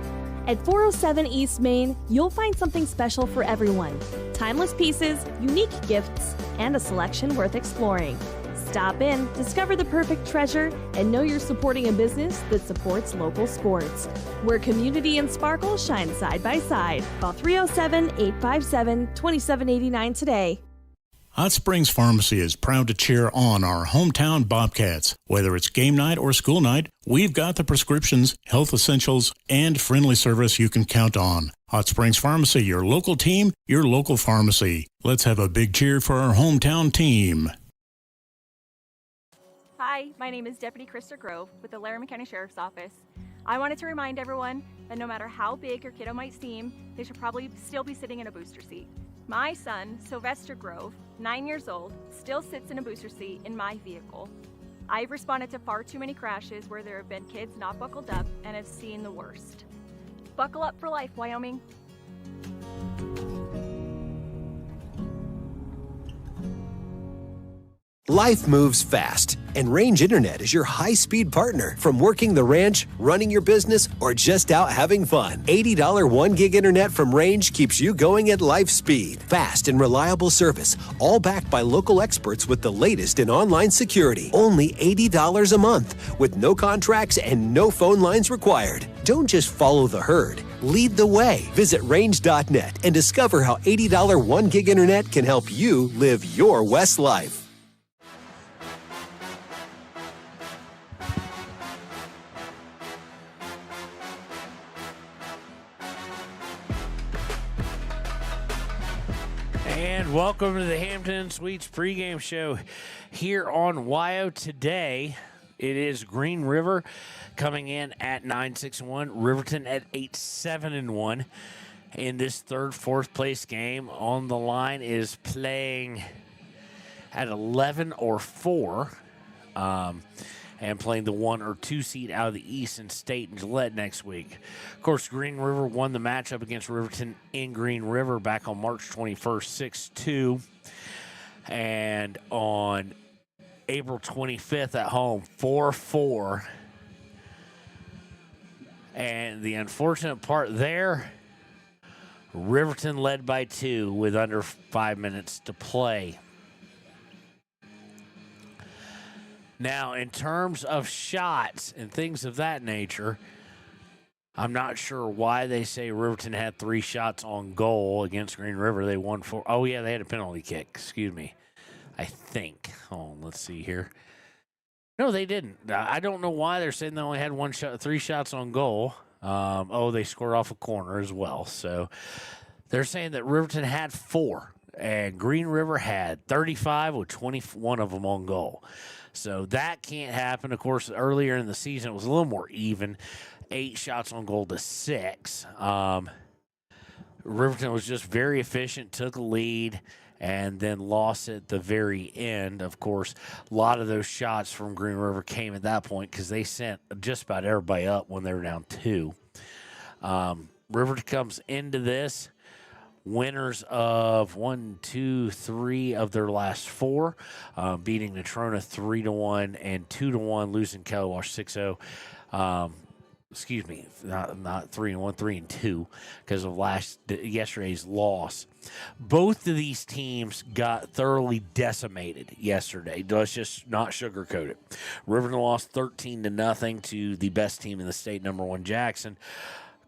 At 407 East Main, you'll find something special for everyone. Timeless pieces, unique gifts, and a selection worth exploring. Stop in, discover the perfect treasure, and know you're supporting a business that supports local sports. Where community and sparkle shine side by side. Call 307-857-2789 today. Hot Springs Pharmacy is proud to cheer on our hometown Bobcats. Whether it's game night or school night, we've got the prescriptions, health essentials, and friendly service you can count on. Hot Springs Pharmacy, your local team, your local pharmacy. Let's have a big cheer for our hometown team. Hi, my name is Deputy Krista Grove with the Laramie County Sheriff's Office. I wanted to remind everyone that no matter how big your kiddo might seem, they should probably still be sitting in a booster seat. My son, Sylvester Grove, 9 years old, still sits in a booster seat in my vehicle. I've responded to far too many crashes where there have been kids not buckled up and have seen the worst. Buckle up for life, Wyoming. Life moves fast, and Range Internet is your high-speed partner. From working the ranch, running your business, or just out having fun. $80 1 gig internet from Range keeps you going at life speed. Fast and reliable service, all backed by local experts with the latest in online security. Only $80 a month, with no contracts and no phone lines required. Don't just follow the herd. Lead the way. Visit range.net and discover how $80 1 gig internet can help you live your West life. And welcome to the Hampton Suites pregame show here on WYO today. It is Green River coming in at 9-6-1, Riverton at 8-7-1. In this fourth place game, on the line is playing at 11 or 4, and playing the 1 or 2 seed out of the East in State and Gillette next week. Of course, Green River won the matchup against Riverton in Green River back on March 21st, 6-2. And on April 25th at home, 4-4. And the unfortunate part there, Riverton led by 2 with under 5 minutes to play. Now, in terms of shots and things of that nature, I'm not sure why they say Riverton had 3 shots on goal against Green River. They won 4. Oh, yeah, they had a penalty kick. Excuse me. I think. Oh, let's see here. No, they didn't. I don't know why they're saying they only had 3 shots on goal. They scored off a corner as well. So they're saying that Riverton had 4, and Green River had 35 with 21 of them on goal. So that can't happen. Of course, earlier in the season, it was a little more even, 8 shots on goal to 6. Riverton was just very efficient, took a lead, and then lost at the very end. Of course, a lot of those shots from Green River came at that point because they sent just about everybody up when they were down 2. Riverton comes into this winners of 3 of their last 4, beating Natrona 3-1 and 2-1, losing Kelly Walsh 6-0. Excuse me, not 3-1, 3-2 because of yesterday's loss. Both of these teams got thoroughly decimated yesterday. Let's just not sugarcoat it. Riverton lost 13-0 to the best team in the state, number 1 Jackson.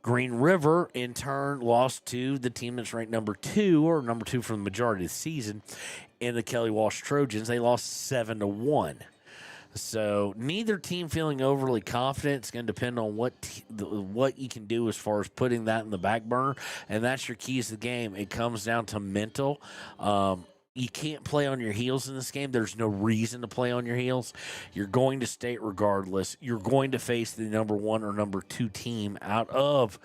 Green River, in turn, lost to the team that's ranked number 2, or number 2 for the majority of the season, in the Kelly Walsh Trojans. They lost 7-1. So neither team feeling overly confident. It's going to depend on what you can do as far as putting that in the back burner, and that's your keys to the game. It comes down to mental. You can't play on your heels in this game. There's no reason to play on your heels. You're going to state regardless. You're going to face the number 1 or number 2 team out of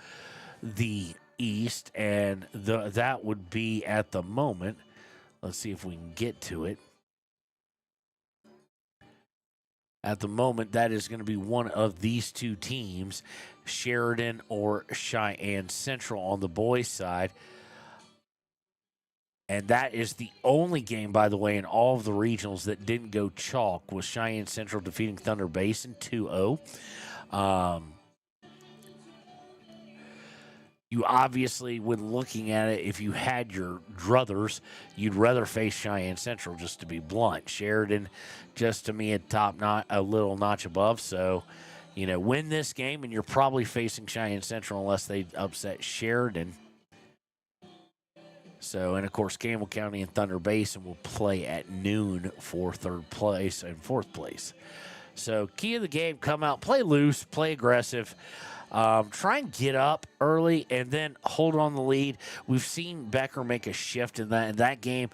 the East, and that would be at the moment. Let's see if we can get to it. At the moment, that is going to be one of these 2 teams, Sheridan or Cheyenne Central on the boys' side. And that is the only game, by the way, in all of the regionals that didn't go chalk, was Cheyenne Central defeating Thunder Basin 2-0. You obviously, when looking at it, if you had your druthers, you'd rather face Cheyenne Central, just to be blunt. Sheridan, just to me, a little notch above. So, win this game, and you're probably facing Cheyenne Central unless they upset Sheridan. So, and of course, Campbell County and Thunder Basin will play at noon for 3rd place and 4th place. So, key of the game, come out, play loose, play aggressive. Try and get up early and then hold on the lead. We've seen Becker make a shift in that game.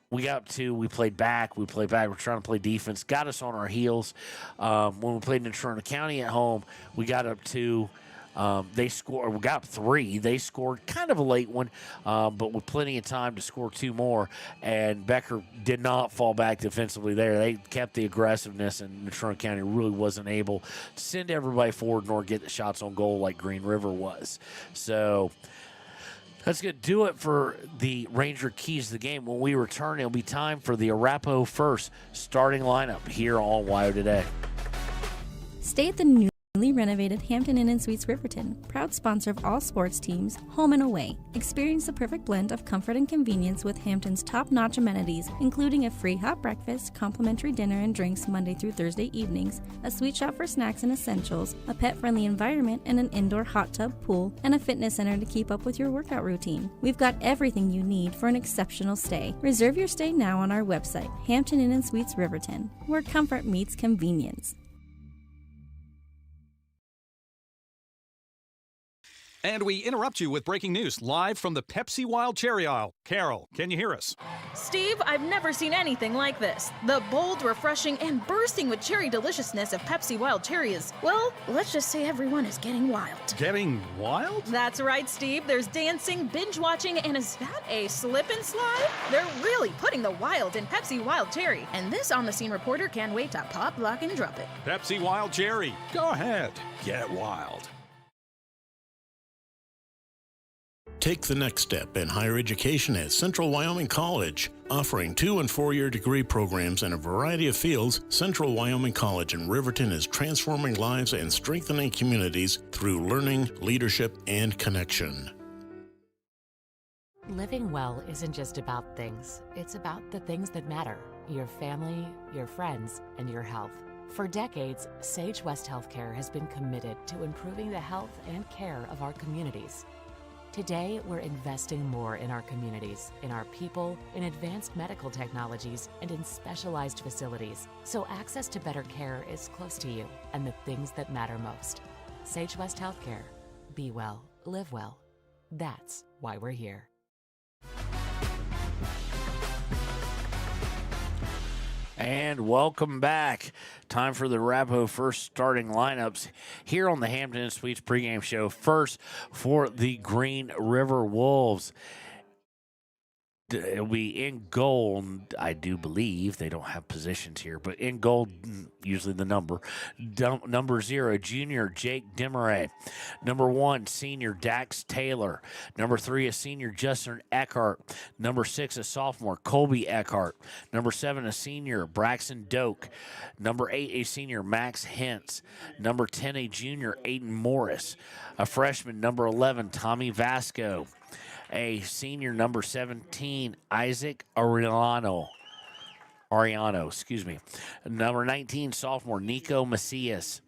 We got up 2, we played back. We're trying to play defense. Got us on our heels. When we played in Natrona County at home, we got up 2. We got up 3. They scored kind of a late one, but with plenty of time to score 2 more. And Becker did not fall back defensively there. They kept the aggressiveness, and Natrona County really wasn't able to send everybody forward nor get the shots on goal like Green River was. So That's going to do it for the Ranger Keys to the game. When we return, it'll be time for the Arapahoe First starting lineup here on WYO Today. Stay at the newly renovated Hampton Inn & Suites Riverton, proud sponsor of all sports teams, home and away. Experience the perfect blend of comfort and convenience with Hampton's top-notch amenities, including a free hot breakfast, complimentary dinner and drinks Monday through Thursday evenings, a sweet shop for snacks and essentials, a pet-friendly environment and an indoor hot tub pool, and a fitness center to keep up with your workout routine. We've got everything you need for an exceptional stay. Reserve your stay now on our website, Hampton Inn & Suites Riverton, where comfort meets convenience. And we interrupt you with breaking news live from the Pepsi Wild Cherry aisle. Carol, can you hear us? Steve, I've never seen anything like this. The bold, refreshing, and bursting with cherry deliciousness of Pepsi Wild Cherry is, well, let's just say everyone is getting wild. Getting wild? That's right, Steve. There's dancing, binge-watching, and is that a slip and slide? They're really putting the wild in Pepsi Wild Cherry, and this on-the-scene reporter can't wait to pop, lock, and drop it. Pepsi Wild Cherry. Go ahead. Get wild. Take the next step in higher education at Central Wyoming College. Offering 2- and 4-year degree programs in a variety of fields, Central Wyoming College in Riverton is transforming lives and strengthening communities through learning, leadership, and connection. Living well isn't just about things. It's about the things that matter. Your family, your friends, and your health. For decades, Sage West Healthcare has been committed to improving the health and care of our communities. Today, we're investing more in our communities, in our people, in advanced medical technologies, and in specialized facilities, so access to better care is close to you and the things that matter most. Sage West Healthcare. Be well, live well. That's why we're here. And welcome back. Time for the Arapahoe First starting lineups here on the Hampton Inn Suites pregame show. First for the Green River Wolves. It'll be in goal, I do believe. They don't have positions here, but in goal, usually the number 0, junior Jake Demeray. Number 1, senior Dax Taylor. Number 3, a senior Justin Eckhart. Number 6, a sophomore Colby Eckhart. Number 7, a senior Braxton Doak. Number 8, a senior Max Hintz. Number 10, a junior Aiden Morris. A freshman, number 11, Tommy Vasco. A senior, number 17, Isaac Ariano, Number 19, sophomore, Nico Macias.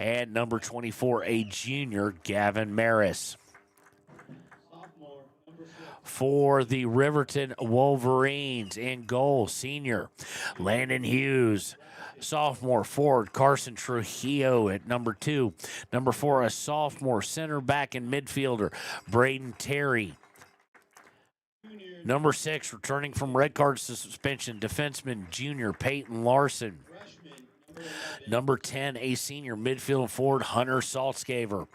And number 24, a junior, Gavin Maris. For the Riverton Wolverines, in goal, senior, Landon Hughes. Sophomore forward, Carson Trujillo at number 2. Number 4, a sophomore center back and midfielder, Braden Terry. Number 6, returning from red card suspension, defenseman junior Peyton Larson. Number 10, a senior midfield forward, Hunter Saltzgaver.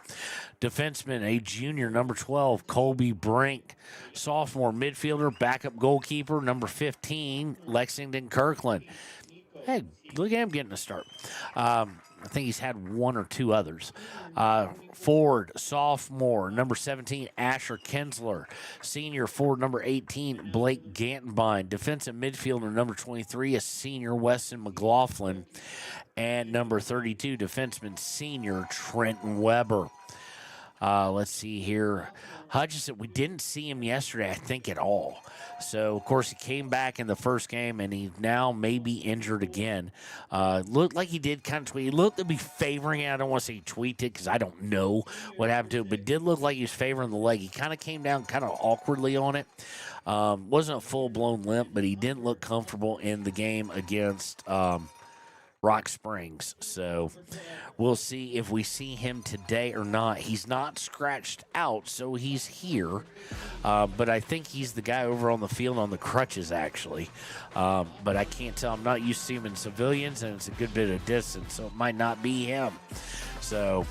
Defenseman, a junior, number 12, Colby Brink. Sophomore midfielder, backup goalkeeper, number 15, Lexington Kirkland. Hey, look at him getting a start. I think he's had 1 or 2 others. Forward, sophomore, number 17, Asher Kinsler. Senior forward, number 18, Blake Gantenbein. Defensive midfielder, number 23, a senior, Weston McLaughlin. And number 32, defenseman, senior, Trenton Weber. Let's see here. Hutchison, we didn't see him yesterday, I think, at all. So, of course, he came back in the first game, and he now may be injured again. Looked like he did kind of tweet. He looked to be favoring it. I don't want to say he tweeted because I don't know what happened to it, but it did look like he was favoring the leg. He kind of came down kind of awkwardly on it. Wasn't a full-blown limp, but he didn't look comfortable in the game against Rock Springs. So we'll see if we see him today or not. He's not scratched out, so he's here. But I think he's the guy over on the field on the crutches, actually. But I can't tell. I'm not used to seeing him in civilians, and it's a good bit of distance, so it might not be him. So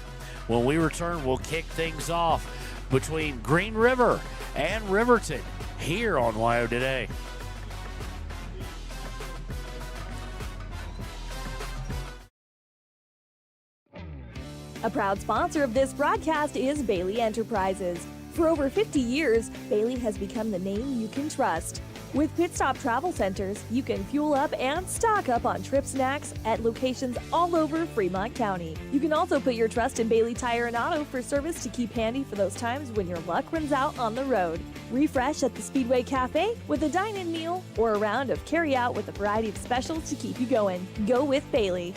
when we return, we'll kick things off between Green River and Riverton here on WYO Today. A proud sponsor of this broadcast is Bailey Enterprises. For over 50 years, Bailey has become the name you can trust. With Pit Stop Travel Centers, you can fuel up and stock up on trip snacks at locations all over Fremont County. You can also put your trust in Bailey Tire and Auto for service to keep handy for those times when your luck runs out on the road. Refresh at the Speedway Cafe with a dine-in meal or a round of carry-out with a variety of specials to keep you going. Go with Bailey.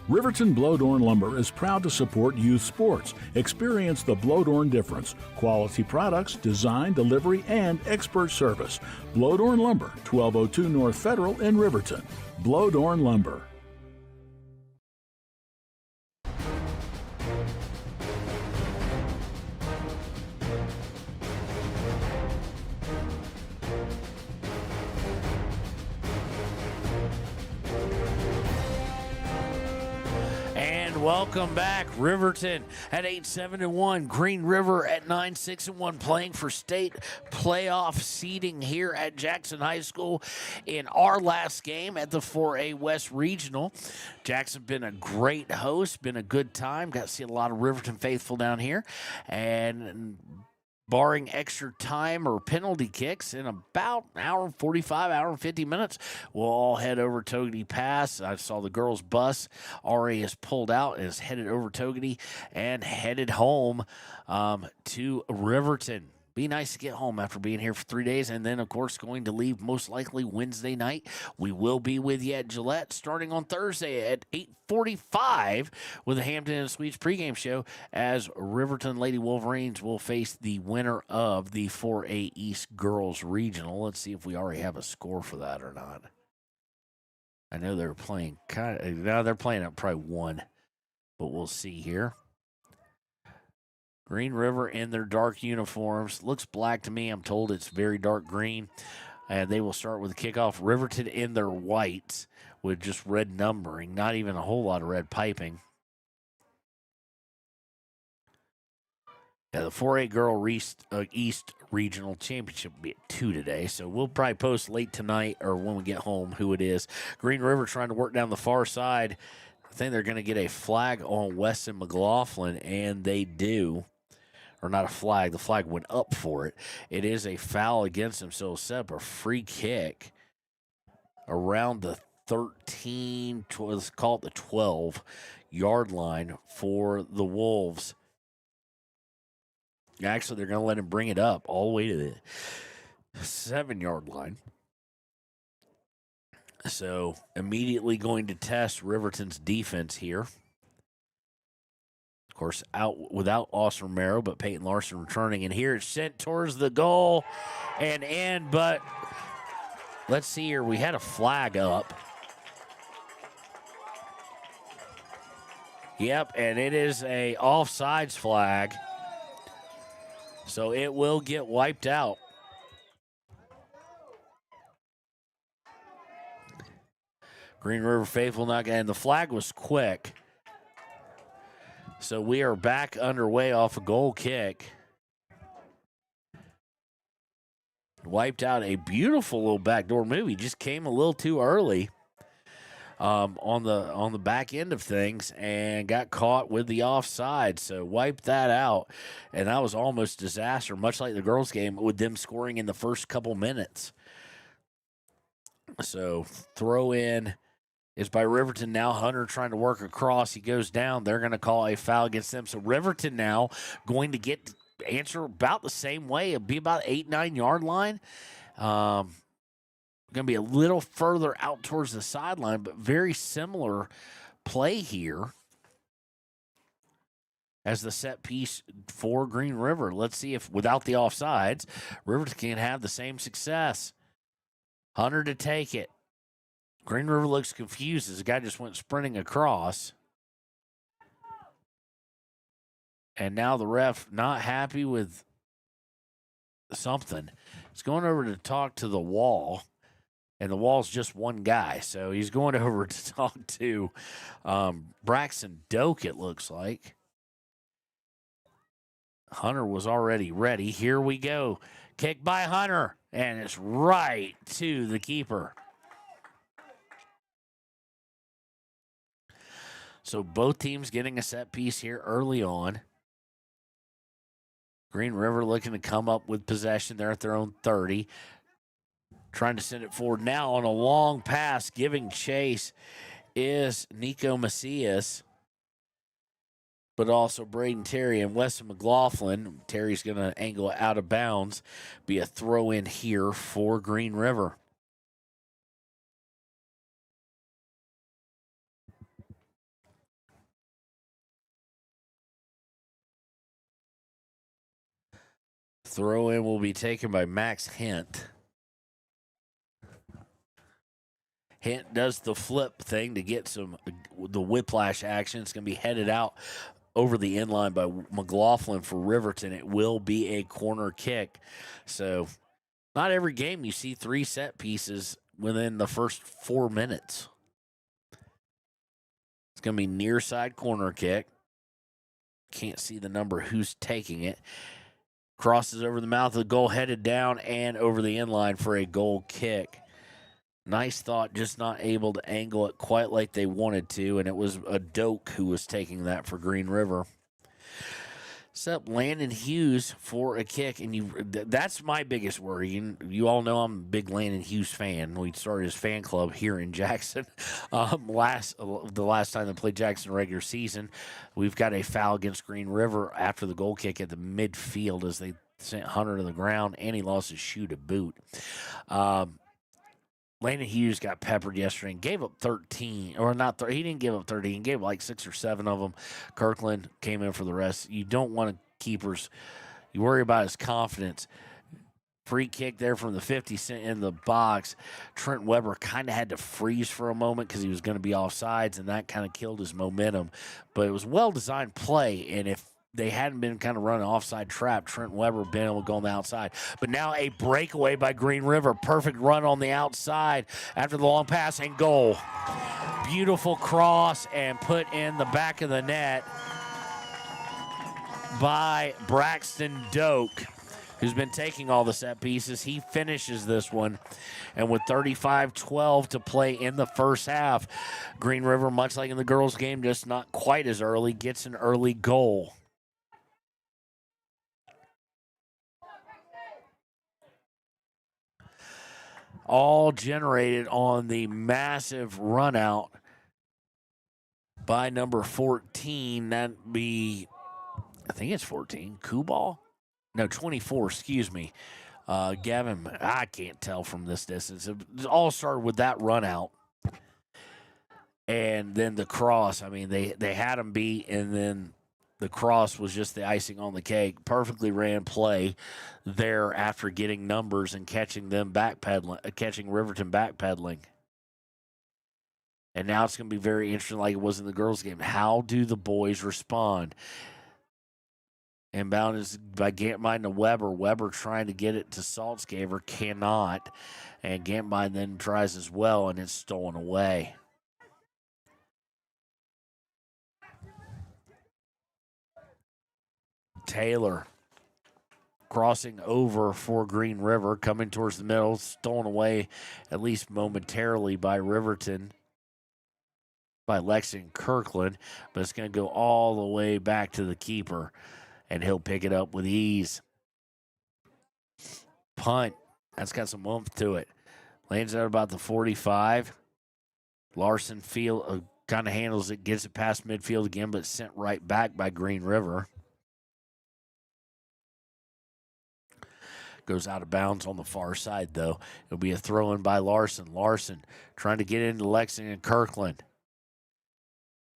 Riverton Blowdorn Lumber is proud to support youth sports. Experience the Blowdorn difference. Quality products, design, delivery, and expert service. Blowdorn Lumber, 1202 North Federal in Riverton. Blowdorn Lumber. Welcome back. Riverton at 8-7-1, Green River at 9-6-1, playing for state playoff seeding here at Jackson High School in our last game at the 4A West Regional. Jackson been a great host, been a good time. Got to see a lot of Riverton faithful down here, and barring extra time or penalty kicks, in about an hour and 45, hour and 50 minutes, we'll all head over Togety Pass. I saw the girls' bus already is pulled out and is headed over Togety and headed home to Riverton. Be nice to get home after being here for 3 days, and then, of course, going to leave most likely Wednesday night. We will be with you at Gillette starting on Thursday at 8:45 with the Hampton and Sweets pregame show as Riverton Lady Wolverines will face the winner of the 4A East Girls Regional. Let's see if we already have a score for that or not. I know they're playing now they're playing at probably 1, but we'll see here. Green River in their dark uniforms. Looks black to me. I'm told it's very dark green. And they will start with the kickoff. Riverton in their whites with just red numbering. Not even a whole lot of red piping. Yeah, the 4A Girl East Regional Championship will be at 2 today. So we'll probably post late tonight or when we get home who it is. Green River trying to work down the far side. I think they're going to get a flag on Weston McLaughlin, and they do. Or not a flag. The flag went up for it. It is a foul against him, so set up a free kick around the 13, let's call it the 12-yard line for the Wolves. Actually, they're going to let him bring it up all the way to the 7-yard line. So immediately going to test Riverton's defense here. Of course, out without Austin Romero, but Peyton Larson returning. And here it's sent towards the goal and in, but let's see here. We had a flag up. Yep, and it is a offsides flag. So it will get wiped out. Green River faithful not, and the flag was quick. So we are back underway off a goal kick. Wiped out a beautiful little backdoor move. He just came a little too early on the back end of things and got caught with the offside. So wiped that out, and that was almost disaster, much like the girls' game with them scoring in the first couple minutes. So throw in is by Riverton now. Hunter trying to work across. He goes down. They're going to call a foul against them. So Riverton now going to get answer about the same way. It'll be about 8-9 yard line. Going to be a little further out towards the sideline, but very similar play here as the set piece for Green River. Let's see if without the offsides, Riverton can have the same success. Hunter to take it. Green River looks confused as the guy just went sprinting across. And now the ref not happy with something. He's going over to talk to the wall, and the wall's just one guy. So he's going over to talk to Braxton Doak, it looks like. Hunter was already ready. Here we go. Kick by Hunter, and it's right to the keeper. So both teams getting a set piece here early on. Green River looking to come up with possession there at their own 30. Trying to send it forward now on a long pass. Giving chase is Nico Macias, but also Braden Terry and Weston McLaughlin. Terry's going to angle it out of bounds. Be a throw in here for Green River. Throw in will be taken by Max Hint. Hint does the flip thing to get the whiplash action. It's going to be headed out over the inline by McLaughlin for Riverton. It will be a corner kick. So not every game you see 3 set pieces within the first 4 minutes. It's going to be near side corner kick. Can't see the number who's taking it. Crosses over the mouth of the goal, headed down and over the inline for a goal kick. Nice thought, just not able to angle it quite like they wanted to, and it was a Doak who was taking that for Green River. Except Landon Hughes for a kick, and that's my biggest worry. You all know I'm a big Landon Hughes fan. We started his fan club here in Jackson. The last time they played Jackson regular season, we've got a foul against Green River after the goal kick at the midfield as they sent Hunter to the ground, and he lost his shoe to boot. Landon Hughes got peppered yesterday and gave up 13, or not, he didn't give up 13, he gave like 6 or 7 of them. Kirkland came in for the rest. You don't want keepers, you worry about his confidence. Free kick there from the 50 cent in the box. Trent Weber kind of had to freeze for a moment because he was going to be offsides, and that kind of killed his momentum. But it was well-designed play, and if they hadn't been kind of running offside trap, Trent Weber been able to go on the outside. But now a breakaway by Green River. Perfect run on the outside after the long pass and goal. Beautiful cross and put in the back of the net by Braxton Doak, who's been taking all the set pieces. He finishes this one. And with 35-12 to play in the first half, Green River, much like in the girls' game, just not quite as early, gets an early goal. All generated on the massive run out by number 14. That'd be, I think it's 14, Kubal? No, 24, excuse me. Gavin, I can't tell from this distance. It all started with that run out. And then the cross, I mean, they had him beat, and then the cross was just the icing on the cake. Perfectly ran play there after getting numbers and catching them backpedaling, catching Riverton backpedaling. And now it's going to be very interesting, like it was in the girls' game. How do the boys respond? Inbound is by Gantmine to Weber. Weber trying to get it to Saltzgaver, cannot. And Gantmine then tries as well, and it's stolen away. Taylor crossing over for Green River, coming towards the middle, stolen away at least momentarily by Riverton, by Lexington Kirkland, but it's going to go all the way back to the keeper, and he'll pick it up with ease. Punt, that's got some oomph to it. Lands out about the 45. Larson kind of handles it, gets it past midfield again, but sent right back by Green River. Goes out of bounds on the far side, though. It'll be a throw-in by Larson. Larson trying to get into Lexington Kirkland.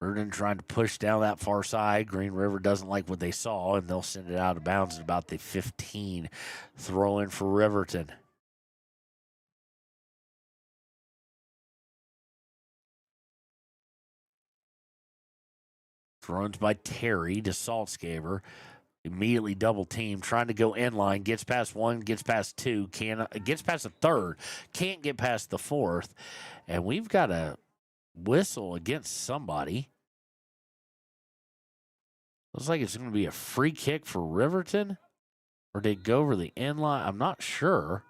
Riverton trying to push down that far side. Green River doesn't like what they saw, and they'll send it out of bounds at about the 15. Throw-in for Riverton. Throws by Terry to Saltzgaver. Immediately double team, trying to go inline, gets past 1, gets past 2, gets past the 3rd, can't get past the 4th, and we've got a whistle against somebody. Looks like it's going to be a free kick for Riverton, or did it go over the inline? I'm not sure.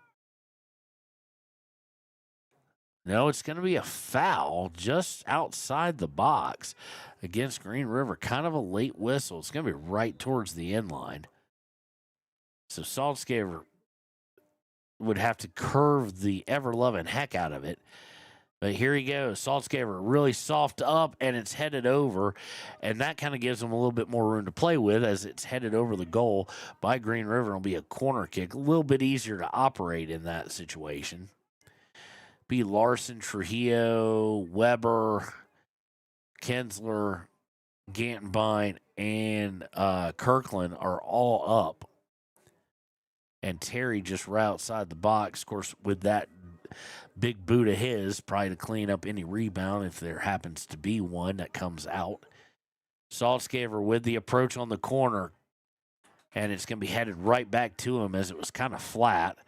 No, it's going to be a foul just outside the box against Green River. Kind of a late whistle. It's going to be right towards the end line. So Saltzgaver would have to curve the ever-loving heck out of it. But here he goes. Saltzgaver really soft up, and it's headed over. And that kind of gives them a little bit more room to play with as it's headed over the goal by Green River. It'll be a corner kick. A little bit easier to operate in that situation. Be Larson, Trujillo, Weber, Kinsler, Gantenbein, and Kirkland are all up. And Terry just right outside the box, of course, with that big boot of his, probably to clean up any rebound if there happens to be one that comes out. Saltzgaver with the approach on the corner, and it's going to be headed right back to him as it was kind of flat.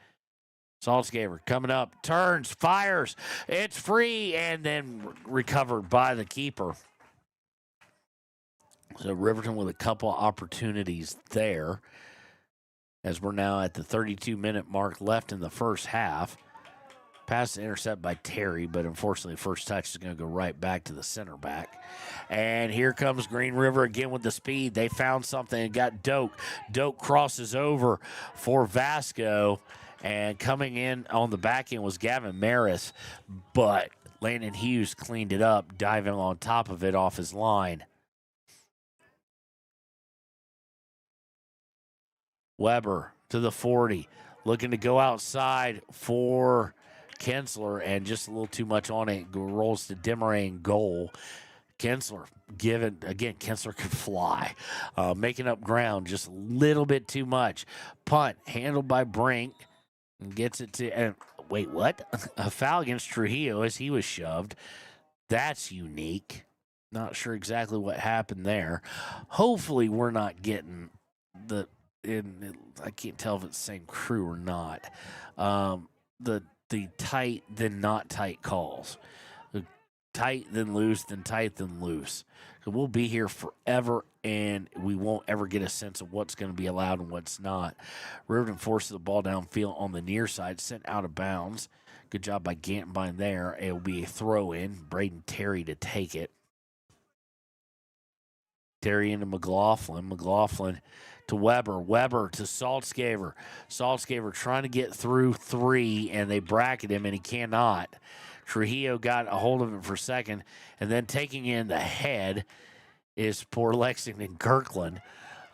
Saltzgaver coming up, turns, fires, it's free, and then recovered by the keeper. So Riverton with a couple opportunities there as we're now at the 32-minute mark left in the first half. Pass intercept by Terry, but unfortunately the first touch is going to go right back to the center back. And here comes Green River again with the speed. They found something and got Doak. Doak crosses over for Vasco. And coming in on the back end was Gavin Maris, but Landon Hughes cleaned it up, diving on top of it off his line. Weber to the 40, looking to go outside for Kinsler, and just a little too much on it. Rolls to Demarang goal. Kinsler given again. Kinsler could fly, making up ground just a little bit too much. Punt handled by Brink. Gets it to, wait, what? A foul against Trujillo as he was shoved. That's unique. Not sure exactly what happened there. Hopefully we're not getting I can't tell if it's the same crew or not. The tight, then not tight calls. The tight, then loose, then tight, then loose. So we'll be here forever, and we won't ever get a sense of what's going to be allowed and what's not. Riverton forces the ball downfield on the near side, sent out of bounds. Good job by Gantenbein there. It will be a throw-in. Braden Terry to take it. Terry into McLaughlin. McLaughlin to Weber. Weber to Saltzgaver. Saltzgaver trying to get through three, and they bracket him, and he cannot. Trujillo got a hold of him for a second, and then taking in the head is poor Lexington Kirkland.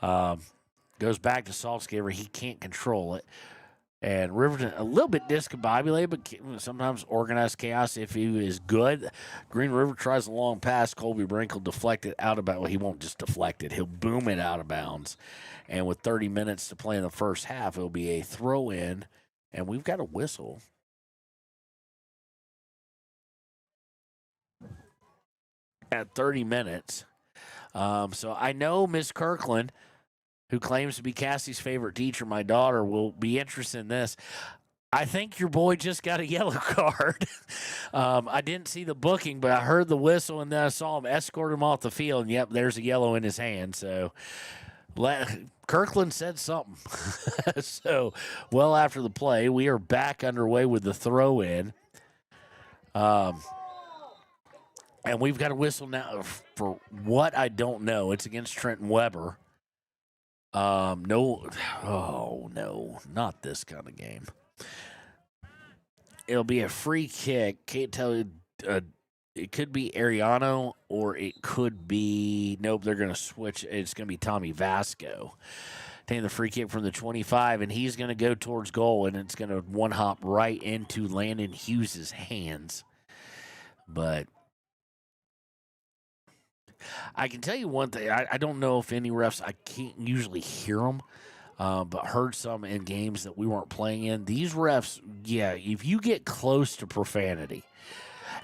Goes back to Saltzgaver. He can't control it. And Riverton, a little bit discombobulated, but sometimes organized chaos if he is good. Green River tries a long pass. Colby Brink will deflect it out of bounds. Well, he won't just deflect it. He'll boom it out of bounds. And with 30 minutes to play in the first half, it'll be a throw-in, and we've got a whistle. At 30 minutes. So I know Miss Kirkland, who claims to be Cassie's favorite teacher, my daughter, will be interested in this. I think your boy just got a yellow card. I didn't see the booking, but I heard the whistle, and then I saw him escort him off the field, and yep, there's a yellow in his hand. So Kirkland said something. So well after the play, we are back underway with the throw-in. And we've got a whistle now for what I don't know. It's against Trenton Weber. No, not this kind of game. It'll be a free kick. Can't tell you. It could be Ariano or it could be, nope, they're going to switch. It's going to be Tommy Vasco taking the free kick from the 25, and he's going to go towards goal, and it's going to one-hop right into Landon Hughes' hands. But I can tell you one thing. I don't know if any refs, I can't usually hear them, but heard some in games that we weren't playing in. These refs, yeah, if you get close to profanity,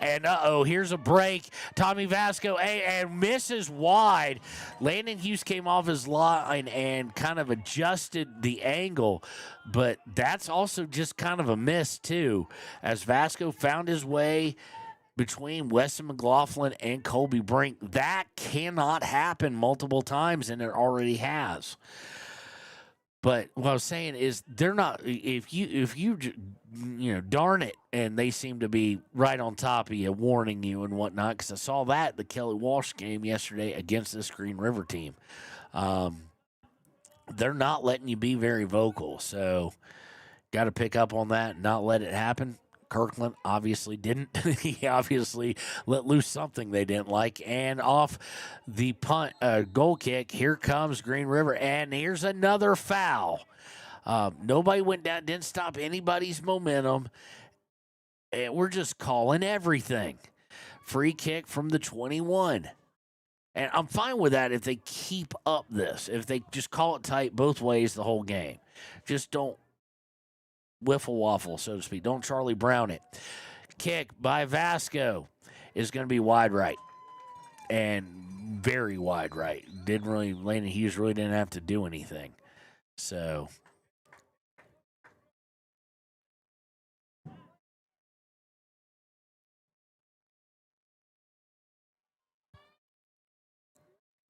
and here's a break. Tommy Vasco, and misses wide. Landon Hughes came off his line and kind of adjusted the angle, but that's also just kind of a miss, too, as Vasco found his way between Weston McLaughlin and Colby Brink. That cannot happen multiple times, and it already has. But what I was saying is they're not. If you darn it, and they seem to be right on top of you, warning you and whatnot. Because I saw that at the Kelly Walsh game yesterday against this Green River team. They're not letting you be very vocal, so got to pick up on that and not let it happen. Kirkland obviously didn't. He obviously let loose something they didn't like. And off the punt goal kick, here comes Green River. And here's another foul. Nobody went down, didn't stop anybody's momentum. And we're just calling everything. Free kick from the 21. And I'm fine with that if they keep up this. If they just call it tight both ways the whole game. Just don't wiffle waffle, so to speak. Don't Charlie Brown it. Kick by Vasco is going to be wide right. And very wide right. Landon Hughes really didn't have to do anything. So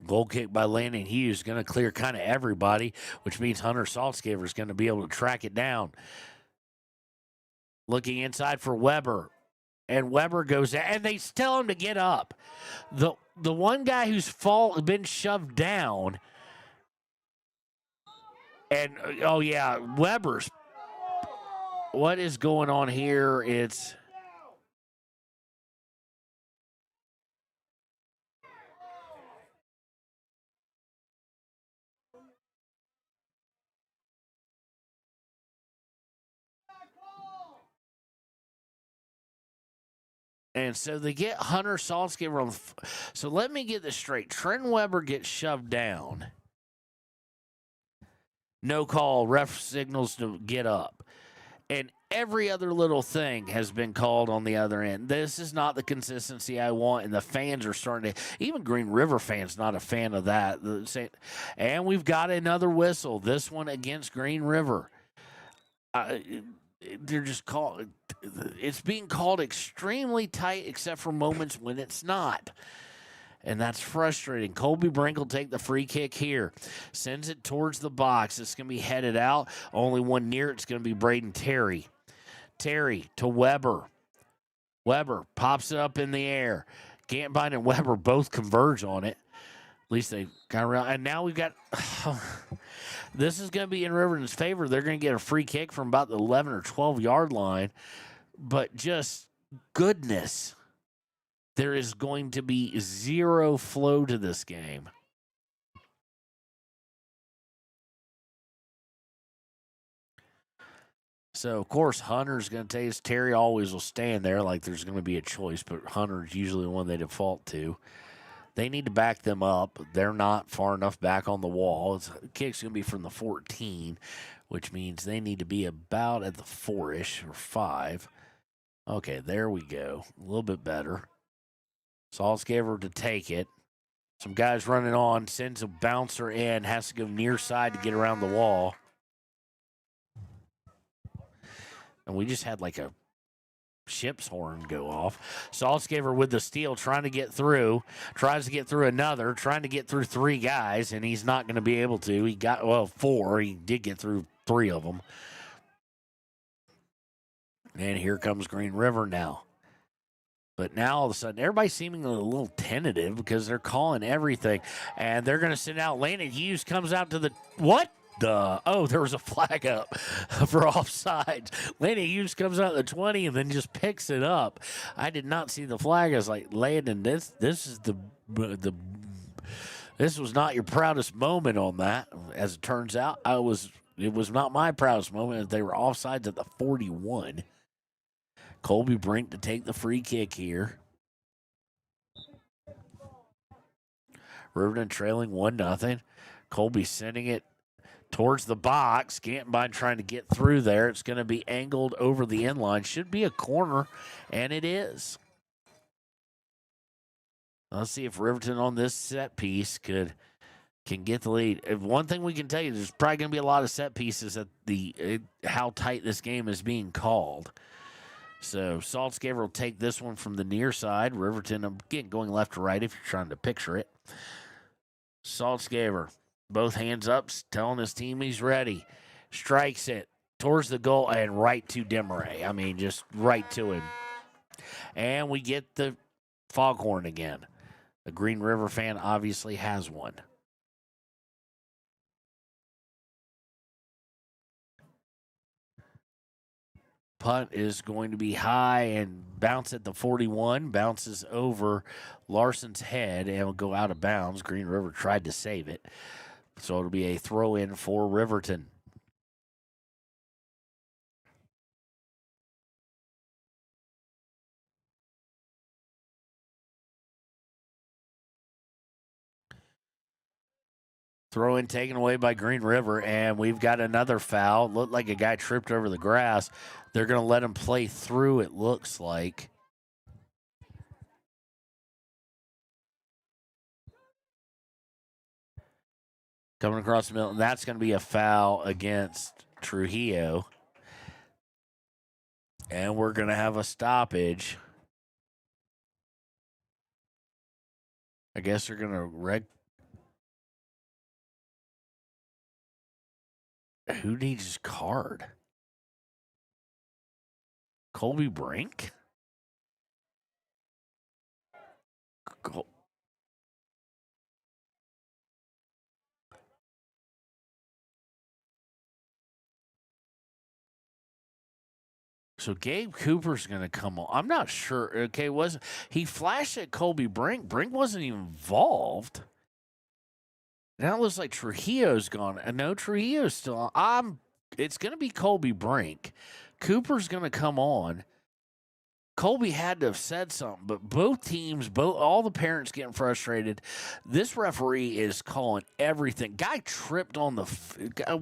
goal kick by Landon Hughes going to clear kind of everybody, which means Hunter Saltzgiver is going to be able to track it down. Looking inside for Weber. And Weber goes, and they tell him to get up. The one guy who's been shoved down, and, oh, yeah, Weber's. What is going on here? It's. And so they get Hunter Saltzgiver on. So let me get this straight. Trent Weber gets shoved down. No call. Ref signals to get up. And every other little thing has been called on the other end. This is not the consistency I want. And the fans are starting to. Even Green River fans not a fan of that. And we've got another whistle. This one against Green River. They're just called. It's being called extremely tight, except for moments when it's not, and that's frustrating. Colby Brink will take the free kick here, sends it towards the box. It's going to be headed out. Only one near it's going to be Braden Terry. Terry to Weber. Weber pops it up in the air. Gantbine and Weber both converge on it. At least they got around. And now we've got. This is going to be in Riverton's favor. They're going to get a free kick from about the 11 or 12-yard line. But just goodness, there is going to be zero flow to this game. So, of course, Hunter's going to take his. Terry always will stand there like there's going to be a choice, but Hunter's usually the one they default to. They need to back them up. They're not far enough back on the wall. The kick's going to be from the 14, which means they need to be about at the 4-ish or 5. Okay, there we go. A little bit better. Saltzgiver to take it. Some guys running on, sends a bouncer in, has to go near side to get around the wall. And we just had like a ship's horn go off. Saltzgiver with the steal, trying to get through. Tries to get through another, trying to get through 3 guys, and he's not going to be able to. He got, 4. He did get through 3 of them. And here comes Green River now. But now all of a sudden, everybody's seeming a little tentative because they're calling everything. And they're going to send out. Landon Hughes comes out to the. What? There was a flag up for offsides. Landon Hughes comes out the 20 and then just picks it up. I did not see the flag. I was like, Landon, this is this was not your proudest moment on that. As it turns out, it was not my proudest moment. They were offsides at the 41. Colby Brink to take the free kick here. Riverton trailing 1-0. Colby sending it towards the box. Gantbine trying to get through there. It's going to be angled over the end line. Should be a corner, and it is. Let's see if Riverton on this set piece can get the lead. If one thing we can tell you, there's probably going to be a lot of set pieces at how tight this game is being called. So Saltzgiver will take this one from the near side. Riverton, again, going left to right if you're trying to picture it. Saltzgiver Both hands up, telling his team he's ready. Strikes it towards the goal and right to Demaray. I mean, just right to him. And we get the foghorn again. The Green River fan obviously has one. Punt is going to be high and bounce at the 41. Bounces over Larson's head and will go out of bounds. Green River tried to save it. So it'll be a throw in for Riverton. Throw in taken away by Green River, and we've got another foul. Looked like a guy tripped over the grass. They're going to let him play through, it looks like. Coming across the middle, and that's going to be a foul against Trujillo. And we're going to have a stoppage. I guess they're going to Who needs his card? Colby Brink? So Gabe Cooper's going to come on. I'm not sure. Okay, he flashed at Colby Brink. Brink wasn't even involved. Now it looks like Trujillo's gone. And no, Trujillo's still on. It's going to be Colby Brink. Cooper's going to come on. Colby had to have said something, but both teams, all the parents getting frustrated. This referee is calling everything. Guy tripped on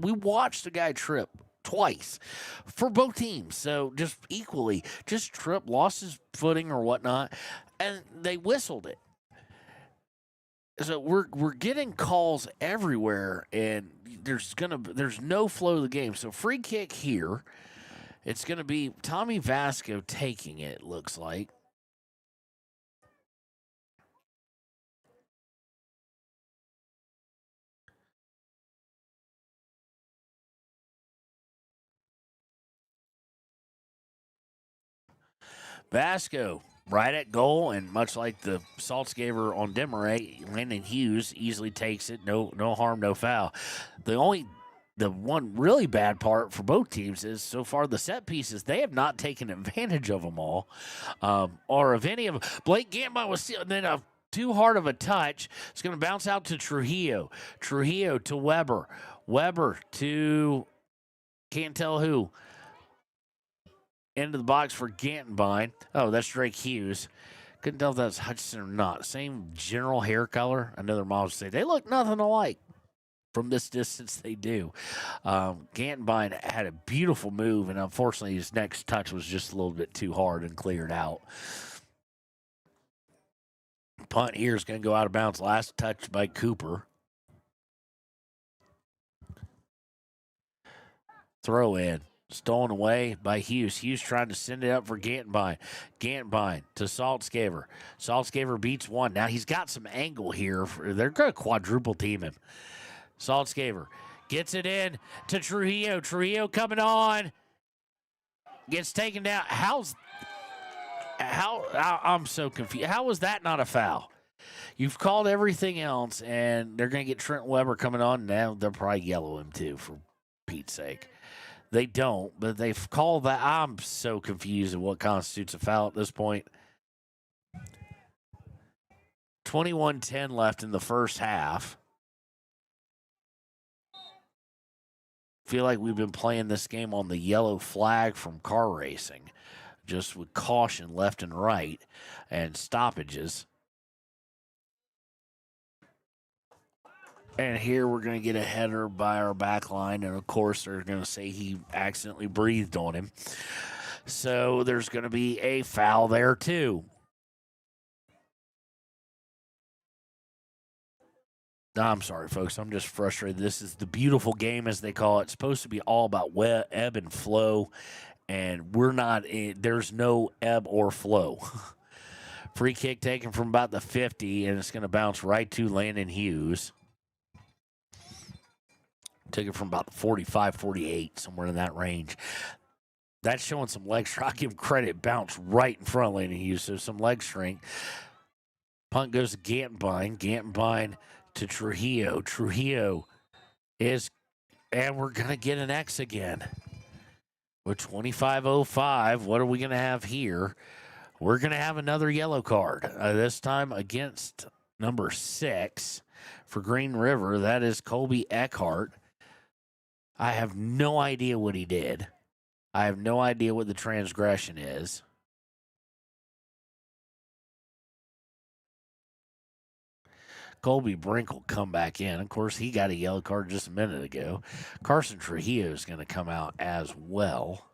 we watched the guy trip twice for both teams. So just equally, just tripped, lost his footing or whatnot, and they whistled it. So we're getting calls everywhere, and there's no flow of the game. So free kick here. It's going to be Tommy Vasco taking it, looks like. Vasco right at goal, and much like the Saltzgaver on Demaray, Landon Hughes easily takes it. No harm, no foul. The one really bad part for both teams is so far the set pieces, they have not taken advantage of them all, or of any of them. Blake Gambon was still, then too hard of a touch. It's going to bounce out to Trujillo. Trujillo to Weber. Weber to can't tell who. Into the box for Gantenbein. Oh, that's Drake Hughes. Couldn't tell if that's Hutchinson or not. Same general hair color. I know their moms say they look nothing alike. From this distance, they do. Gantenbein had a beautiful move, and unfortunately, his next touch was just a little bit too hard and cleared out. Punt here is going to go out of bounds. Last touch by Cooper. Throw in. Stolen away by Hughes. Hughes trying to send it up for Gantenbein. Gantenbein to Saltzgaver. Saltzgaver beats one. Now he's got some angle here. They're going to quadruple team him. Saltzgaver gets it in to Trujillo. Trujillo coming on. Gets taken down. I'm so confused. How was that not a foul? You've called everything else, and they're going to get Trent Weber coming on. Now they'll probably yellow him too, for Pete's sake. They don't, but they've called that. I'm so confused at what constitutes a foul at this point. 21-10 left in the first half. Feel like we've been playing this game on the yellow flag from car racing, just with caution left and right and stoppages. And here we're going to get a header by our back line, and of course they're going to say he accidentally breathed on him. So there's going to be a foul there too. I'm sorry, folks. I'm just frustrated. This is the beautiful game, as they call it. It's supposed to be all about ebb and flow, and we're not. There's no ebb or flow. Free kick taken from about the 50, and it's going to bounce right to Landon Hughes. Took it from about 45, 48, somewhere in that range. That's showing some leg strength. I give him credit. Bounced right in front of Landon Hughes, so some leg strength. Punt goes to Gantenbein. Gantenbein to Trujillo. Trujillo is, and we're going to get an X again. With 25:05, what are we going to have here? We're going to have another yellow card. This time against number 6 for Green River. That is Colby Eckhart. I have no idea what he did. I have no idea what the transgression is. Colby Brink will come back in. Of course, he got a yellow card just a minute ago. Carson Trujillo is going to come out as well.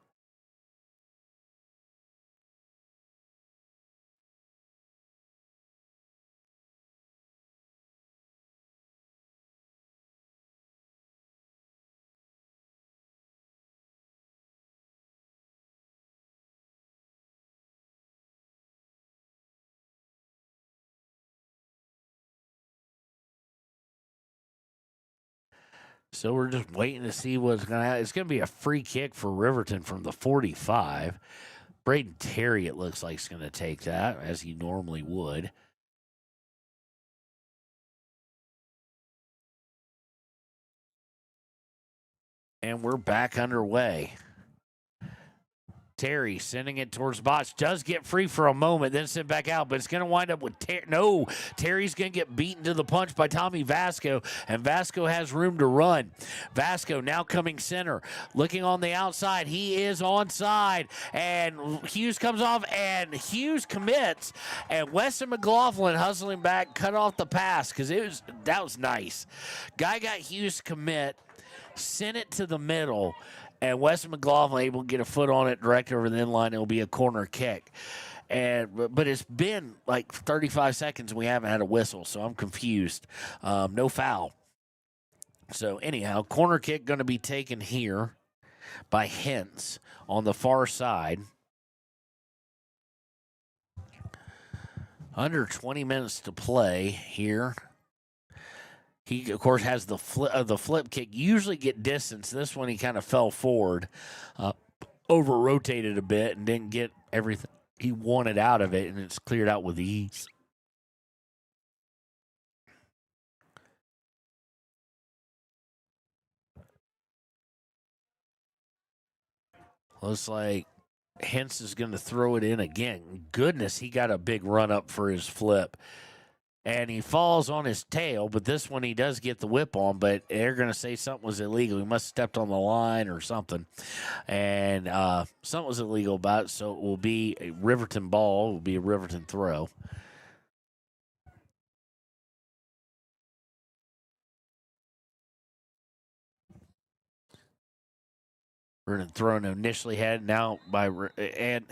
So we're just waiting to see what's going to happen. It's going to be a free kick for Riverton from the 45. Braden Terry, it looks like, is going to take that, as he normally would. And we're back underway. Terry sending it towards Botch. Does get free for a moment, then sent back out, but it's going to wind up with No, Terry's going to get beaten to the punch by Tommy Vasco, and Vasco has room to run. Vasco now coming center, looking on the outside. He is onside, and Hughes comes off, and Hughes commits, and Weston McLaughlin hustling back, cut off the pass, because that was nice. Guy got Hughes commit, sent it to the middle, and Weston McLaughlin able to get a foot on it direct over the end line. It'll be a corner kick. But it's been like 35 seconds and we haven't had a whistle, so I'm confused. No foul. So anyhow, corner kick going to be taken here by Hintz on the far side. Under 20 minutes to play here. He, of course, has the flip kick. Usually get distance. This one he kind of fell forward, over-rotated a bit, and didn't get everything he wanted out of it, and it's cleared out with ease. Looks like Hintz is going to throw it in again. Goodness, he got a big run up for his flip. And he falls on his tail, but this one he does get the whip on, but they're going to say something was illegal. He must have stepped on the line or something. And something was illegal about it, so it will be a Riverton ball. It will be a Riverton throw. Riverton thrown initially had now by and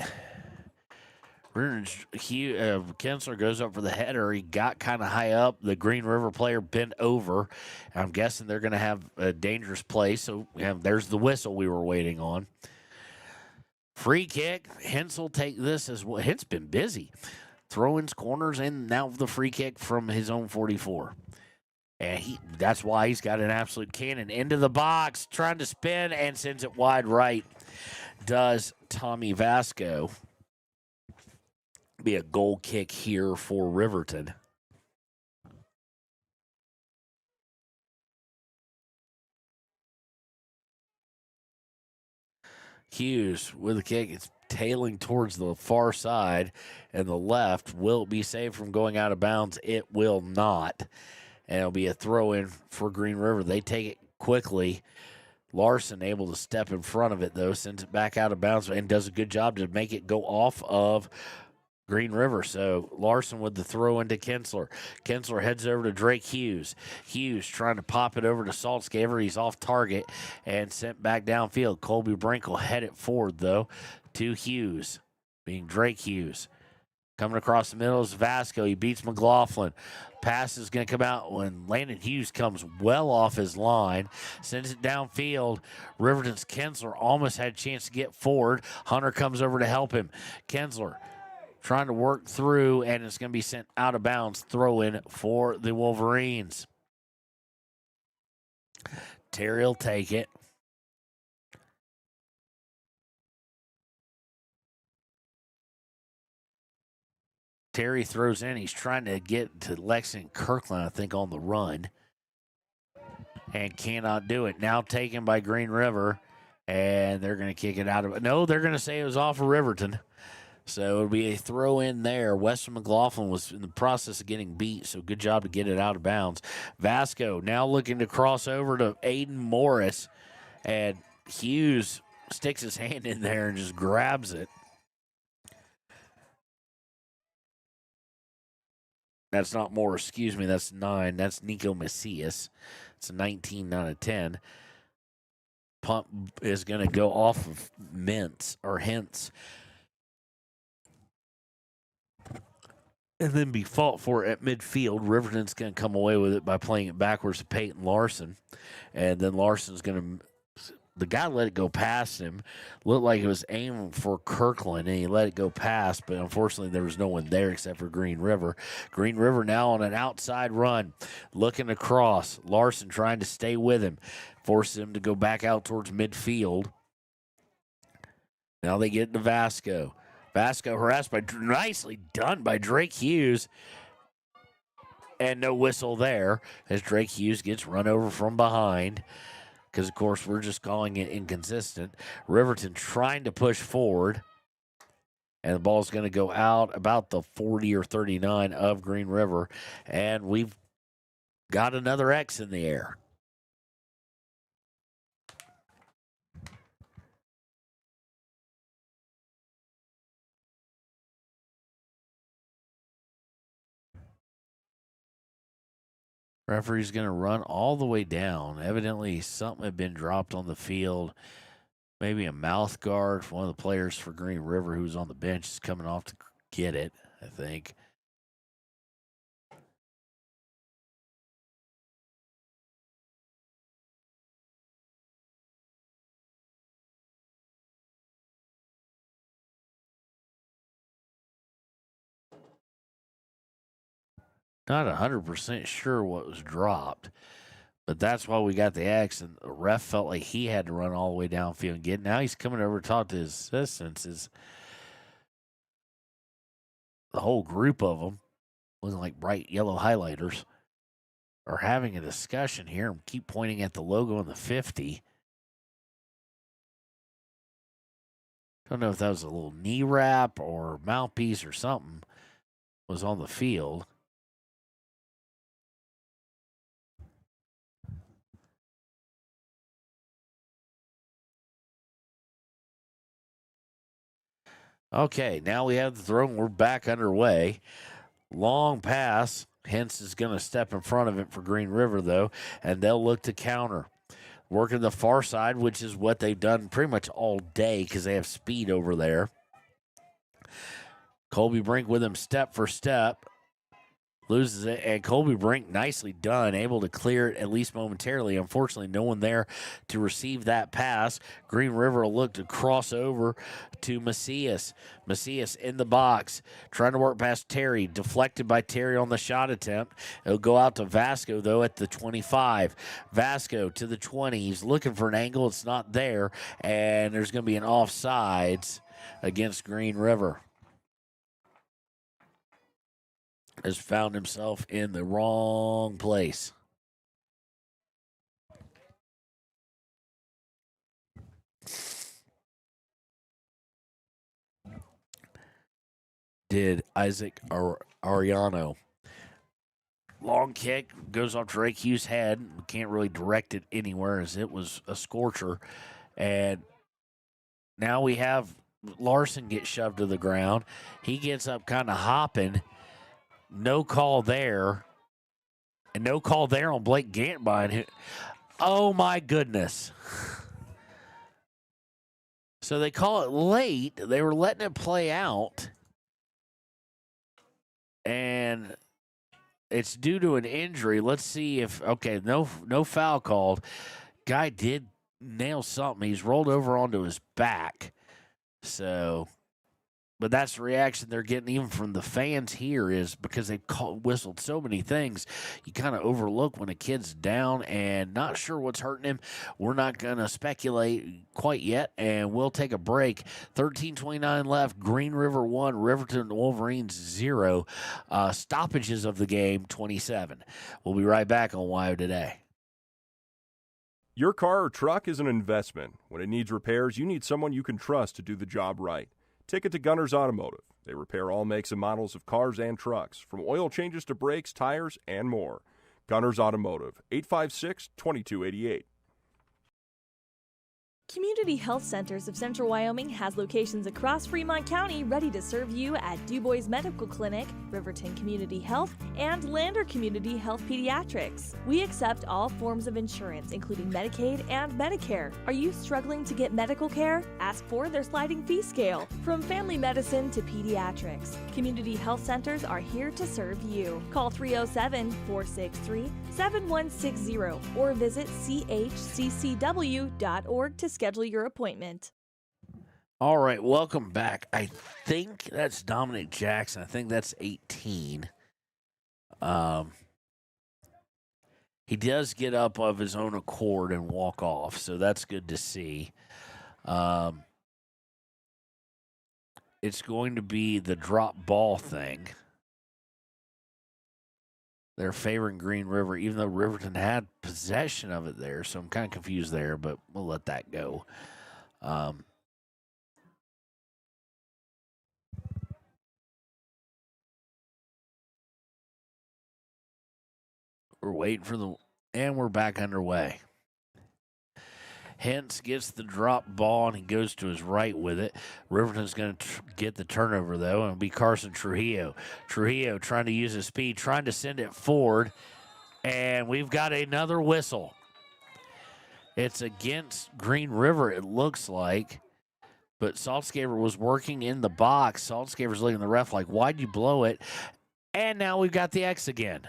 Kinsler goes up for the header. He got kind of high up. The Green River player bent over. I'm guessing they're going to have a dangerous play. So there's the whistle we were waiting on. Free kick. Hintz will take this as well. Hintz been busy. Throw-ins, corners, and now the free kick from his own 44. And that's why he's got an absolute cannon. Into the box, trying to spin, and sends it wide right. Does Tommy Vasco. Be a goal kick here for Riverton. Hughes with a kick. It's tailing towards the far side and the left. Will it be saved from going out of bounds? It will not. And it'll be a throw in for Green River. They take it quickly. Larson able to step in front of it, though, sends it back out of bounds and does a good job to make it go off of Green River. So Larson with the throw into Kinsler. Kinsler heads over to Drake Hughes. Hughes trying to pop it over to Saltzgaver. He's off target and sent back downfield. Colby Brink will head it forward, though, to Hughes, being Drake Hughes. Coming across the middle is Vasco. He beats McLaughlin. Pass is going to come out when Landon Hughes comes well off his line. Sends it downfield. Riverton's Kinsler almost had a chance to get forward. Hunter comes over to help him. Kinsler trying to work through, and it's going to be sent out of bounds. Throw in for the Wolverines. Terry will take it. Terry throws in. He's trying to get to Lexington Kirkland, I think, on the run. And cannot do it. Now taken by Green River. And they're going to kick it out of it. No, they're going to say it was off of Riverton. So it'll be a throw in there. Weston McLaughlin was in the process of getting beat, so good job to get it out of bounds. Vasco now looking to cross over to Aiden Morris. And Hughes sticks his hand in there and just grabs it. That's not Morris, excuse me, that's 9. That's Nico Macias. It's a 19, not a 10. Pump is going to go off of Hintz. And then be fought for at midfield. Riverton's going to come away with it by playing it backwards to Peyton Larson. And then Larson's going to... The guy let it go past him. Looked like it was aiming for Kirkland, and he let it go past, but unfortunately there was no one there except for Green River. Green River now on an outside run, looking across. Larson trying to stay with him. Forces him to go back out towards midfield. Now they get to Vasco. Vasco harassed by, nicely done by Drake Hughes. And no whistle there as Drake Hughes gets run over from behind. Because, of course, we're just calling it inconsistent. Riverton trying to push forward. And the ball's going to go out about the 40 or 39 of Green River. And we've got another X in the air. Referee's going to run all the way down. Evidently, something had been dropped on the field. Maybe a mouth guard. One of the players for Green River who's on the bench is coming off to get it, I think. Not 100% sure what was dropped, but that's why we got the X, and the ref felt like he had to run all the way downfield and get it. Now he's coming over to talk to his assistants. The whole group of them, looking like bright yellow highlighters, are having a discussion here and keep pointing at the logo on the 50. Don't know if that was a little knee wrap or mouthpiece or something was on the field. Okay, now we have the throw, and we're back underway. Long pass. Hintz is going to step in front of it for Green River, though, and they'll look to counter. Working the far side, which is what they've done pretty much all day because they have speed over there. Colby Brink with him step for step. Loses it, and Colby Brink, nicely done, able to clear it at least momentarily. Unfortunately, no one there to receive that pass. Green River will look to cross over to Macias. Macias in the box, trying to work past Terry. Deflected by Terry on the shot attempt. It'll go out to Vasco, though, at the 25. Vasco to the 20. He's looking for an angle. It's not there, and there's going to be an offsides against Green River. Has found himself in the wrong place. Did Isaac Ariano. Long kick, goes off Drake Hughes' head. Can't really direct it anywhere as it was a scorcher. And now we have Larson get shoved to the ground. He gets up kind of hopping. No call there. And no call there on Blake Gantbine. Oh, my goodness. So they call it late. They were letting it play out. And it's due to an injury. Let's see if, okay, no foul called. Guy did nail something. He's rolled over onto his back. So But that's the reaction they're getting even from the fans here, is because they've whistled so many things. You kind of overlook when a kid's down and not sure what's hurting him. We're not going to speculate quite yet, and we'll take a break. 13:29 left. Green River 1, Riverton Wolverines 0. Stoppages of the game 27. We'll be right back on WYO Today. Your car or truck is an investment. When it needs repairs, you need someone you can trust to do the job right. Take it to Gunner's Automotive. They repair all makes and models of cars and trucks, from oil changes to brakes, tires, and more. Gunner's Automotive, 856-2288. Community Health Centers of Central Wyoming has locations across Fremont County ready to serve you at DuBois Medical Clinic, Riverton Community Health, and Lander Community Health Pediatrics. We accept all forms of insurance, including Medicaid and Medicare. Are you struggling to get medical care? Ask for their sliding fee scale. From family medicine to pediatrics, Community Health Centers are here to serve you. Call 307-463-7160 or visit chccw.org to schedule your appointment. All right, welcome back. I think that's Dominic Jackson. I think that's 18. He does get up of his own accord and walk off, so that's good to see. It's going to be the drop ball thing. They're favoring Green River, even though Riverton had possession of it there. So I'm kind of confused there, but we'll let that go. We're waiting for and we're back underway. Hence gets the drop ball, and he goes to his right with it. Riverton's going to get the turnover, though, and it'll be Carson Trujillo. Trujillo trying to use his speed, trying to send it forward, and we've got another whistle. It's against Green River, it looks like, but Saltzgaber was working in the box. Saltzgaber's looking at the ref like, why'd you blow it? And now we've got the X again.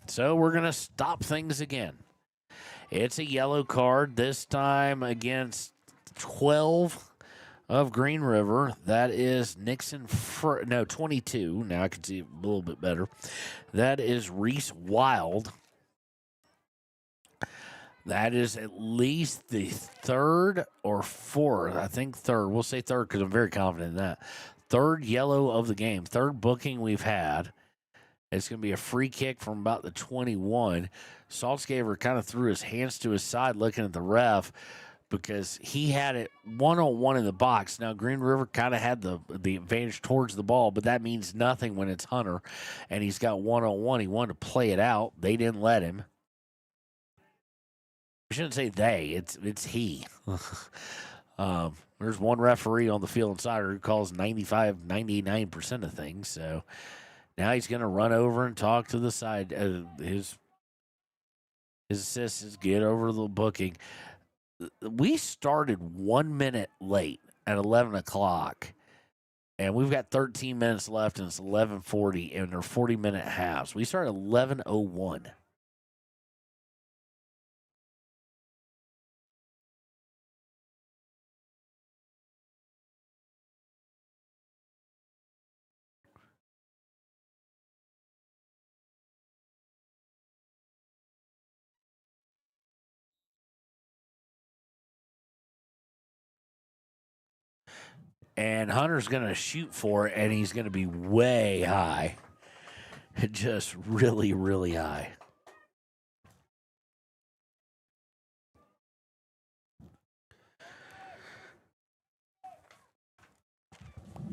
So we're going to stop things again. It's a yellow card, this time against 12 of Green River. That is Nixon, 22. Now I can see it a little bit better. That is Reese Wild. That is at least the third or fourth. I think third. We'll say third because I'm very confident in that. Third yellow of the game. Third booking we've had. It's going to be a free kick from about the 21. Saltzgaber kind of threw his hands to his side looking at the ref because he had it one-on-one in the box. Now, Green River kind of had the advantage towards the ball, but that means nothing when it's Hunter, and he's got one-on-one. He wanted to play it out. They didn't let him. I shouldn't say they. It's he. There's one referee on the Field Insider who calls 99% of things, so now he's going to run over and talk to the side. His assistants get over the booking. We started 1 minute late at 11 o'clock, and we've got 13 minutes left, and it's 11:40, and they're 40-minute halves. We started 11:01. And Hunter's going to shoot for it, and he's going to be way high. Just really, really high.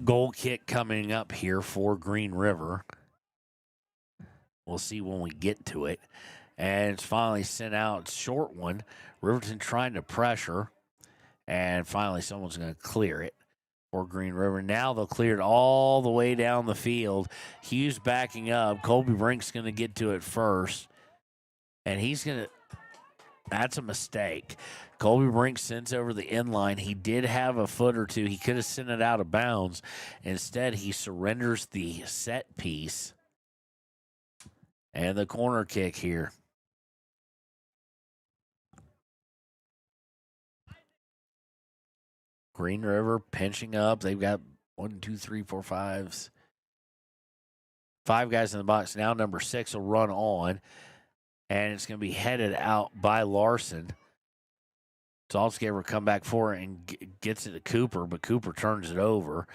Goal kick coming up here for Green River. We'll see when we get to it. And it's finally sent out. Short one. Riverton trying to pressure. And finally someone's going to clear it. For Green River. Now they'll clear it all the way down the field. Hughes backing up. Colby Brink's going to get to it first. And he's going to... That's a mistake. Colby Brink sends over the end line. He did have a foot or two. He could have sent it out of bounds. Instead, he surrenders the set piece. And the corner kick here. Green River pinching up. They've got 1, 2, 3, 4, 5. 5 guys in the box. Now number 6 will run on, and it's going to be headed out by Larson. Saltzgaber will come back for it and gets it to Cooper, but Cooper turns it over.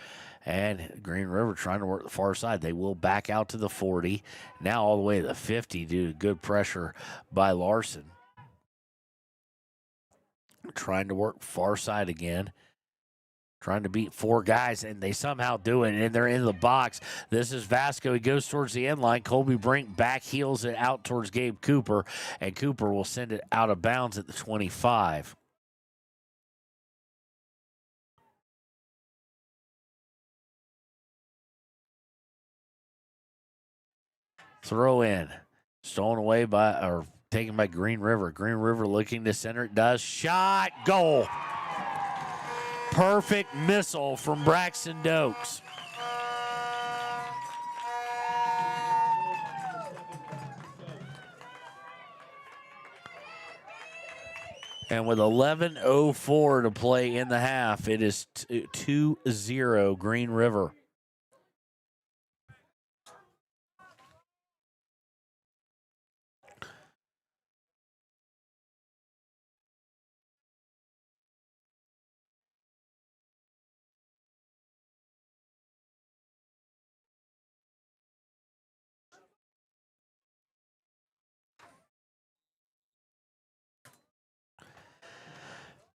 And Green River trying to work the far side. They will back out to the 40. Now all the way to the 50 due to good pressure by Larson. Trying to work far side again. Trying to beat 4 guys, and they somehow do it, and they're in the box. This is Vasco. He goes towards the end line. Colby Brink back heels it out towards Gabe Cooper, and Cooper will send it out of bounds at the 25. Throw in. Stolen away or taken by Green River. Green River looking to center. It does. Shot. Goal. Perfect missile from Braxton Dokes. And with 11:04 to play in the half, it is 2-0 Green River.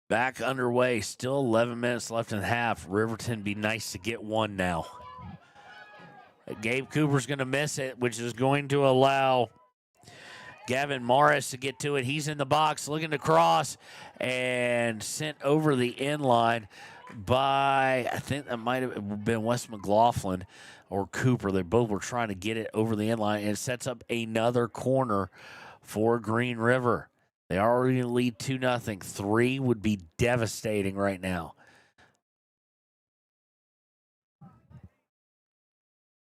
Back underway, still 11 minutes left in the half. Riverton be nice to get one now. Gabe Cooper's going to miss it, which is going to allow Gavin Morris to get to it. He's in the box looking to cross and sent over the end line by, I think that might have been Wes McLaughlin or Cooper. They both were trying to get it over the end line, and it sets up another corner for Green River. They already lead 2-0. 3 would be devastating right now.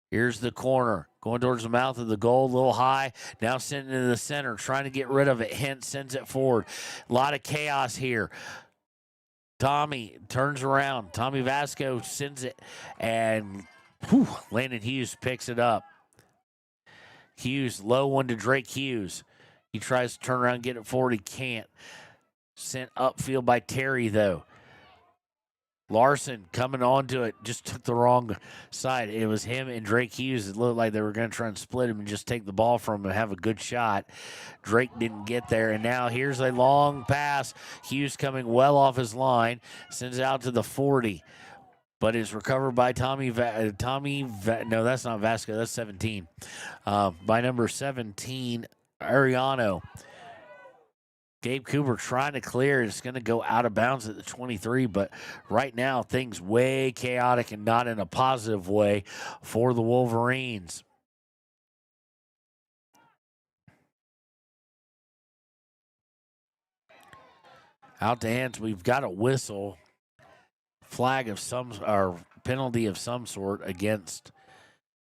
Here's the corner. Going towards the mouth of the goal, a little high. Now sent into the center, trying to get rid of it. Hint sends it forward. A lot of chaos here. Tommy turns around. Tommy Vasco sends it, and Landon Hughes picks it up. Hughes, low one to Drake Hughes. He tries to turn around and get it forward. He can't. Sent upfield by Terry, though. Larson coming onto it, just took the wrong side. It was him and Drake Hughes. It looked like they were going to try and split him and just take the ball from him and have a good shot. Drake didn't get there, and now here's a long pass. Hughes coming well off his line, sends it out to the 40. But it's recovered by no, that's not Vasco. That's 17. By number 17, Ariano. Gabe Cooper trying to clear. It's going to go out of bounds at the 23, but right now things way chaotic and not in a positive way for the Wolverines. Out to hands. We've got a whistle. Flag of some, or penalty of some sort against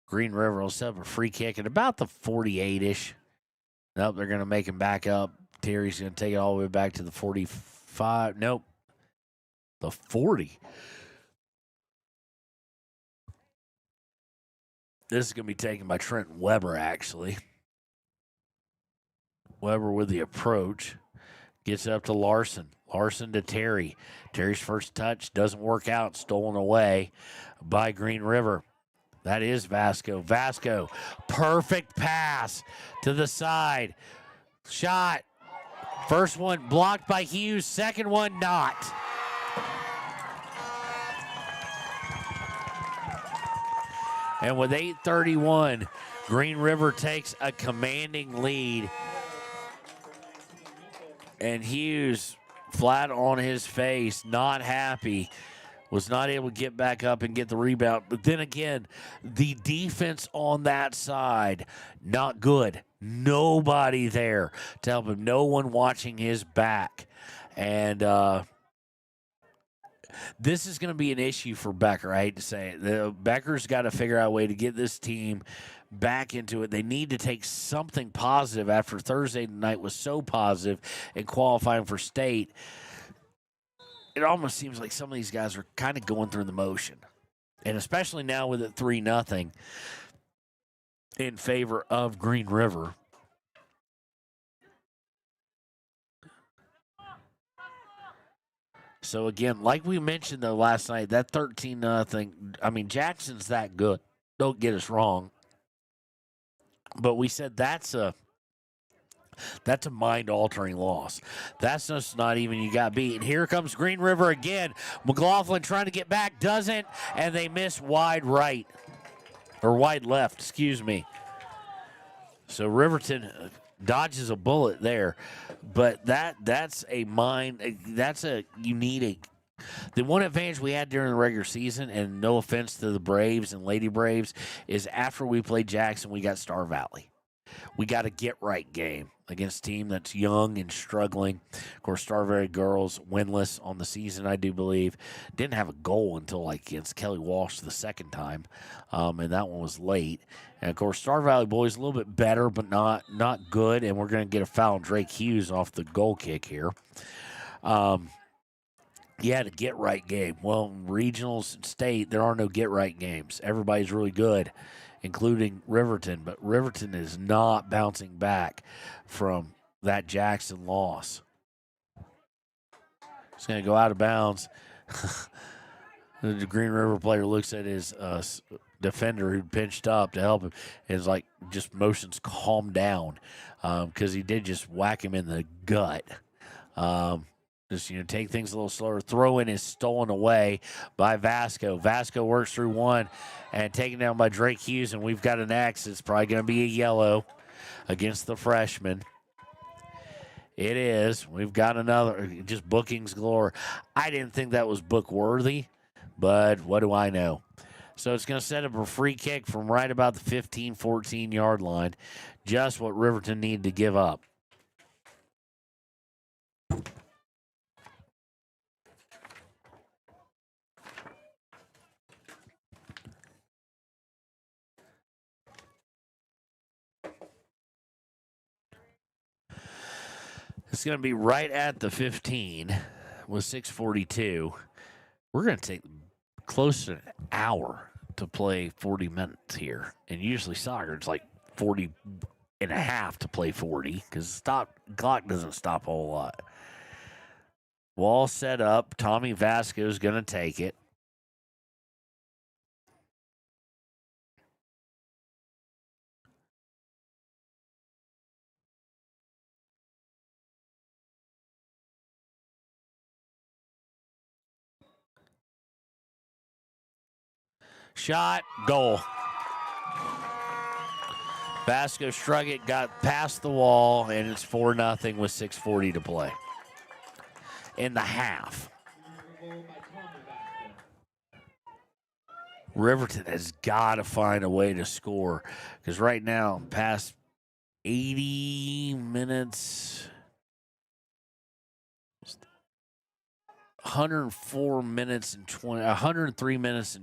Green River. Will set up a free kick at about the 48-ish. Nope, they're going to make him back up. Terry's going to take it all the way back to the 45. Nope. The 40. This is going to be taken by Trent Weber, actually. Weber with the approach. Gets it up to Larson. Larson to Terry. Terry's first touch doesn't work out. Stolen away by Green River. That is Vasco. Vasco, perfect pass to the side. Shot. First one blocked by Hughes. Second one not. And with 8:31, Green River takes a commanding lead. And Hughes, flat on his face, not happy. Was not able to get back up and get the rebound. But then again, the defense on that side, not good. Nobody there to help him. No one watching his back. And this is going to be an issue for Becker. I hate to say it. Becker's got to figure out a way to get this team back into it. They need to take something positive after Thursday night was so positive in qualifying for state. It almost seems like some of these guys are kind of going through the motion. And especially now with it 3-0 in favor of Green River. So, again, like we mentioned, though, last night, that 13-0, I mean, Jackson's that good. Don't get us wrong. But we said that's a mind-altering loss. That's just not even you got beat. And here comes Green River again. McLaughlin trying to get back, doesn't, and they miss wide right. Or wide left, excuse me. So Riverton dodges a bullet there. But that's a you need the one advantage we had during the regular season, and no offense to the Braves and Lady Braves, is after we played Jackson, we got Star Valley. We got a get-right game against a team that's young and struggling. Of course, Star Valley girls winless on the season, I do believe. Didn't have a goal until against Kelly Walsh the second time, and that one was late. And, of course, Star Valley boys a little bit better, but not good, and we're going to get a foul on Drake Hughes off the goal kick here. Yeah, the get-right game. Well, in regionals and state, there are no get-right games. Everybody's really good, including Riverton. But Riverton is not bouncing back from that Jackson loss. It's going to go out of bounds. The Green River player looks at his defender who pinched up to help him and is just motions calm down because he did just whack him in the gut. Just, take things a little slower. Throw in is stolen away by Vasco. Vasco works through one and taken down by Drake Hughes, and we've got an X. It's probably going to be a yellow against the freshman. It is. We've got another. Just bookings galore. I didn't think that was book worthy, but what do I know? So it's going to set up a free kick from right about the 15, 14-yard line. Just what Riverton needed to give up. It's going to be right at the 15 with 6:42. We're going to take close to an hour to play 40 minutes here. And usually soccer, it's 40 and a half to play 40 because the clock doesn't stop a whole lot. Wall set up. Tommy Vasco is going to take it. Shot, goal. Vasco struck it, got past the wall, and it's 4-0 with 6:40 to play in the half. Riverton has got to find a way to score because right now, past 80 minutes, 103 minutes and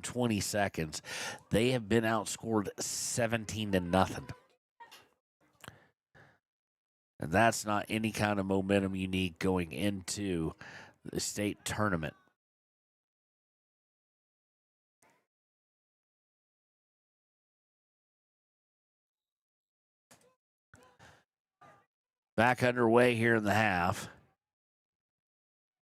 20 seconds. They have been outscored 17-0. And that's not any kind of momentum you need going into the state tournament. Back underway here in the half.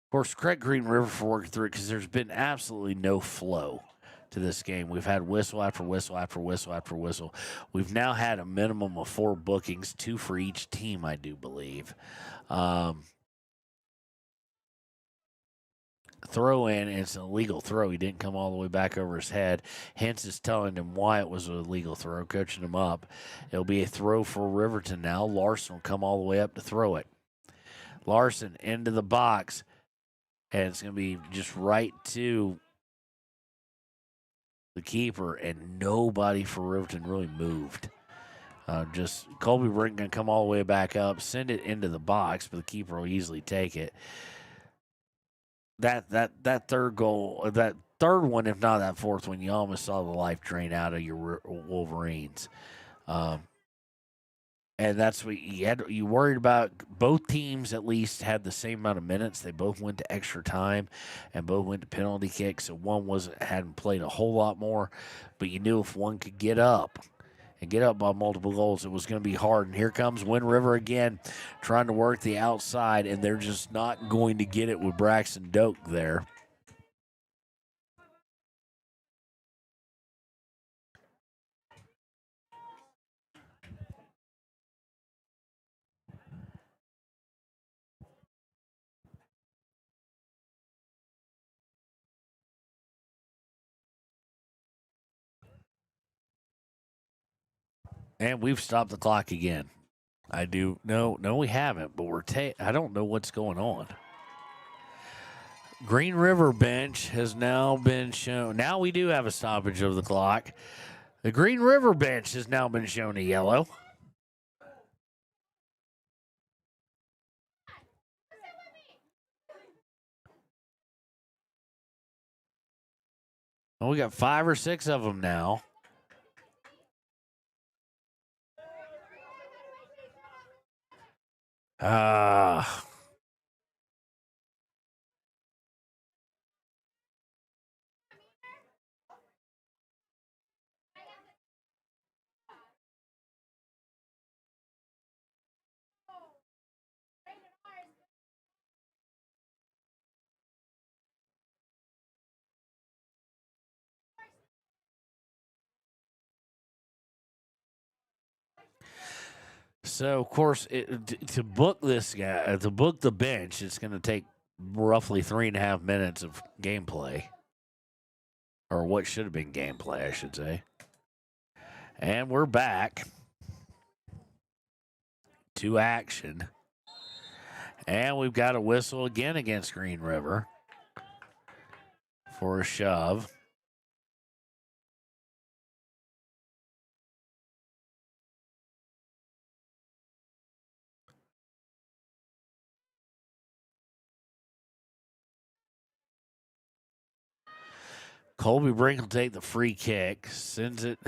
Of course, credit Green River for working through it because there's been absolutely no flow to this game. We've had whistle after whistle after whistle after whistle. We've now had a minimum of 4 bookings, 2 for each team, I do believe. Throw in, and it's an illegal throw. He didn't come all the way back over his head. Hence is telling him why it was an illegal throw, coaching him up. It'll be a throw for Riverton now. Larson will come all the way up to throw it. Larson into the box. And it's going to be just right to the keeper, and nobody for Riverton really moved. Just Colby Brink going to come all the way back up, send it into the box, but the keeper will easily take it. That third goal, that third one, if not that fourth one, you almost saw the life drain out of your Wolverines. And that's what you worried about. Both teams at least had the same amount of minutes. They both went to extra time and both went to penalty kicks. So one hadn't played a whole lot more, but you knew if one could get up and get up by multiple goals, it was going to be hard. And here comes Wind River again, trying to work the outside, and they're just not going to get it with Braxton Doak there. And we've stopped the clock again. No, we haven't, but I don't know what's going on. Green River bench has now been shown. Now we do have a stoppage of the clock. The Green River bench has now been shown a yellow. Well, we got 5 or 6 of them now. So, of course, to book this guy, to book the bench, it's going to take roughly 3.5 minutes of gameplay. Or what should have been gameplay, I should say. And we're back to action. And we've got a whistle again against Green River for a shove. Colby Brink will take the free kick, sends it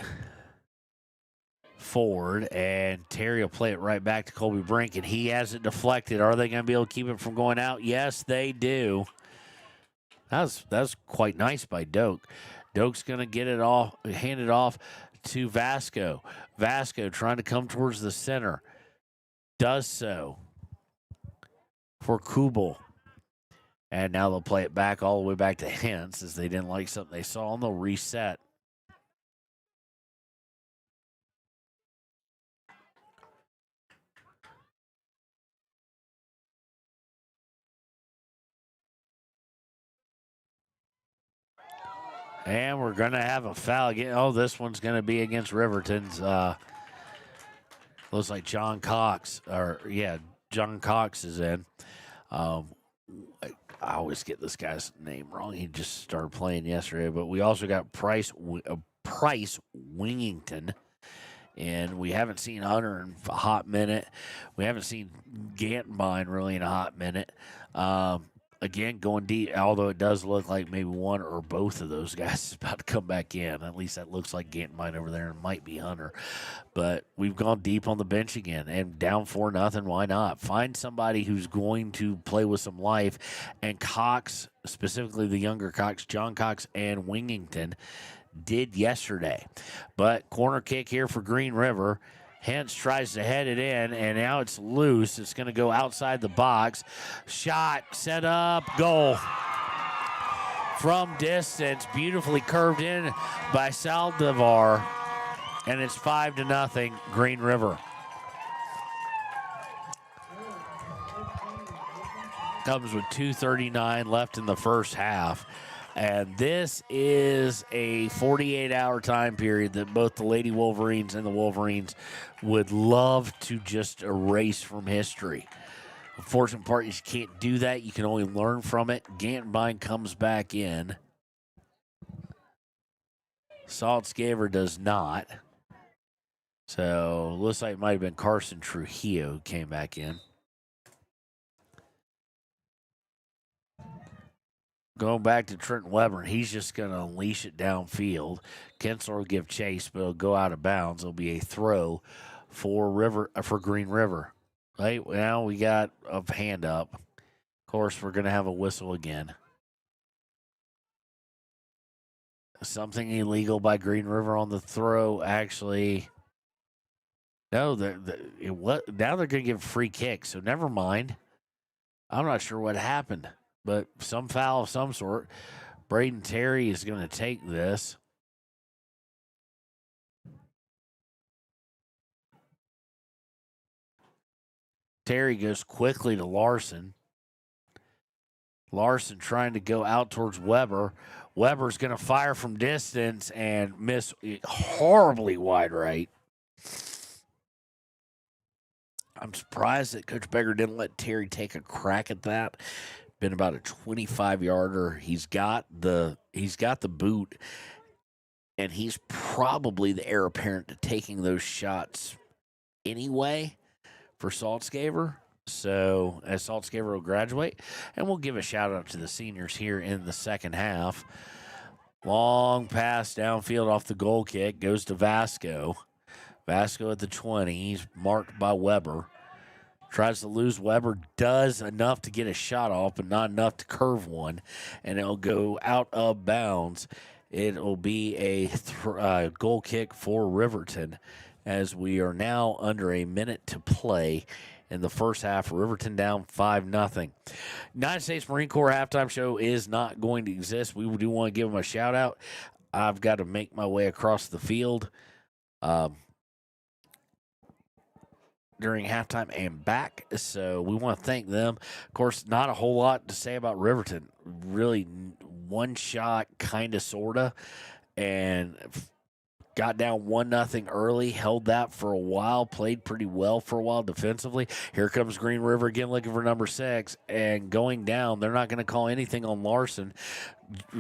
forward, and Terry will play it right back to Colby Brink, and he has it deflected. Are they going to be able to keep it from going out? Yes, they do. That was quite nice by Doak. Doak's going to get it off, hand it off to Vasco. Vasco trying to come towards the center. Does so for Kubel. And now they'll play it back all the way back to Hintz as they didn't like something they saw, and they'll reset. And we're going to have a foul again. Oh, this one's going to be against Riverton's. Looks like John Cox. John Cox is in. I always get this guy's name wrong. He just started playing yesterday. But we also got Price Wingington. And we haven't seen Hunter in a hot minute. We haven't seen Gantenbein really in a hot minute. Again, going deep, although it does look like maybe one or both of those guys is about to come back in. At least that looks like Gantenbein over there and might be Hunter. But we've gone deep on the bench again and down 4-0. Why not? Find somebody who's going to play with some life. And Cox, specifically the younger Cox, John Cox and Wingington, did yesterday. But corner kick here for Green River. Hintz tries to head it in, and now it's loose. It's going to go outside the box. Shot, set up, goal. From distance, beautifully curved in by Saldivar, and it's 5-0, Green River. Comes with 2:39 left in the first half. And this is a 48-hour time period that both the Lady Wolverines and the Wolverines would love to just erase from history. Unfortunate part is you can't do that. You can only learn from it. Gantenbein comes back in. Saltzgaver does not. So looks like it might have been Carson Trujillo who came back in. Going back to Trenton Weber, he's just going to unleash it downfield. Kensler will give chase, but it'll go out of bounds. It'll be a throw for Green River. Right now we got a hand up. Of course, we're going to have a whistle again. Something illegal by Green River on the throw. Actually, no, now they're going to give a free kick, so never mind. I'm not sure what happened, but some foul of some sort. Braden Terry is going to take this. Terry goes quickly to Larson. Larson trying to go out towards Weber. Weber's going to fire from distance and miss horribly wide right. I'm surprised that Coach Beggar didn't let Terry take a crack at that. Been about a 25-yarder. He's got the boot, and he's probably the heir apparent to taking those shots anyway for Saltzgaver. So as Saltzgaver will graduate, and we'll give a shout out to the seniors here in the second half. Long pass downfield off the goal kick goes to Vasco. Vasco at the 20. He's marked by Weber. Tries to lose. Weber does enough to get a shot off, but not enough to curve one, and it'll go out of bounds. It'll be a goal kick for Riverton as we are now under a minute to play in the first half. Riverton down 5-0. United States Marine Corps halftime show is not going to exist. We do want to give them a shout out. I've got to make my way across the field during halftime and back, so we want to thank them. Of course, not a whole lot to say about Riverton. Really one shot, kind of, sort of, and got down 1-0 early, held that for a while, played pretty well for a while defensively. Here comes Green River again looking for number 6, and going down. They're not going to call anything on Larson.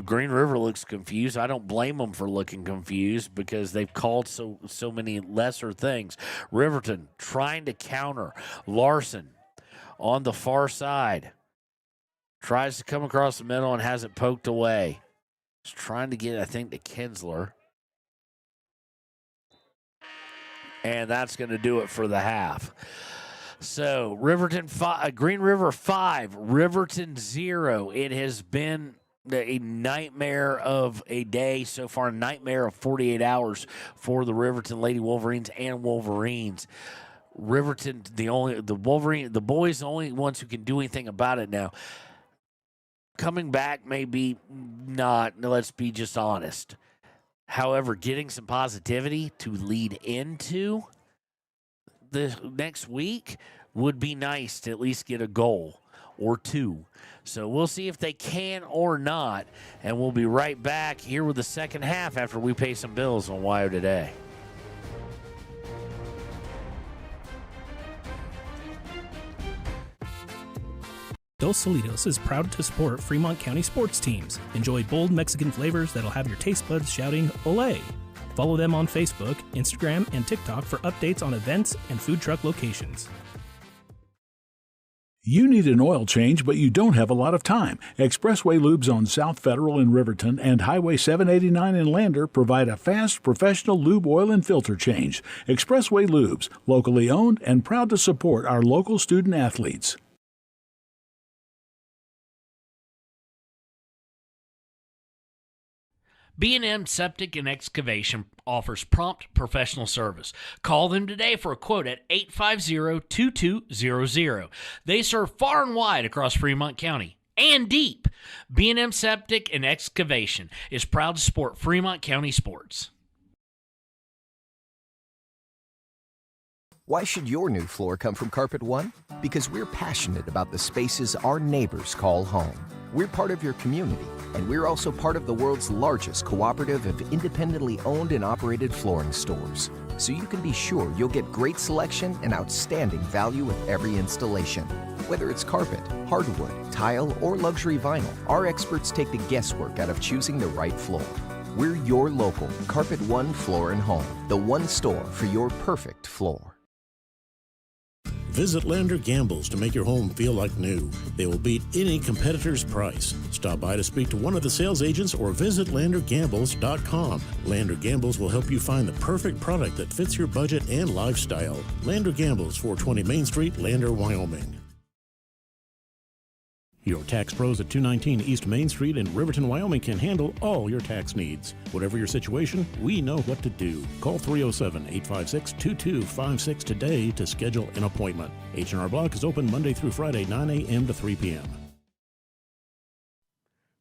Green River looks confused. I don't blame them for looking confused because they've called so many lesser things. Riverton trying to counter. Larson on the far side. Tries to come across the middle and has it poked away. He's trying to get, I think, to Kinsler. And that's going to do it for the half. So Riverton 5, Green River 5, Riverton 0. It has been a nightmare of a day so far, a nightmare of 48 hours for the Riverton Lady Wolverines and Wolverines. Riverton, the boys, the only ones who can do anything about it now. Coming back, maybe not. Let's be just honest. However, getting some positivity to lead into the next week would be nice to at least get a goal or two. So we'll see if they can or not, and we'll be right back here with the second half after we pay some bills on WYO Today. Dos Solitos is proud to support Fremont County sports teams. Enjoy bold Mexican flavors that'll have your taste buds shouting, "Olé!" Follow them on Facebook, Instagram, and TikTok for updates on events and food truck locations. You need an oil change, but you don't have a lot of time. Expressway Lubes on South Federal in Riverton and Highway 789 in Lander provide a fast, professional lube oil and filter change. Expressway Lubes, locally owned and proud to support our local student athletes. B&M Septic and Excavation offers prompt professional service. Call them today for a quote at 850-2200. They serve far and wide across Fremont County and deep. B&M Septic and Excavation is proud to support Fremont County sports. Why should your new floor come from Carpet One? Because we're passionate about the spaces our neighbors call home. We're part of your community, and we're also part of the world's largest cooperative of independently owned and operated flooring stores. So you can be sure you'll get great selection and outstanding value with every installation. Whether it's carpet, hardwood, tile, or luxury vinyl, our experts take the guesswork out of choosing the right floor. We're your local Carpet One Floor and Home, the one store for your perfect floor. Visit Lander Gambles to make your home feel like new. They will beat any competitor's price. Stop Stop by to speak to one of the sales agents or visit LanderGambles.com. Lander Gambles will help you find the perfect product that fits your budget and lifestyle. Lander Gambles, 420 Main Street, Lander, Wyoming. Your tax pros at 219 East Main Street in Riverton, Wyoming can handle all your tax needs. Whatever your situation, we know what to do. Call 307-856-2256 today to schedule an appointment. H&R Block is open Monday through Friday, 9 a.m. to 3 p.m.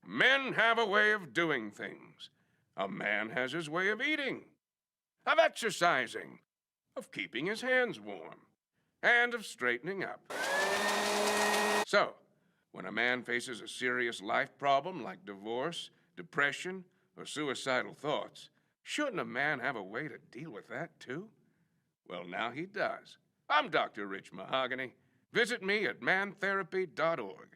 Men have a way of doing things. A man has his way of eating, of exercising, of keeping his hands warm, and of straightening up. So, when a man faces a serious life problem like divorce, depression, or suicidal thoughts, shouldn't a man have a way to deal with that too? Well, now he does. I'm Dr. Rich Mahogany. Visit me at mantherapy.org.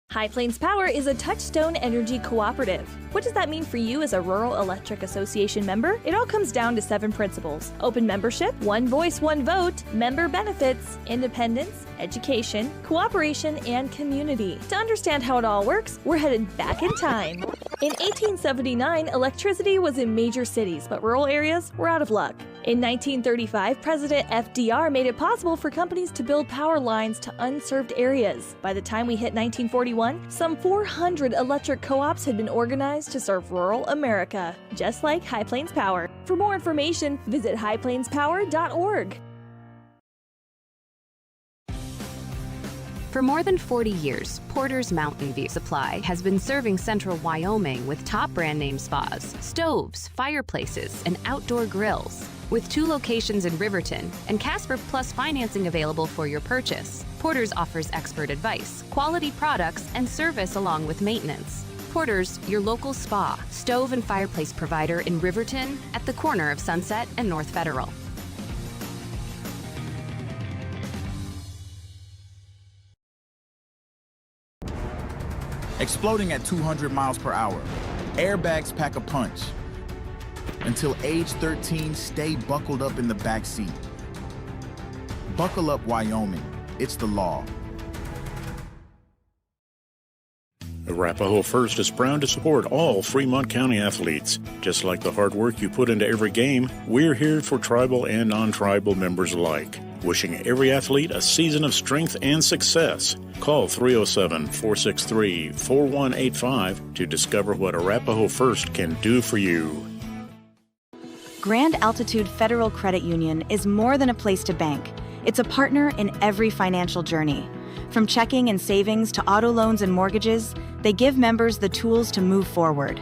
High Plains Power is a Touchstone Energy cooperative. What does that mean for you as a Rural Electric Association member? It all comes down to 7 principles: open membership, one voice, one vote, member benefits, independence, education, cooperation, and community. To understand how it all works, we're headed back in time. In 1879, electricity was in major cities, but rural areas were out of luck. In 1935, President FDR made it possible for companies to build power lines to unserved areas. By the time we hit 1941, some 400 electric co-ops had been organized to serve rural America, just like High Plains Power. For more information, visit highplainspower.org. For more than 40 years, Porter's Mountain View Supply has been serving central Wyoming with top brand name spas, stoves, fireplaces, and outdoor grills. With 2 locations in Riverton and Casper Plus financing available for your purchase, Porter's offers expert advice, quality products, and service along with maintenance. Porter's, your local spa, stove, and fireplace provider in Riverton at the corner of Sunset and North Federal. Exploding at 200 miles per hour. Airbags pack a punch. Until age 13, stay buckled up in the back seat. Buckle up, Wyoming. It's the law. Arapahoe First is proud to support all Fremont County athletes. Just like the hard work you put into every game, we're here for tribal and non-tribal members alike. Wishing every athlete a season of strength and success. Call 307-463-4185 to discover what Arapahoe First can do for you. Grand Altitude Federal Credit Union is more than a place to bank. It's a partner in every financial journey. From checking and savings to auto loans and mortgages, they give members the tools to move forward.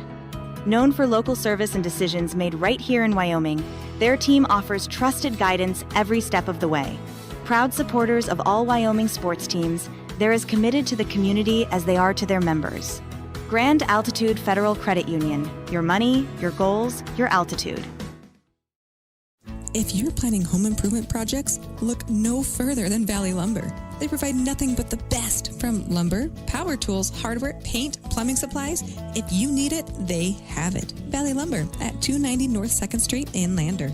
Known for local service and decisions made right here in Wyoming, their team offers trusted guidance every step of the way. Proud supporters of all Wyoming sports teams, they're as committed to the community as they are to their members. Grand Altitude Federal Credit Union. Your money, your goals, your altitude. If you're planning home improvement projects, look no further than Valley Lumber. They provide nothing but the best from lumber, power tools, hardware, paint, plumbing supplies. If you need it, they have it. Valley Lumber at 290 North 2nd Street in Lander.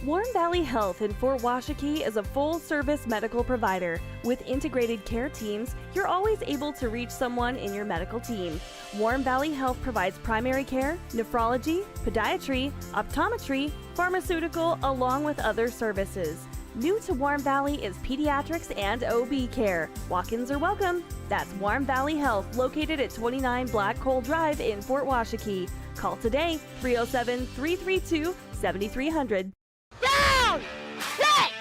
Warm Valley Health in Fort Washakie is a full-service medical provider. With integrated care teams, you're always able to reach someone in your medical team. Warm Valley Health provides primary care, nephrology, podiatry, optometry, pharmaceutical, along with other services. New to Warm Valley is pediatrics and OB care. Walk-ins are welcome. That's Warm Valley Health, located at 29 Black Coal Drive in Fort Washakie. Call today, 307-332-7300. Down! Set!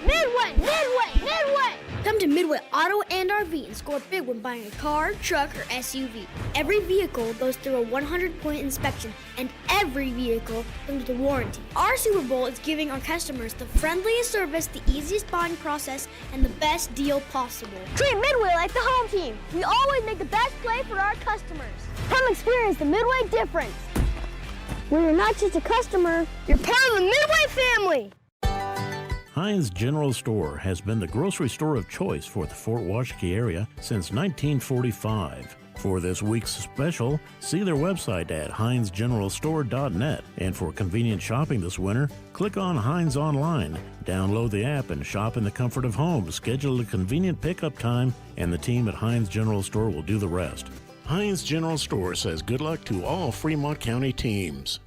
Midway! Midway! Midway! Come to Midway Auto and RV and score big when buying a car, truck, or SUV. Every vehicle goes through a 100-point inspection, and every vehicle comes with a warranty. Our Super Bowl is giving our customers the friendliest service, the easiest buying process, and the best deal possible. Treat Midway like the home team. We always make the best play for our customers. Come experience the Midway difference, where you're not just a customer, you're part of the Midway family. Heinz General Store has been the grocery store of choice for the Fort Washakie area since 1945. For this week's special, see their website at HeinzGeneralStore.net. And for convenient shopping this winter, click on Heinz Online, download the app, and shop in the comfort of home. Schedule a convenient pickup time, and the team at Heinz General Store will do the rest. Heinz General Store says good luck to all Fremont County teams.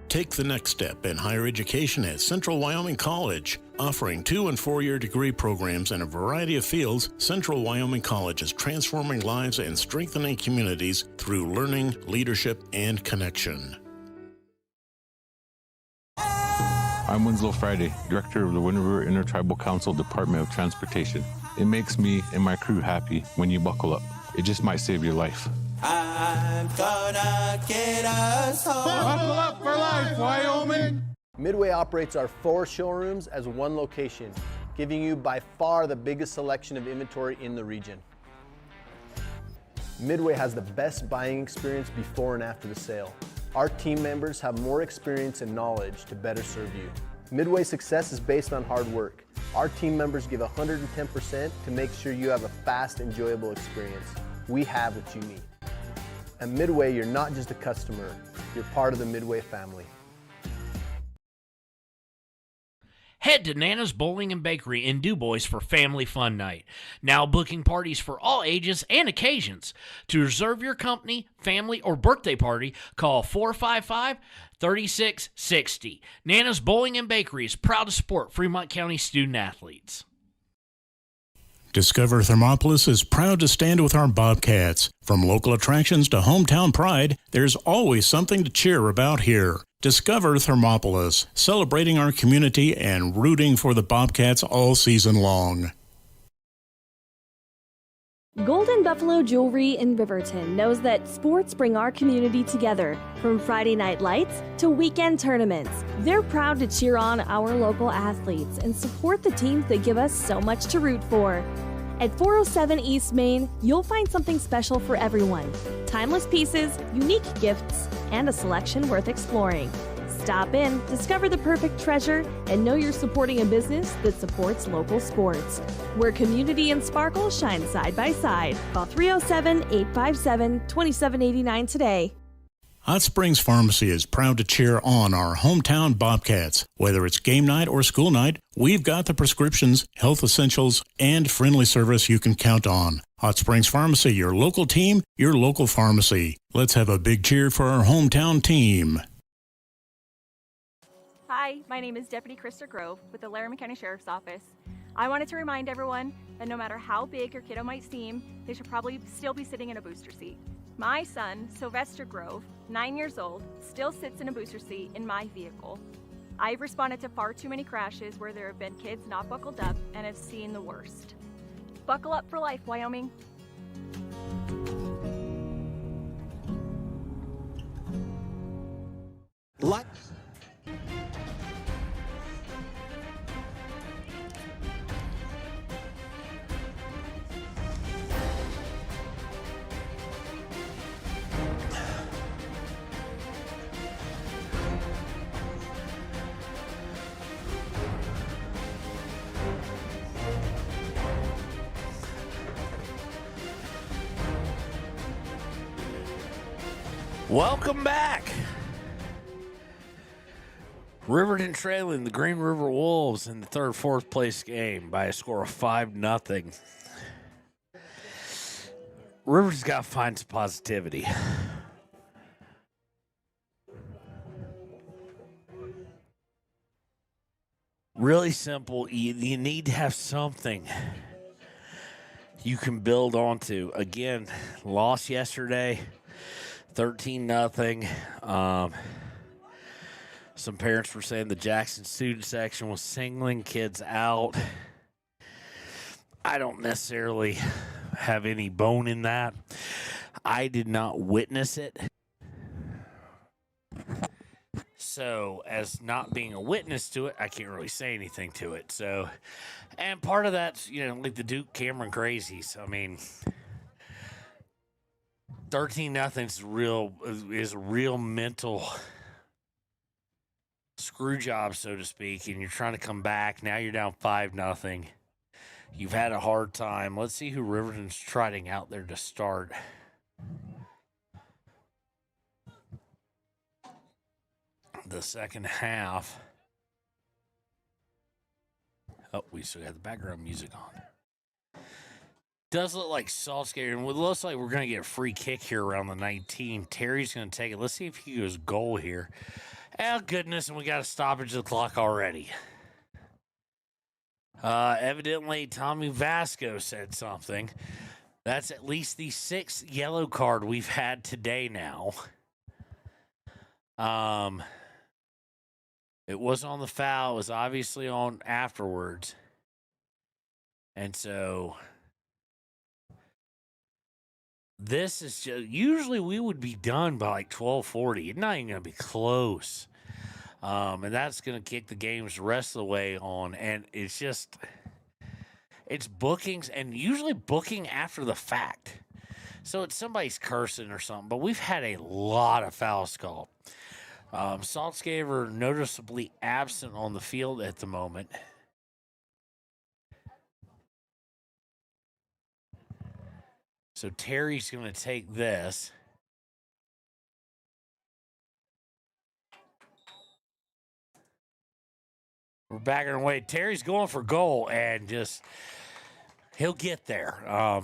Take the next step in higher education at Central Wyoming College. Offering 2- and 4-year degree programs in a variety of fields, Central Wyoming College is transforming lives and strengthening communities through learning, leadership, and connection. I'm Winslow Friday, Director of the Wind River Intertribal Council Department of Transportation. It makes me and my crew happy when you buckle up. It just might save your life. I'm gonna get us home. Buckle up for life, Wyoming! Midway operates our 4 showrooms as one location, giving you by far the biggest selection of inventory in the region. Midway has the best buying experience before and after the sale. Our team members have more experience and knowledge to better serve you. Midway's success is based on hard work. Our team members give 110% to make sure you have a fast, enjoyable experience. We have what you need. At Midway, you're not just a customer, you're part of the Midway family. Head to Nana's Bowling and Bakery in DuBois for Family Fun Night. Now booking parties for all ages and occasions. To reserve your company, family, or birthday party, call 455-3660. Nana's Bowling and Bakery is proud to support Fremont County student athletes. Discover Thermopolis is proud to stand with our Bobcats. From local attractions to hometown pride, there's always something to cheer about here. Discover Thermopolis, celebrating our community and rooting for the Bobcats all season long. Golden Buffalo Jewelry in Riverton knows that sports bring our community together, from Friday night lights to weekend tournaments. They're proud to cheer on our local athletes and support the teams that give us so much to root for. At 407 East Main, you'll find something special for everyone. Timeless pieces, unique gifts, and a selection worth exploring. Stop in, discover the perfect treasure, and know you're supporting a business that supports local sports, where community and sparkle shine side by side. Call 307-857-2789 today. Hot Springs Pharmacy is proud to cheer on our hometown Bobcats. Whether it's game night or school night, we've got the prescriptions, health essentials, and friendly service you can count on. Hot Springs Pharmacy, your local team, your local pharmacy. Let's have a big cheer for our hometown team. Hi, my name is Deputy Krista Grove with the Laramie County Sheriff's Office. I wanted to remind everyone that no matter how big your kiddo might seem, they should probably still be sitting in a booster seat. My son, Sylvester Grove, 9 years old, still sits in a booster seat in my vehicle. I've responded to far too many crashes where there have been kids not buckled up and have seen the worst. Buckle up for life, Wyoming. Welcome back. Riverton trailing the Green River Wolves in the 3rd-4th place game by a score of 5-0. Riverton's got to find some positivity. Really simple. You need to have something you can build onto. Again, lost yesterday. 13-0. Some parents were saying the Jackson student section was singling kids out. I don't necessarily have any bone in that. I did not witness it. So, as not being a witness to it, I can't really say anything to it. So, and part of that's, like the Duke Cameron crazies. I mean, 13-0 is a real mental screw job, so to speak, and you're trying to come back. Now you're down 5-0. You've had a hard time. Let's see who Riverton's trotting out there to start. The second half. Oh, we still got the background music on. Does look like Saltskaver, and it looks like we're going to get a free kick here around the 19. Terry's going to take it. Let's see if he goes goal here. Oh, goodness, and we got a stoppage of the clock already. Evidently, Tommy Vasco said something. That's at least the 6th yellow card we've had today now. It wasn't on the foul. It was obviously on afterwards. And so this is just, usually we would be done by like 12:40. It's not even going to be close. And that's going to kick the games the rest of the way on. And it's just, it's bookings and usually booking after the fact. So it's somebody's cursing or something. But we've had a lot of fouls called. Saltskaver noticeably absent on the field at the moment. So Terry's going to take this. We're backing away. Terry's going for goal and just, he'll get there.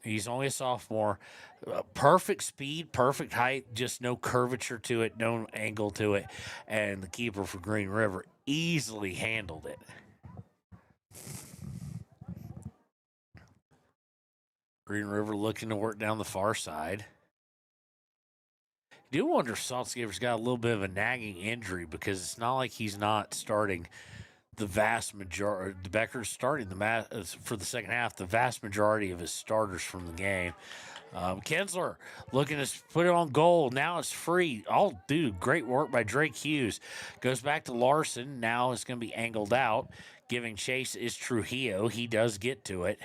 He's only a sophomore. Perfect speed, perfect height, just no curvature to it, no angle to it. And the keeper for Green River easily handled it. Green River looking to work down the far side. I do wonder if Saltskaver's got a little bit of a nagging injury because it's not like he's not starting the vast majority. Becker's starting for the second half, the vast majority of his starters from the game. Kinsler looking to put it on goal. Now it's free. Oh, dude, great work by Drake Hughes. Goes back to Larson. Now it's going to be angled out. Giving chase is Trujillo. He does get to it.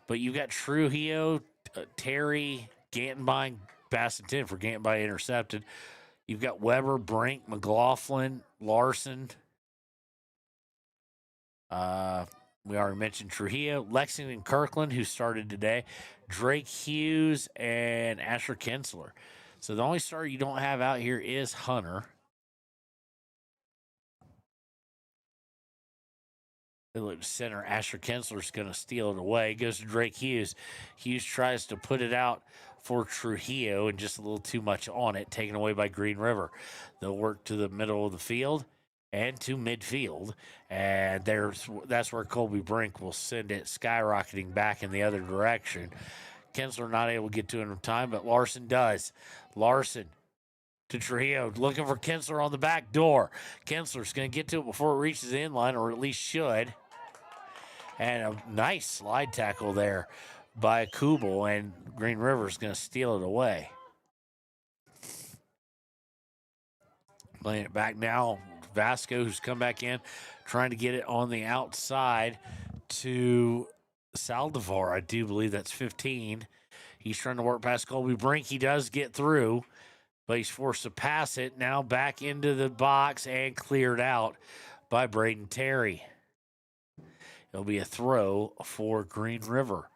But you got Trujillo, Terry, Gantenbein, Bassington for Gantenbein intercepted. You've got Weber, Brink, McLaughlin, Larson. We already mentioned Trujillo, Lexington Kirkland, who started today, Drake Hughes, and Asher Kinsler. So the only starter you don't have out here is Hunter. They look to center. Asher Kinsler's going to steal it away. Goes to Drake Hughes. Hughes tries to put it out for Trujillo and just a little too much on it, taken away by Green River. They'll work to the middle of the field and to midfield. And that's where Colby Brink will send it skyrocketing back in the other direction. Kinsler not able to get to it in time, but Larson does. Larson to Trujillo, looking for Kinsler on the back door. Kinsler's going to get to it before it reaches the inline, or at least should. And a nice slide tackle there by Kubel, and Green River's going to steal it away. Playing it back now, Vasco, who's come back in, trying to get it on the outside to Saldivar. I do believe that's 15. He's trying to work past Colby Brink. He does get through, but he's forced to pass it. Now back into the box and cleared out by Braden Terry. It'll be a throw for Green River.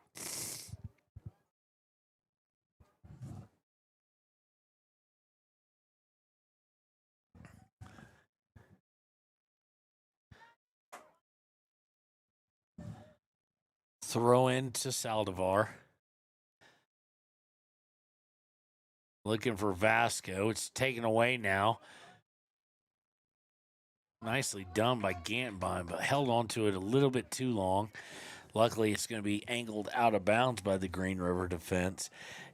Throw into Saldivar. Looking for Vasco. It's taken away now. Nicely done by Gantenbein, but held on to it a little bit too long. Luckily, it's going to be angled out of bounds by the Green River defense.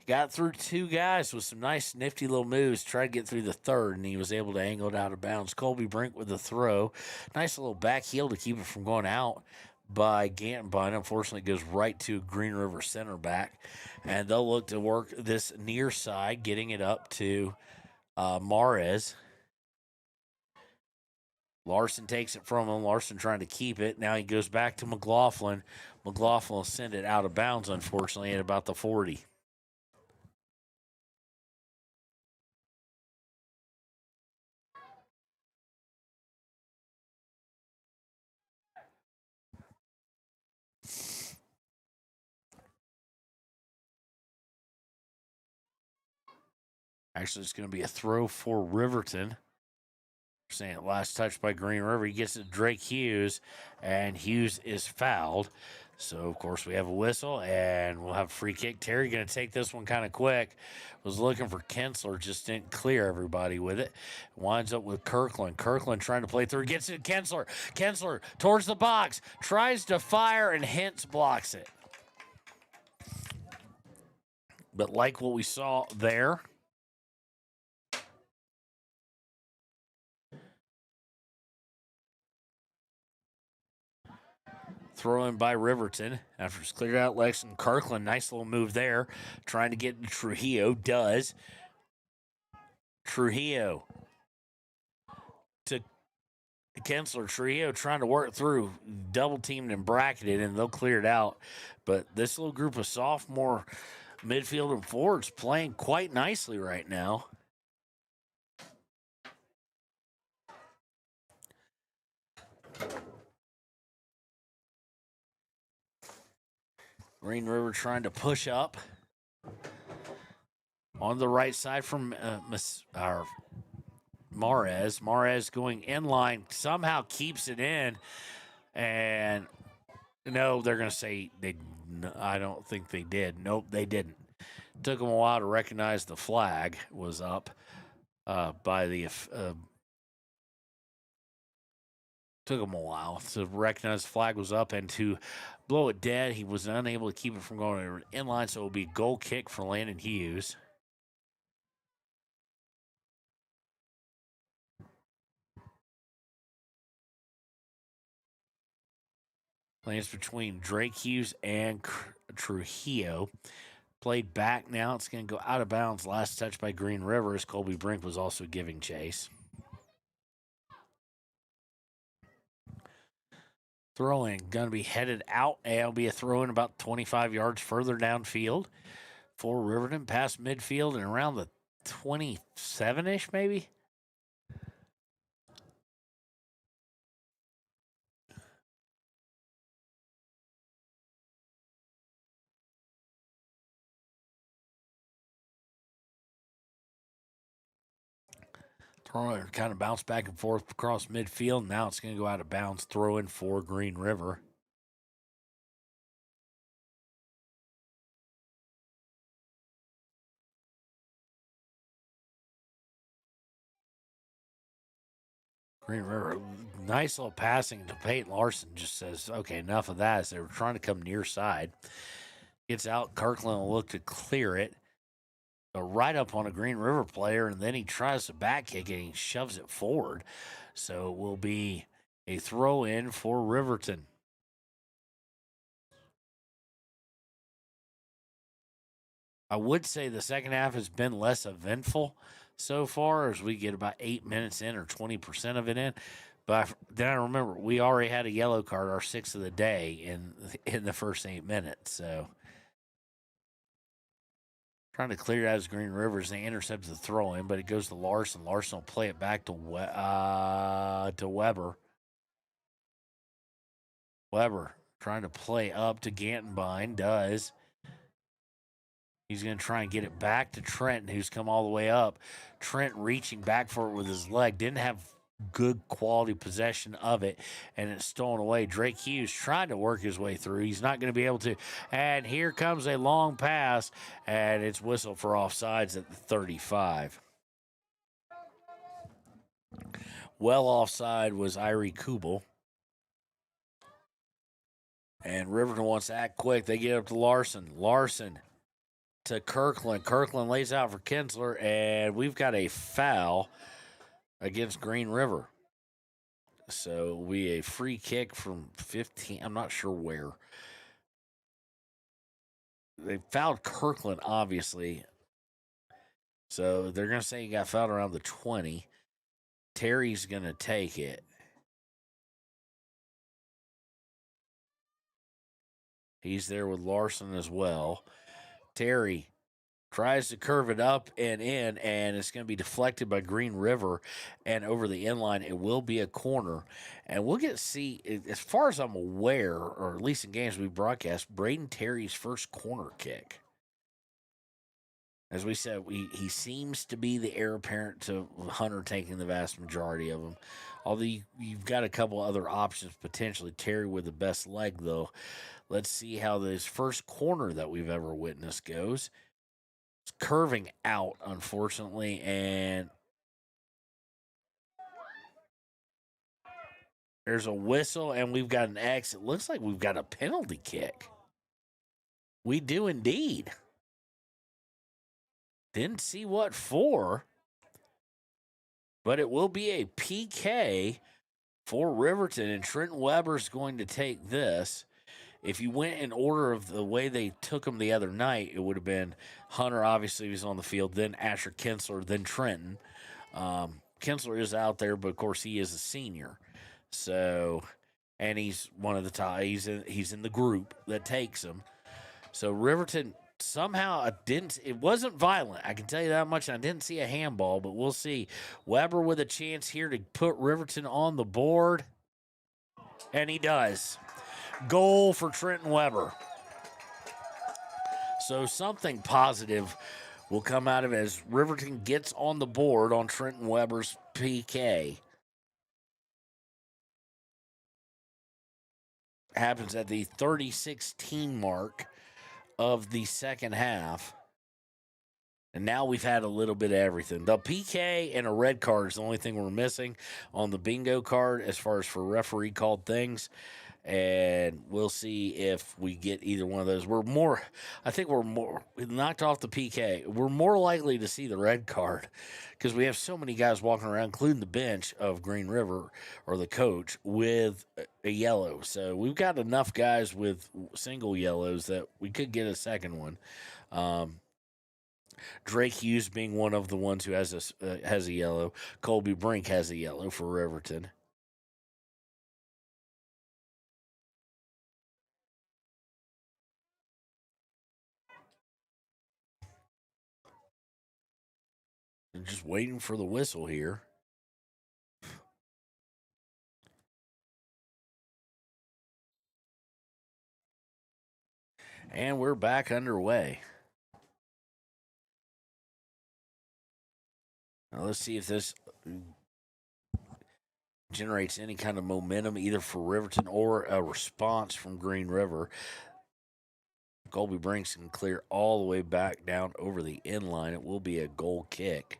Got through two guys with some nice, nifty little moves. Tried to get through the third, and he was able to angle it out of bounds. Colby Brink with the throw. Nice little back heel to keep it from going out by Gantenbein. Unfortunately, it goes right to Green River center back. And they'll look to work this near side, getting it up to Mares. Larson takes it from him. Larson trying to keep it. Now he goes back to McLaughlin. McLaughlin will send it out of bounds, unfortunately, at about the 40. Actually, it's going to be a throw for Riverton. Saying last touch by Green River. He gets it to Drake Hughes, and Hughes is fouled. So, of course, we have a whistle, and we'll have a free kick. Terry going to take this one kind of quick. Was looking for Kensler, just didn't clear everybody with it. Winds up with Kirkland. Kirkland trying to play through. Gets it to Kensler. Kensler towards the box. Tries to fire, and Hintz blocks it. But like what we saw there, throw in by Riverton after it's cleared out. Lexington Kirkland, nice little move there. Trying to get to Trujillo, does. Trujillo to Kensler. Trujillo trying to work through, double teamed and bracketed, and they'll clear it out. But this little group of sophomore midfield and forwards playing quite nicely right now. Green River trying to push up on the right side from Mares. Mares going in line, somehow keeps it in, and no, they're going to say I don't think they did. Nope, they didn't. Took them a while to recognize the flag was up by the. Took him a while to recognize the flag was up and to blow it dead. He was unable to keep it from going inline, so it will be a goal kick for Landon Hughes. Lands between Drake Hughes and Trujillo. Played back now. It's going to go out of bounds. Last touch by Green River as Colby Brink was also giving chase. Throw-in, going to be headed out, and it'll be a throw-in about 25 yards further downfield for Riverton, past midfield and around the 27-ish maybe. Throw-in kind of bounce back and forth across midfield. Now it's going to go out of bounds. Throw-in for Green River. Green River, nice little passing to Peyton Larson. Just says, okay, enough of that as they were trying to come near side. Gets out. Kirkland will look to clear it. Right up on a Green River player, and then he tries to back kick it and he shoves it forward. So it will be a throw in for Riverton. I would say the second half has been less eventful so far as we get about 8 minutes in or 20% of it in. But then I remember we already had a yellow card, our sixth of the day, in the first 8 minutes. So trying to clear out as Green River as they intercept the throw in, but it goes to Larson. Larson will play it back to Weber. Weber trying to play up to Gantenbein, does. He's going to try and get it back to Trent, who's come all the way up. Trent reaching back for it with his leg. Didn't have good quality possession of it, and it's stolen away. Drake Hughes trying to work his way through. He's not going to be able to. And here comes a long pass, and it's whistled for offsides at the 35. Well offside was Irie Kubel. And Riverton wants to act quick. They get up to Larson. Larson to Kirkland. Kirkland lays out for Kensler, and we've got a foul against Green River. So we a free kick from 15. I'm not sure where. They fouled Kirkland, obviously. So they're going to say he got fouled around the 20. Terry's going to take it. He's there with Larson as well. Terry tries to curve it up and in, and it's going to be deflected by Green River and over the inline. It will be a corner. And we'll get to see, as far as I'm aware, or at least in games we broadcast, Braden Terry's first corner kick. As we said, he seems to be the heir apparent to Hunter taking the vast majority of them. Although you've got a couple other options potentially. Terry with the best leg, though. Let's see how this first corner that we've ever witnessed goes. It's curving out, unfortunately, and there's a whistle, and we've got an X. It looks like we've got a penalty kick. We do indeed. Didn't see what for, but it will be a PK for Riverton, and Trent Weber's going to take this. If you went in order of the way they took him the other night, it would have been Hunter, obviously, was on the field, then Asher Kinsler, then Trenton. Kinsler is out there, but, of course, he is a senior. So, and he's one of the top. He's in the group that takes him. So, Riverton somehow it wasn't violent. I can tell you that much. I didn't see a handball, but we'll see. Weber with a chance here to put Riverton on the board, and he does. Goal for Trenton Weber. So something positive will come out of it as Riverton gets on the board on Trenton Weber's PK. Happens at the 30-16 mark of the second half. And now we've had a little bit of everything. The PK and a red card is the only thing we're missing on the bingo card as far as for referee called things. And we'll see if we get either one of those. We knocked off the PK. We're more likely to see the red card because we have so many guys walking around, including the bench of Green River or the coach, with a yellow. So we've got enough guys with single yellows that we could get a second one. Drake Hughes being one of the ones who has a yellow. Colby Brink has a yellow for Riverton. I'm just waiting for the whistle here. And we're back underway. Now let's see if this generates any kind of momentum either for Riverton or a response from Green River. Colby Brinks can clear all the way back down over the end line. It will be a goal kick.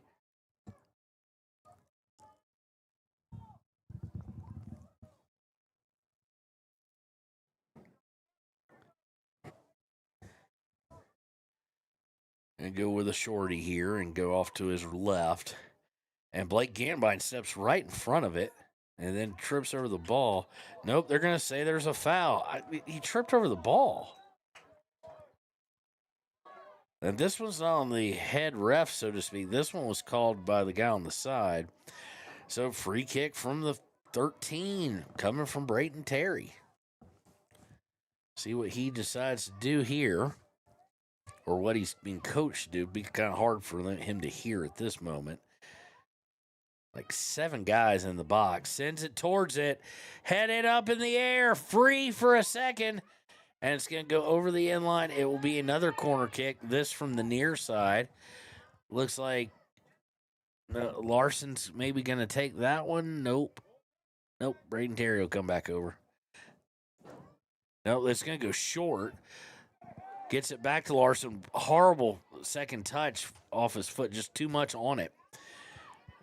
And go with a shorty here and go off to his left. And Blake Gambine steps right in front of it and then trips over the ball. Nope, they're going to say there's a foul. He tripped over the ball. And this one's not on the head ref, so to speak. This one was called by the guy on the side. So free kick from the 13 coming from Brayton Terry. See what he decides to do here. Or what he's being coached to do. It'd be kind of hard for him to hear at this moment. Like 7 guys in the box. Sends it towards it. Headed up in the air. Free for a second. And it's going to go over the end line. It will be another corner kick. This from the near side. Looks like Larson's maybe going to take that one. Nope. Braden Terry will come back over. No, it's going to go short. Gets it back to Larson. Horrible second touch off his foot. Just too much on it.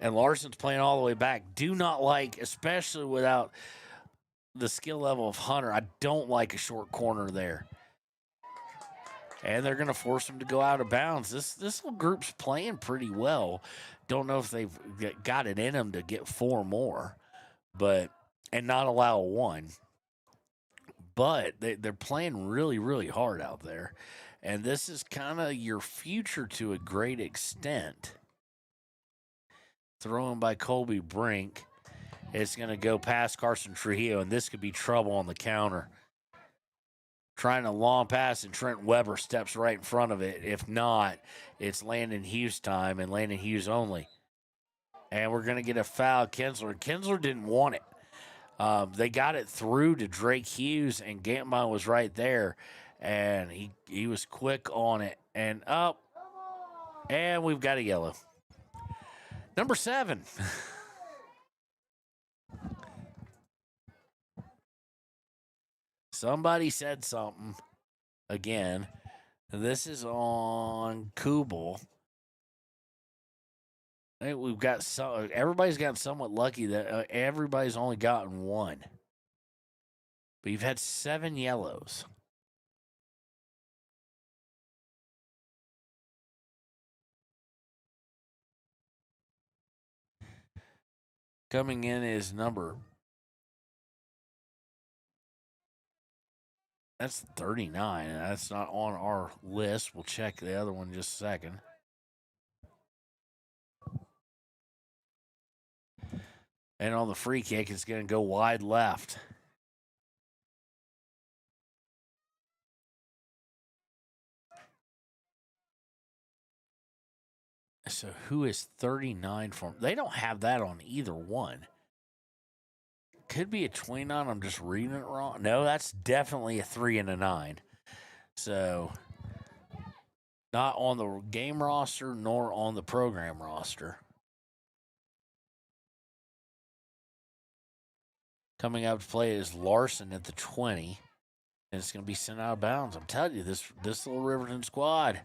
And Larson's playing all the way back. Do not like, especially without the skill level of Hunter, I don't like a short corner there. And they're going to force him to go out of bounds. This little group's playing pretty well. Don't know if they've got it in them to get 4 more, and not allow 1. But they're playing really, really hard out there. And this is kind of your future to a great extent. Thrown by Colby Brink. It's going to go past Carson Trujillo, and this could be trouble on the counter. Trying a long pass, and Trent Weber steps right in front of it. If not, it's Landon Hughes time, and Landon Hughes only. And we're going to get a foul. Kinsler didn't want it. They got it through to Drake Hughes, and Gantmine was right there, and he was quick on it. And up, And we've got a yellow. Number 7. Somebody said something again. This is on Kubel. I think we've got everybody's gotten somewhat lucky that everybody's only gotten 1. But you've had 7 yellows. Coming in is number. That's 39. That's not on our list. We'll check the other one in just a second. And on the free kick, it's going to go wide left. So who is 39 for? They don't have that on either one. Could be a 29. I'm just reading it wrong. No, that's definitely a 3 and a 9. So not on the game roster nor on the program roster. Coming up to play is Larson at the 20. And it's going to be sent out of bounds. I'm telling you, this little Riverton squad.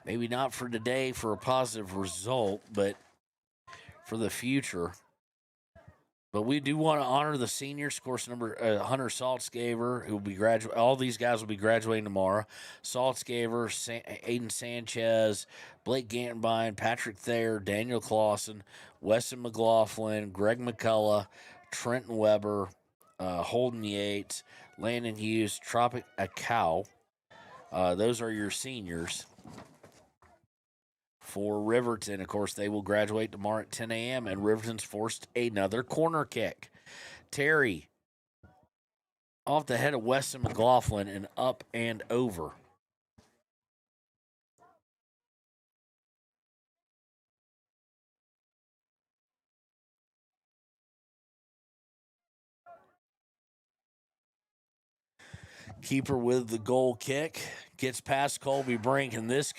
Maybe not for today for a positive result, but for the future. But we do want to honor the seniors. Of course, Hunter Saltzgaver, who will be all these guys will be graduating tomorrow. Saltzgaver, Aiden Sanchez, Blake Gantenbein, Patrick Thayer, Daniel Clausen, Weston McLaughlin, Greg McCullough, Trenton Weber, Holden Yates, Landon Hughes, Tropic Akau. Those are your seniors. For Riverton, of course, they will graduate tomorrow at 10 a.m., and Riverton's forced another corner kick. Terry off the head of Weston McLaughlin and up and over. Keeper with the goal kick. Gets past Colby Brink, and this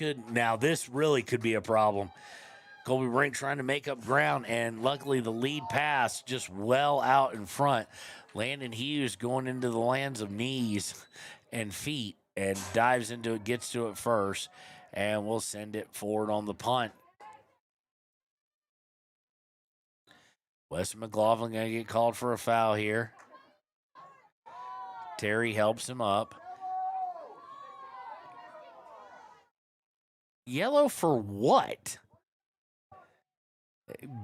really could be a problem. Colby Brink trying to make up ground, and luckily the lead pass just well out in front. Landon Hughes going into the lands of knees and feet and dives into it, gets to it first, and we'll send it forward on the punt. Weston McLaughlin going to get called for a foul here. Terry helps him up. Yellow for what?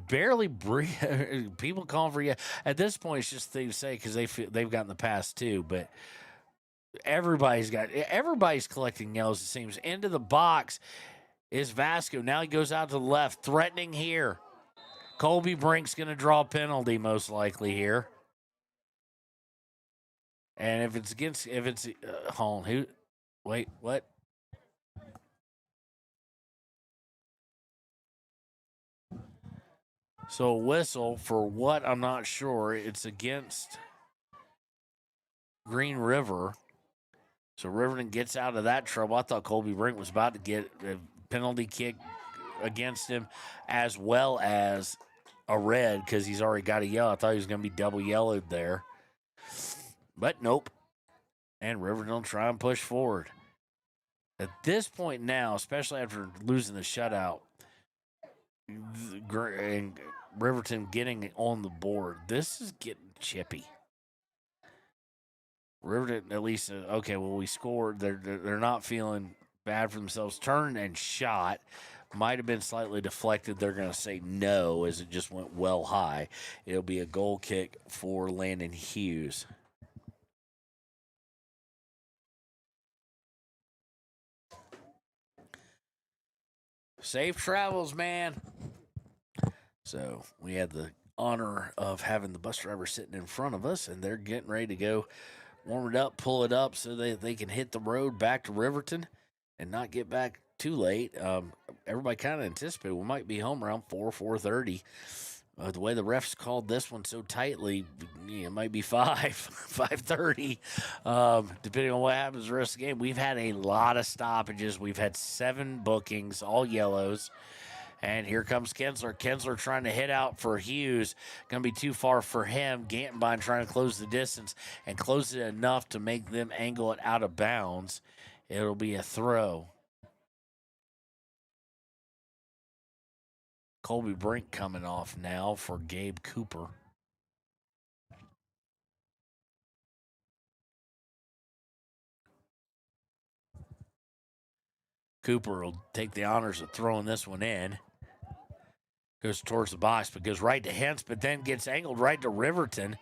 Barely people calling for yellow. At this point, it's just thing to say because they've gotten the pass too. But everybody's collecting yellows. It seems into the box is Vasco. Now he goes out to the left, threatening here. Colby Brink's going to draw a penalty most likely here. And if it's hold on, who? Wait, what? So a whistle for what? I'm not sure. It's against Green River. So Riverton gets out of that trouble. I thought Colby Brink was about to get a penalty kick against him as well as a red because he's already got a yellow. I thought he was going to be double yellowed there. But nope. And Riverton will try and push forward. At this point now, especially after losing the shutout, and Riverton getting on the board, this is getting chippy. Riverton at least, okay, well, we scored. They're not feeling bad for themselves. Turned and shot. Might have been slightly deflected. They're going to say no as it just went well high. It'll be a goal kick for Landon Hughes. Safe travels, man. So we had the honor of having the bus driver sitting in front of us, and they're getting ready to go warm it up, pull it up so they can hit the road back to Riverton and not get back too late. Everybody kind of anticipated we might be home around 4:30. The way the refs called this one so tightly, it might be 5:30, depending on what happens the rest of the game. We've had a lot of stoppages. We've had 7 bookings, all yellows. And here comes Kinsler. Kinsler trying to hit out for Hughes. Going to be too far for him. Gantenbein trying to close the distance and close it enough to make them angle it out of bounds. It'll be a throw. Colby Brink coming off now for Gabe Cooper. Cooper will take the honors of throwing this one in. Goes towards the box, but goes right to Hentz, but then gets angled right to Riverton.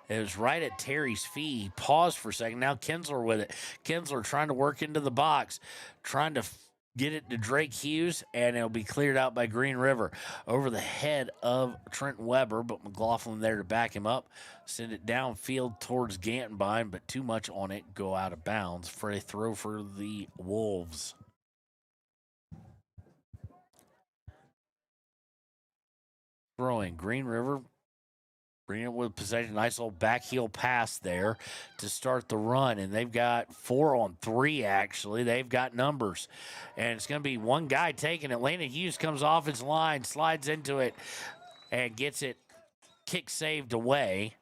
It was right at Terry's feet. He paused for a second. Now Kinsler with it. Kinsler trying to work into the box, trying to get it to Drake Hughes, and it'll be cleared out by Green River over the head of Trent Weber, but McLaughlin there to back him up. Send it downfield towards Gantenbein, but too much on it. Go out of bounds for a throw for the Wolves. Throwing Green River. Bring it with possession. Nice little back heel pass there to start the run. And they've got 4 on 3, actually. They've got numbers. And it's going to be one guy taking it. Landon Hughes comes off his line, slides into it, and gets it kick saved away.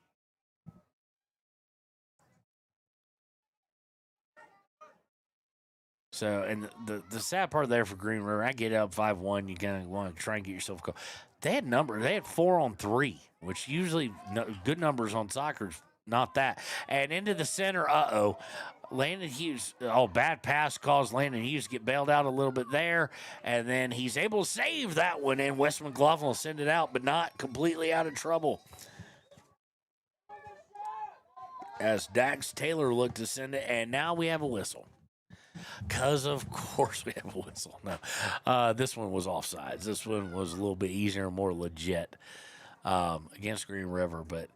So, and the sad part there for Green River, I get up 5-1, you kind of want to try and get yourself a goal. They had 4 on 3, which usually good numbers on soccer, not that. And into the center, Landon Hughes, bad pass caused Landon Hughes get bailed out a little bit there, and then he's able to save that one, and Wes McLaughlin will send it out, but not completely out of trouble. As Dax Taylor looked to send it, and now we have a whistle. Because, of course, we have a whistle. No, this one was offsides. This one was a little bit easier and more legit against Green River. But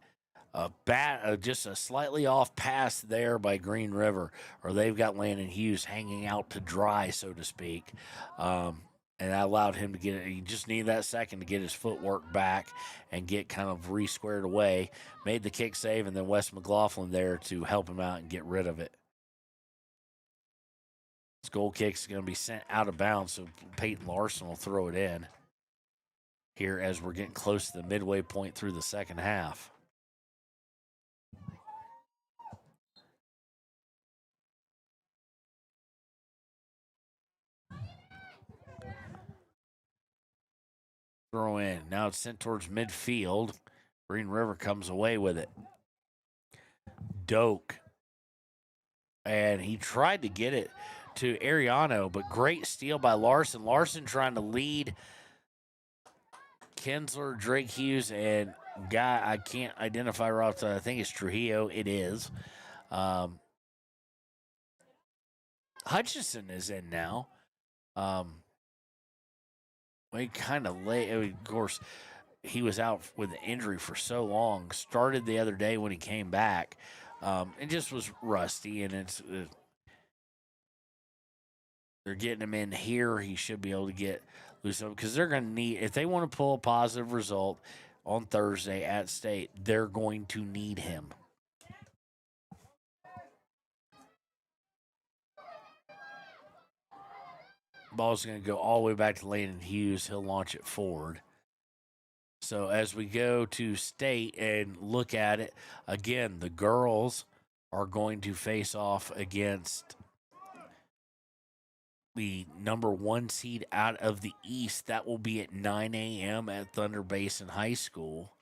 just a slightly off pass there by Green River, or they've got Landon Hughes hanging out to dry, so to speak. And that allowed him to get it. He just needed that second to get his footwork back and get kind of re-squared away. Made the kick save, and then Wes McLaughlin there to help him out and get rid of it. This goal kick is going to be sent out of bounds, so Peyton Larson will throw it in here as we're getting close to the midway point through the second half. Throw in. Now it's sent towards midfield. Green River comes away with it. Doak. And he tried to get it to Ariano, but great steal by Larson. Larson trying to lead Kinsler, Drake Hughes, and guy I can't identify right off. I think it's Trujillo. It is. Hutchison is in now. We kind of late. Of course, he was out with an injury for so long. Started the other day when he came back, and just was rusty. And it's they're getting him in here. He should be able to get loose up because they're going to need, if they want to pull a positive result on Thursday at State, they're going to need him. Ball's going to go all the way back to Landon Hughes. He'll launch it forward. So as we go to State and look at it, again, the girls are going to face off against the number 1 seed out of the East. That will be at 9 a.m. at Thunder Basin High School.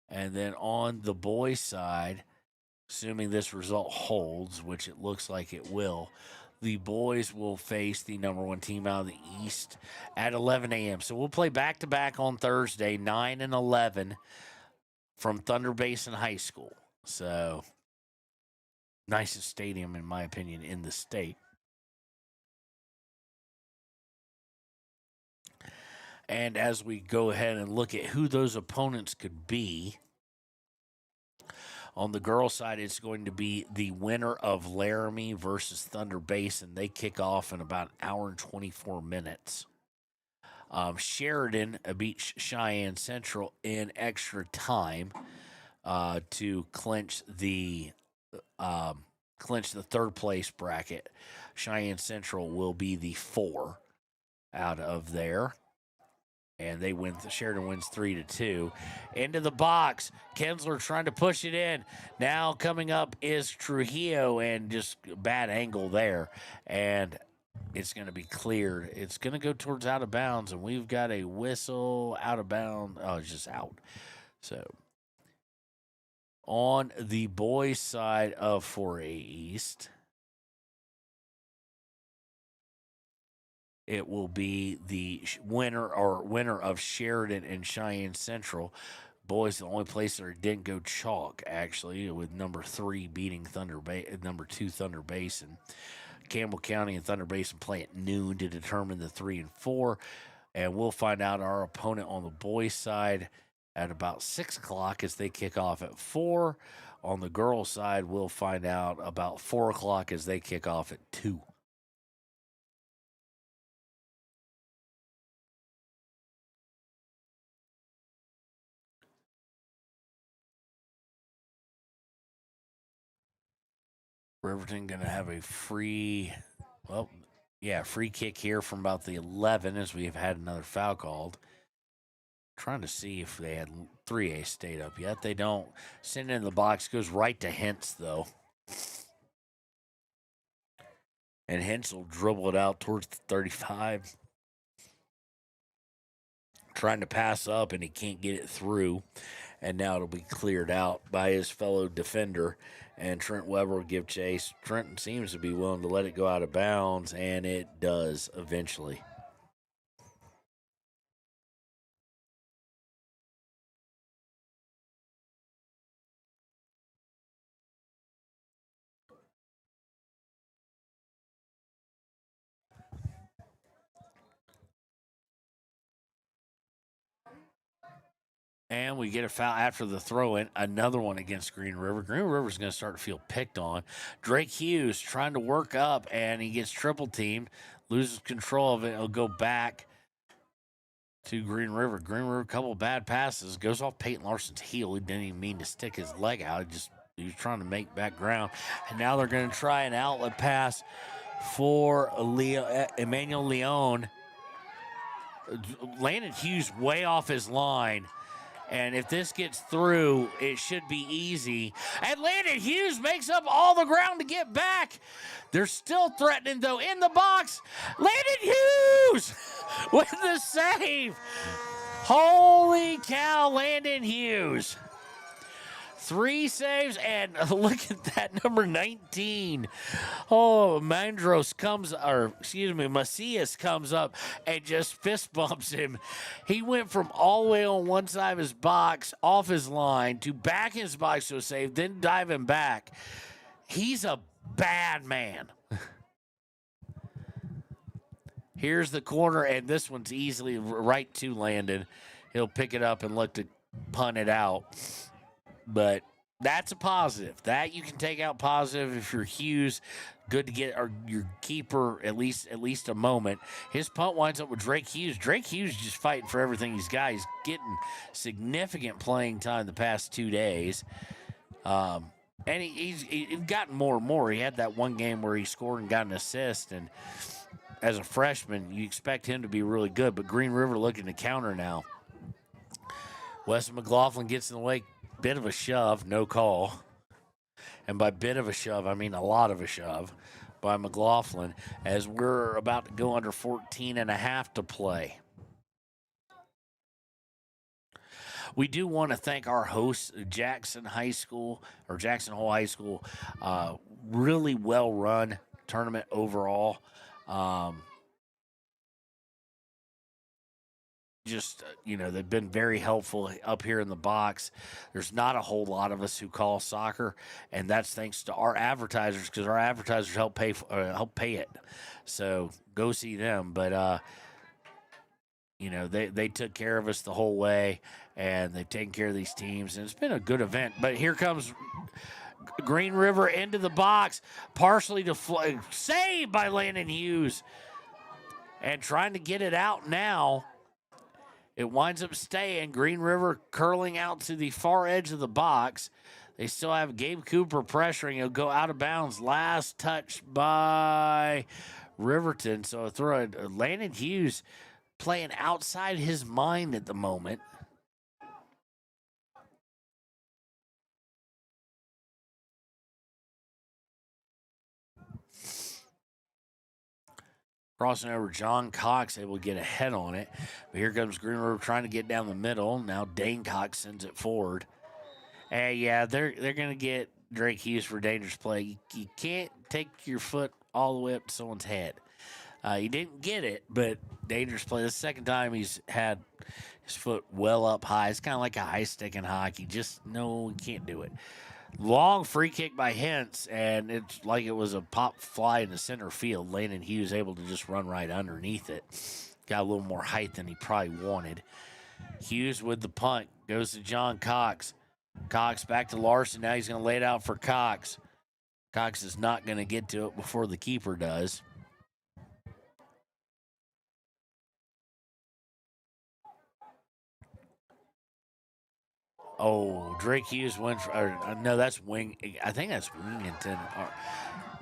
And then on the boys' side, assuming this result holds, which it looks like it will, the boys will face the number 1 team out of the East at 11 a.m. So we'll play back-to-back on Thursday, 9 and 11, from Thunder Basin High School. So, nicest stadium, in my opinion, in the state. And as we go ahead and look at who those opponents could be, on the girls' side, it's going to be the winner of Laramie versus Thunder Basin. They kick off in about an hour and 24 minutes. Sheridan beat Cheyenne Central in extra time to clinch the third place bracket. Cheyenne Central will be the 4 out of there. And they win. Sheridan wins 3-2. Into the box. Kensler trying to push it in. Now coming up is Trujillo, and just bad angle there. And it's going to be cleared. It's going to go towards out of bounds, and we've got a whistle out of bounds. Oh, it's just out. So on the boys' side of 4A East, it will be the winner of Sheridan and Cheyenne Central. Boys, the only place that didn't go chalk, actually, with number 3 beating number 2 Thunder Basin. Campbell County and Thunder Basin play at noon to determine the 3 and 4. And we'll find out our opponent on the boys' side at about 6 o'clock as they kick off at 4. On the girls' side, we'll find out about 4 o'clock as they kick off at 2. Riverton going to have a free kick here from about the 11 as we have had another foul called. Trying to see if they had 3A stayed up yet. They don't. Send it in the box. Goes right to Hentz, though. And Hentz will dribble it out towards the 35. Trying to pass up, and he can't get it through. And now it'll be cleared out by his fellow defender. And Trent Weber will give chase. Trenton seems to be willing to let it go out of bounds, and it does eventually. And we get a foul after the throw-in, another one against Green River. Green River's going to start to feel picked on. Drake Hughes trying to work up, and he gets triple-teamed, loses control of it. It'll go back to Green River. Green River, a couple of bad passes, goes off Peyton Larson's heel. He didn't even mean to stick his leg out. He was trying to make back ground. And now they're going to try an outlet pass for Emmanuel Leon. Landon Hughes way off his line. And if this gets through, it should be easy. And Landon Hughes makes up all the ground to get back. They're still threatening, though, in the box. Landon Hughes with the save. Holy cow, Landon Hughes. 3 saves, and look at that, number 19. Oh, Macias comes up and just fist bumps him. He went from all the way on one side of his box, off his line, to back in his box to a save, then diving back. He's a bad man. Here's the corner, and this one's easily right to Landon. He'll pick it up and look to punt it out. But that's a positive. That you can take out positive if you're Hughes. Good to get your keeper at least a moment. His punt winds up with Drake Hughes. Drake Hughes just fighting for everything he's got. He's getting significant playing time the past 2 days. And he's gotten more and more. He had that one game where he scored and got an assist. And as a freshman, you expect him to be really good. But Green River looking to counter now. Weston McLaughlin gets in the way. Bit of a shove, no call. And by bit of a shove, I mean a lot of a shove by McLaughlin as we're about to go under 14 and a half to play. We do want to thank our hosts, Jackson Hole High School. Really well-run tournament overall. They've been very helpful up here in the box. There's not a whole lot of us who call soccer, and that's thanks to our advertisers because our advertisers help pay it. So go see them. But they took care of us the whole way, and they've taken care of these teams, and it's been a good event. But here comes Green River into the box, partially saved by Landon Hughes, and trying to get it out now. It winds up staying. Green River curling out to the far edge of the box. They still have Gabe Cooper pressuring. He'll go out of bounds. Last touch by Riverton. So a throw. Landon Hughes playing outside his mind at the moment. Crossing over, John Cox able to get ahead on it. But here comes Green River trying to get down the middle. Now Dane Cox sends it forward. And yeah, they're going to get Drake Hughes for dangerous play. You can't take your foot all the way up to someone's head. He didn't get it, but dangerous play. The second time he's had his foot well up high. It's kind of like a high stick in hockey. Just, no, he can't do it. Long free kick by Hintz, and it's like it was a pop fly in the center field. Landon Hughes able to just run right underneath it. Got a little more height than he probably wanted. Hughes with the punt. Goes to John Cox. Cox back to Larson. Now he's going to lay it out for Cox. Cox is not going to get to it before the keeper does. Oh, Drake Hughes went for, no, that's Wing. I think that's Wingington.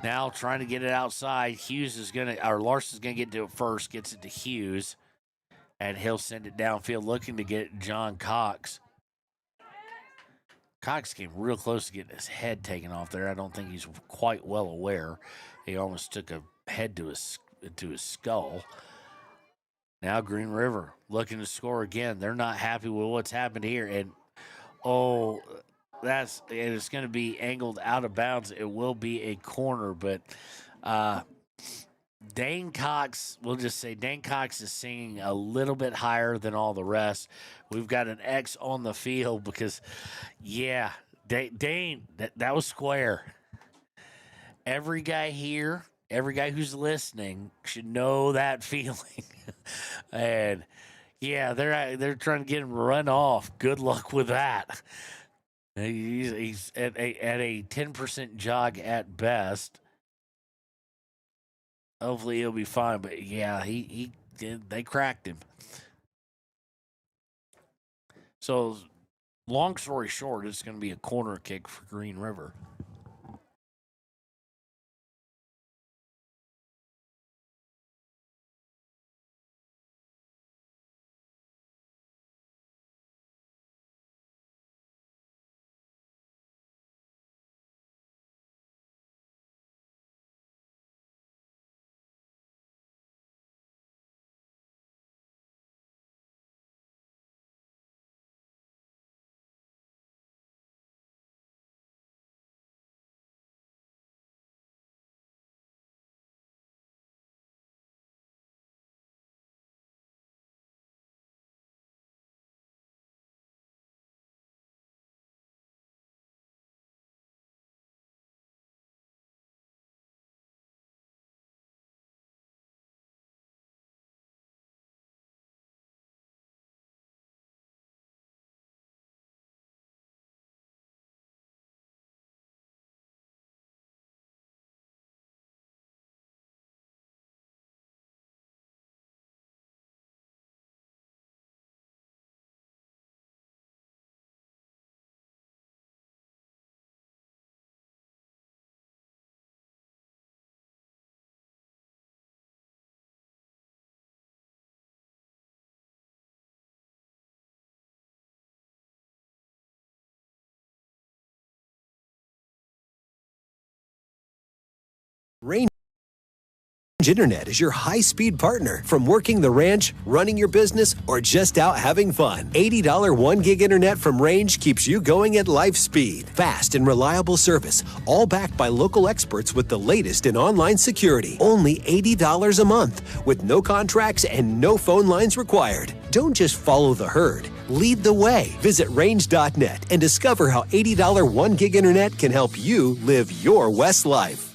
Now trying to get it outside. Hughes is going to, or Larson's going to get to it first, gets it to Hughes, and he'll send it downfield looking to get John Cox. Cox came real close to getting his head taken off there. I don't think he's quite well aware. He almost took a head to his skull. Now Green River looking to score again. They're not happy with what's happened here, and oh, it's going to be angled out of bounds. It will be a corner, but Dane Cox, we'll just say Dane Cox is singing a little bit higher than all the rest. We've got an X on the field because, yeah, Dane, that was square. Every guy here, every guy who's listening should know that feeling. And yeah, they're trying to get him to run off. Good luck with that. He's at a 10% jog at best. Hopefully he'll be fine. But yeah, they cracked him. So long story short, it's going to be a corner kick for Green River. Range Internet is your high-speed partner. From working the ranch, running your business, or just out having fun. $80 1 gig internet from Range keeps you going at life speed. Fast and reliable service, all backed by local experts with the latest in online security. Only $80 a month, with no contracts and no phone lines required. Don't just follow the herd. Lead the way. Visit range.net and discover how $80 1 gig internet can help you live your West life.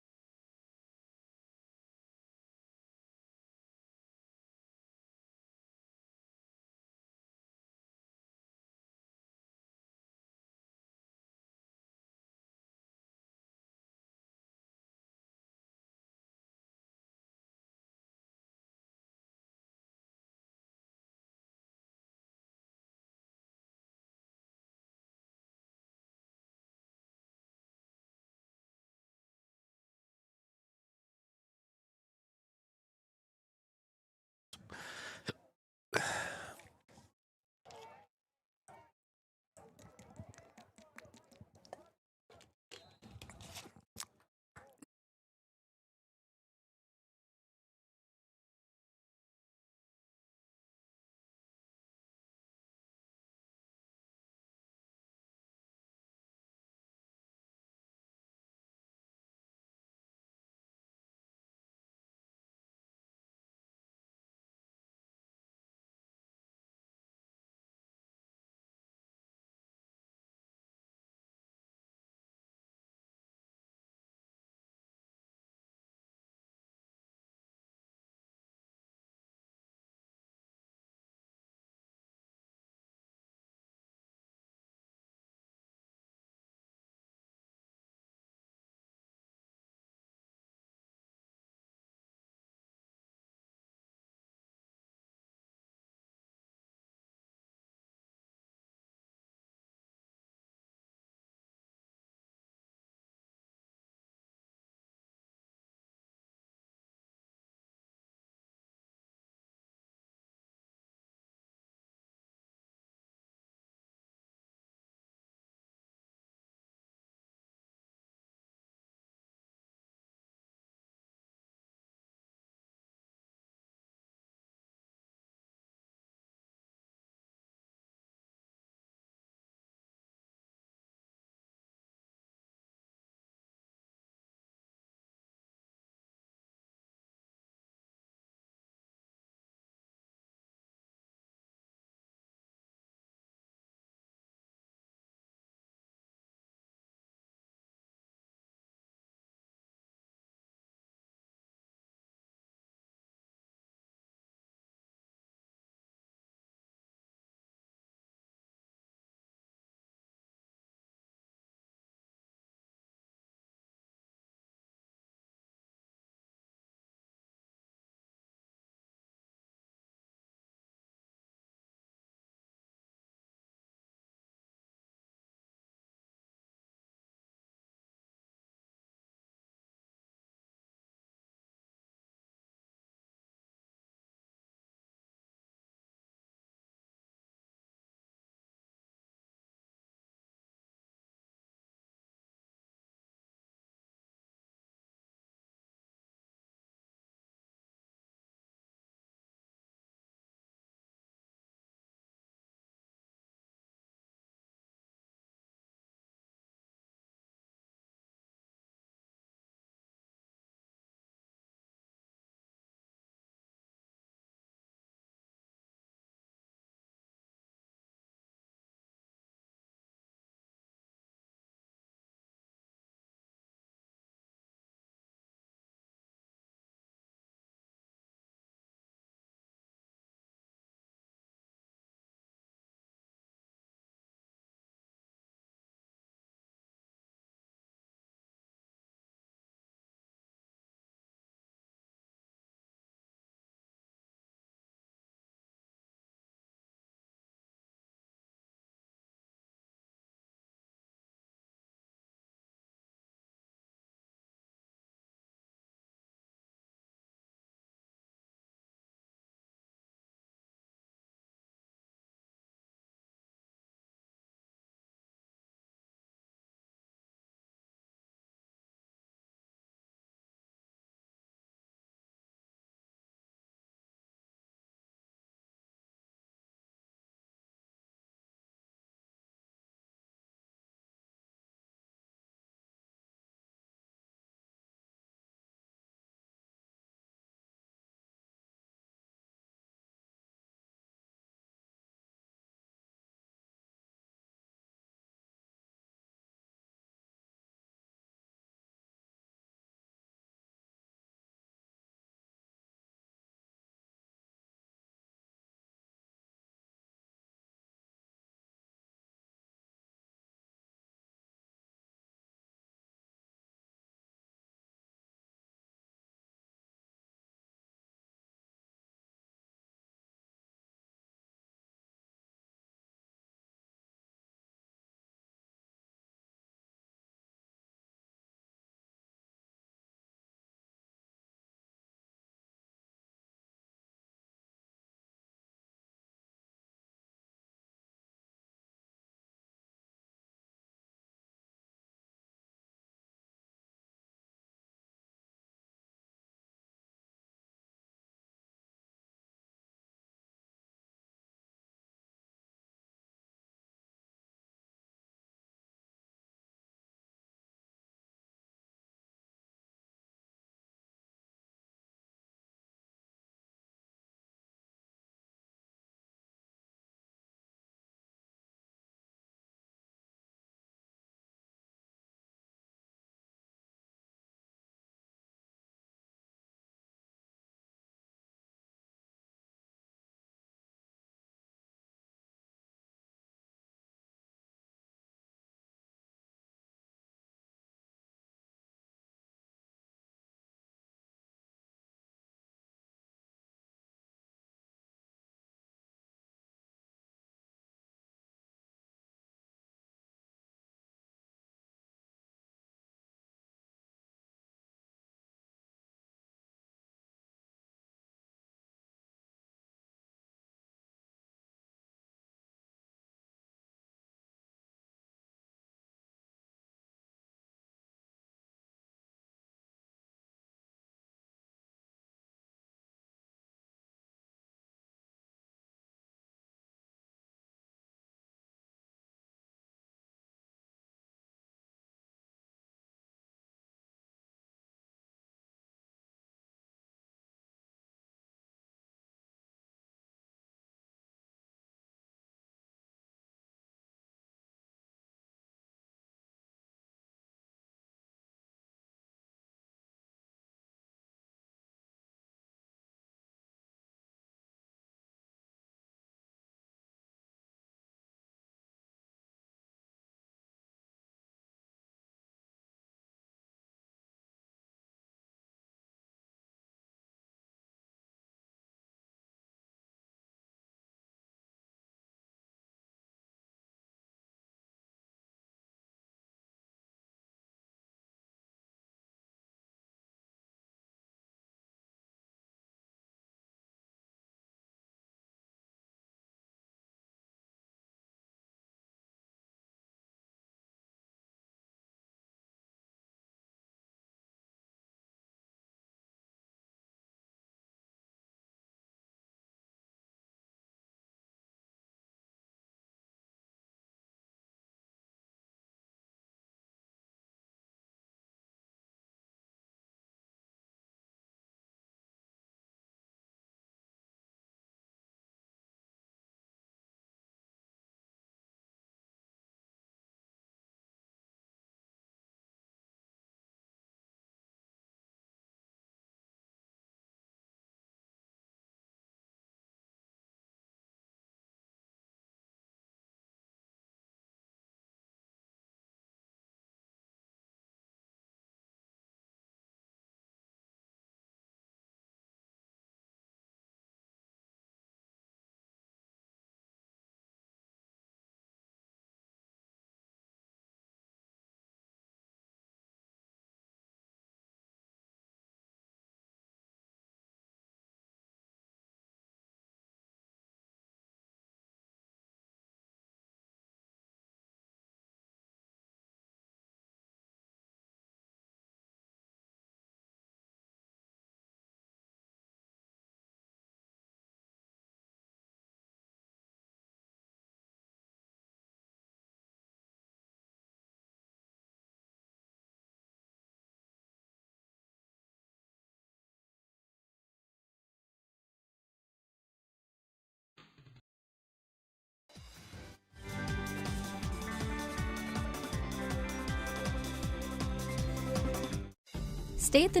Stay at the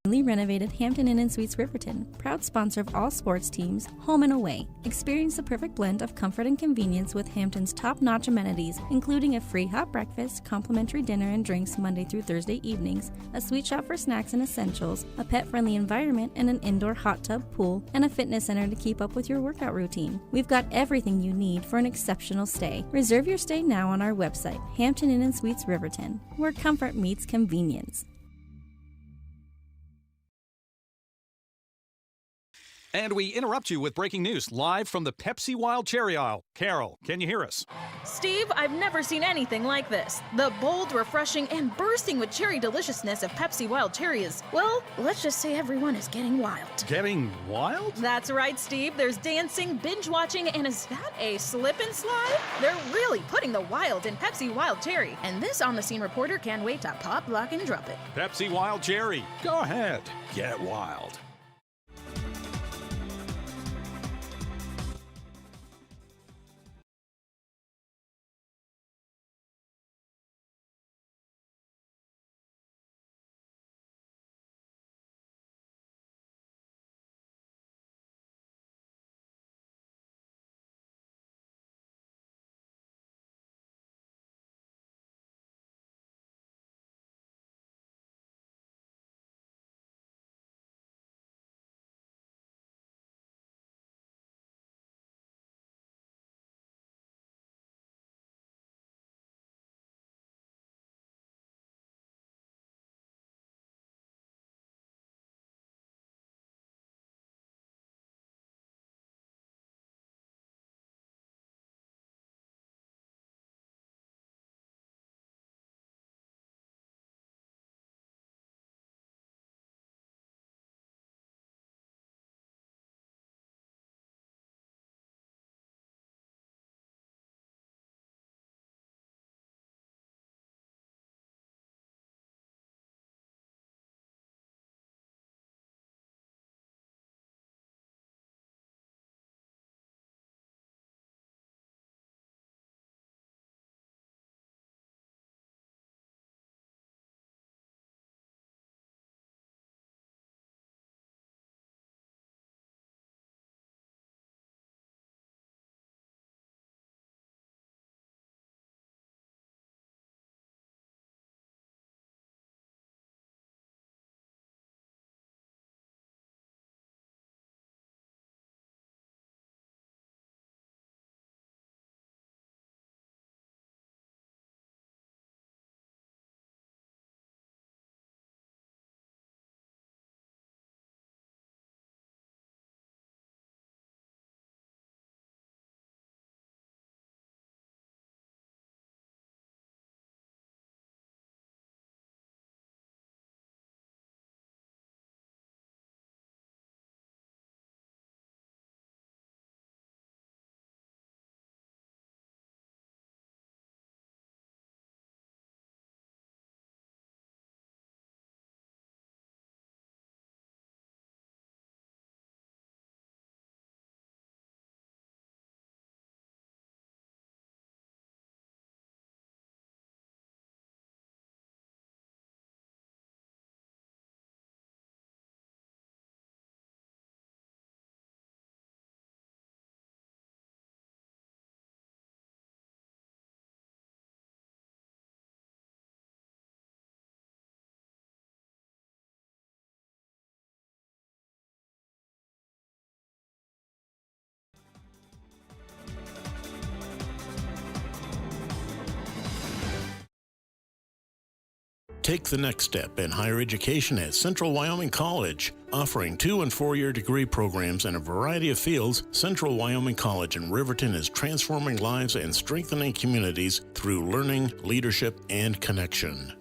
newly renovated Hampton Inn & Suites Riverton, proud sponsor of all sports teams, home and away. Experience the perfect blend of comfort and convenience with Hampton's top-notch amenities, including a free hot breakfast, complimentary dinner and drinks Monday through Thursday evenings, a sweet shop for snacks and essentials, a pet-friendly environment and an indoor hot tub pool, and a fitness center to keep up with your workout routine. We've got everything you need for an exceptional stay. Reserve your stay now on our website, Hampton Inn & Suites Riverton, where comfort meets convenience. And we interrupt you with breaking news live from the Pepsi Wild Cherry aisle. Carol, can you hear us? Steve, I've never seen anything like this. The bold, refreshing, and bursting with cherry deliciousness of Pepsi Wild Cherry is, well, let's just say everyone is getting wild. Getting wild? That's right, Steve. There's dancing, binge-watching, and is that a slip and slide? They're really putting the wild in Pepsi Wild Cherry, and this on-the-scene reporter can't wait to pop, lock, and drop it. Pepsi Wild Cherry. Go ahead. Get wild. Take the next step in higher education at Central Wyoming College. Offering 2- and 4-year degree programs in a variety of fields, Central Wyoming College in Riverton is transforming lives and strengthening communities through learning, leadership, and connection.